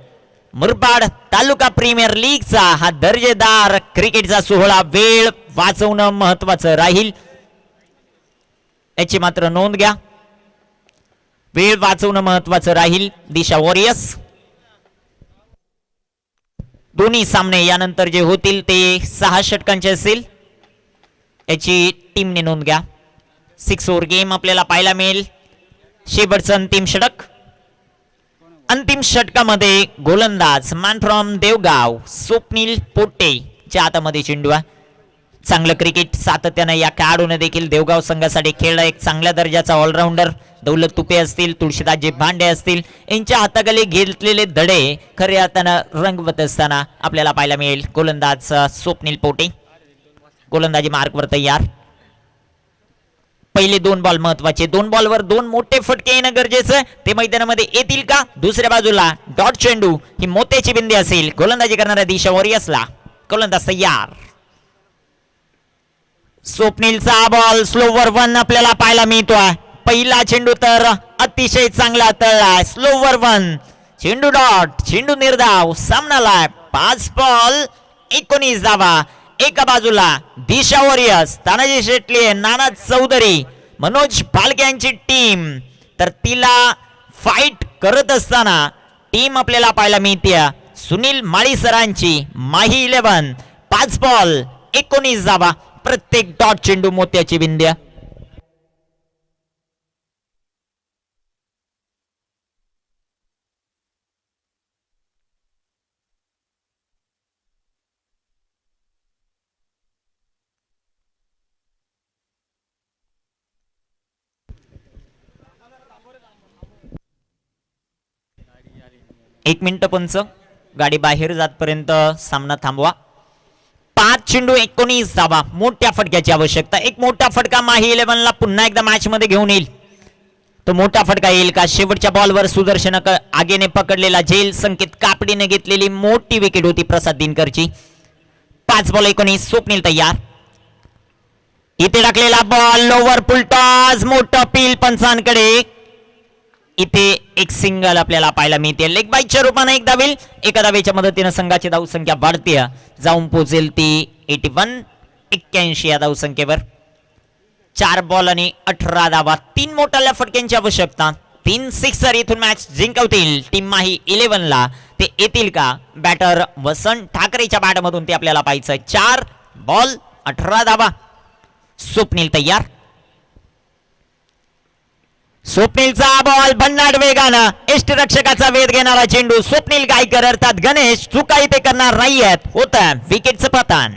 मुरबाड तालुका प्रीमियर लीगचा हा दर्जेदार क्रिकेटचा सोहळा. वेळ वाचवणं महत्वाचं राहील याची मात्र नोंद घ्या. वेळ वाचवणं महत्वाचं राहील. दिशा वॉरियर्स दोन्ही सामने यानंतर जे होतील ते 6 षटकांचे असेल याची टीमने नोंद घ्या. 6 ओव्हर गेम आपल्याला पाहायला मिळेल. शेवटचं अंतिम षटक. अंतिम षटकामध्ये गोलंदाज मॅन फ्रॉम देवगाव स्वप्नील पोटे च्या हातामध्ये चेंडू आहे. चांगलं क्रिकेट सातत्यानं या खेळाडूने देखील देवगाव संघासाठी खेळला. एक चांगल्या दर्जाचा ऑलराऊंडर दौलत तुपे असतील, तुळशीदासजी भांडे असतील, यांच्या हाताखाली घेतलेले धडे खऱ्या अर्थानं रंगवत असताना आपल्याला पाहायला मिळेल. गोलंदाज स्वप्नील पोटे गोलंदाजी मार्कवर तयार. पहिले 2 बॉल महत्वाचे. 2 बॉलवर 2 मोठे फटके येणं गरजेचं. ते मैदानामध्ये येतील का? दुसऱ्या बाजूला डॉट चेंडू ही मोत्याची बिंदी असेल. गोलंदाजी करणाऱ्या दिशा वॉरियर्सला. गोलंदाज तयार. स्वप्नीलचा बॉल स्लोवर 1 आपल्याला पाहायला मिळतोय. पहिला चेंडू तर अतिशय चांगला तळलाय. स्लोवर 1 चेंडू डॉट, चेंडू निर्धाव. सामनाला 5 बॉल 19 धावा. एका बाजूला दिशा वॉरियर्स, तानाजी शेटले, नाना चौधरी, मनोज फालके यांची टीम, तर तिला फाईट करत असताना टीम आपल्याला पाहायला मिळते सुनील माळी सरांची माही 11. 5 बॉल 19 धावा. प्रत्येक डॉट चेंडू मोत्याची बिंद्या. एक मिनिट पंच, गाडी बाहेर जातपर्यंत सामना थांबवा. 5 चेंडू 19 धावा. मोठ्या फटक्याची आवश्यकता. एक मोठा फटका माही 11 ला पुन्हा एकदा मॅच मध्ये घेऊन येईल. तो मोठा फटका येईल का? शेवटच्या बॉलवर सुदर्शन आगेने पकडलेला झेल संकेत कापडीने घेतलेली मोठी विकेट होती प्रसाद दिनकरची. 5 बॉल 19. स्वप्नील तयार. इथे टाकलेला बॉल लोवर फुलटॉस. मोठं पील पंचांकडे. इथे एक सिंगल आपल्याला पाहायला मिळते. लेग बाईच्या रूपाने एक धावेल. एका धावेच्या मदतीने संघाची धावसंख्या वाढते, जाऊन पोहोचेल ती 81 या धावसंख्येवर. 4 बॉल आणि 18 धावा. 3 मोठ्या फटक्यांची आवश्यकता. 3 सिक्सर इथून मॅच जिंकवतील टीम माही 11 ला. ते येतील का? बॅटर वसंत ठाकरेच्या बॅट मधून ते आपल्याला पाहायचं. 4 बॉल 18 धावा. स्वप्नील तयार. स्वप्नीलचा बॉल भन्नाट वेगानं. यष्टीरक्षकाचा वेध घेणारा चेंडू. स्वप्नील गायकर अर्थात गणेश चुका इथे करणार नाहीयेत. होतं विकेटचं पतन.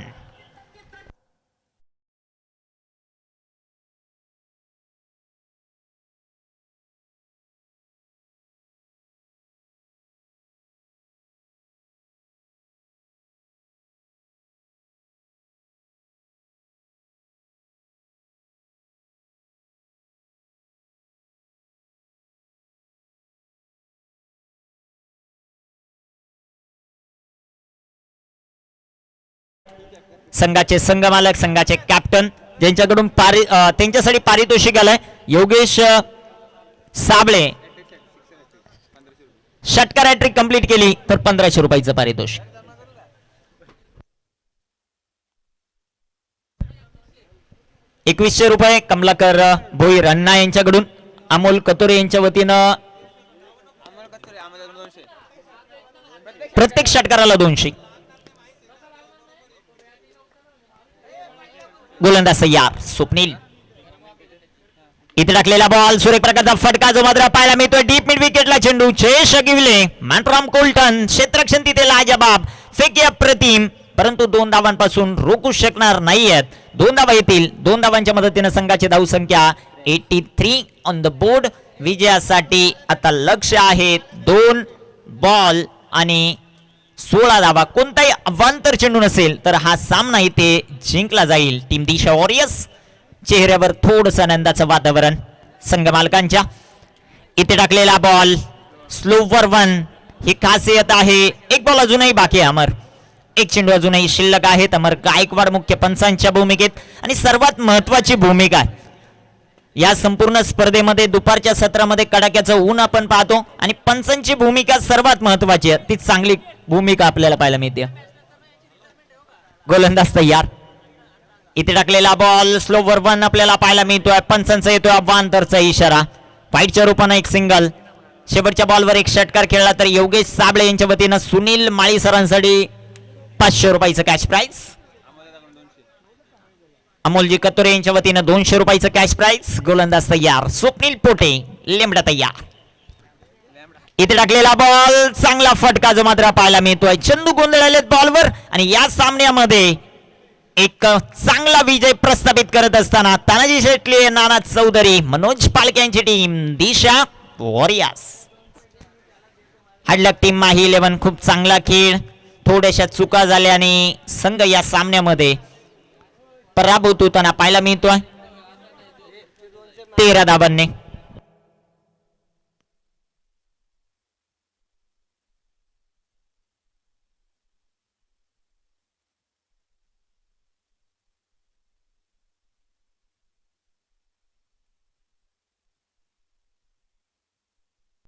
संघाचे संघमालक, संघाचे कॅप्टन, ज्यांच्याकडून त्यांच्यासाठी पारितोषिक आलंय योगेश साबळे. षटकार हॅट्रिक कंप्लीट केली तर 1500 रुपयाचं पारितोषिक. ₹2100 कमलाकर भोईर अण्णा यांच्याकडून. अमोल कतोरे यांच्या वतीनं प्रत्येक षटकाराला 200. गोलंदाज तयार. स्वप्नील. इथे टाकलेला बॉल सूर्यप्रकाशचा फटका जो मात्र पाहायला मिळतोय. डीप मिड विकेटला चेंडू. चेश गिवले, मॅनराम कोल्टन. क्षेत्ररक्षण तिथे लाजबाब. फेकी अप्रतिम, परंतु 2 धावांपासून रोखू शकणार नाहीयेत. 2 धावा येतील. 2 धावांच्या मदतीने संघाची धावसंख्या 83 ऑन द बोर्ड. विजयासाठी आता लक्ष आहे 2 बॉल आणि 16 धावा. कोणताही अवांतर चेंडू नसेल तर हा सामना इथे जिंकला जाईल. टीम दिशा वॉरियर्स चेहऱ्यावर थोडस आनंदाचं वातावरण संघ मालकांच्या. इथे टाकलेला बॉल स्लोवर 1 ही खासियत आहे. एक बॉल अजूनही बाकी आहे अमर. एक चेंडू अजूनही शिल्लक आहेत. अमर गायकवाड मुख्य पंचांच्या भूमिकेत. आणि सर्वात महत्वाची भूमिका या संपूर्ण स्पर्धेमध्ये दुपारच्या सत्रामध्ये कडाक्याचं ऊन आपण पाहतो आणि पंचांची भूमिका सर्वात महत्वाची आहे. ती चांगली भूमिका आपल्याला पाहायला मिळते. गोलंदाज तयार. इथे टाकलेला बॉल स्लोवर 1 आपल्याला पाहायला मिळतोय. पंचांचा येतोय अवांतरचा इशारा. फाईटच्या रूपाने एक सिंगल. शेवटच्या बॉलवर एक षटकार खेळला तर योगेश साबळे यांच्या वतीनं सुनील माळी सरांसाठी 500 रुपयाचं कॅश प्राइज. अमोलजी कतोरे यांच्या वतीनं 200 रुपयाचं कॅश प्राइज. गोलंदाज तयार. स्वप्नील पोटे लेंबडा तयार. इथे टाकलेला बॉल चांगला फटका जो मात्र पाहायला मिळतोय. चंदू गोंधळलेत बॉलवर आणि या सामन्यामध्ये एक चांगला विजय प्रस्थापित करत असताना तानाजी शेटले, नाना चौधरी, मनोज पालके यांची team Disha warriors. हडलक team Mahi 11 खूप चांगला खेळ, थोड्याशा चुका झाल्या आणि संघ या सामन्यामध्ये पराभूत होताना पाहायला मिळतोय. 13 धाबांनी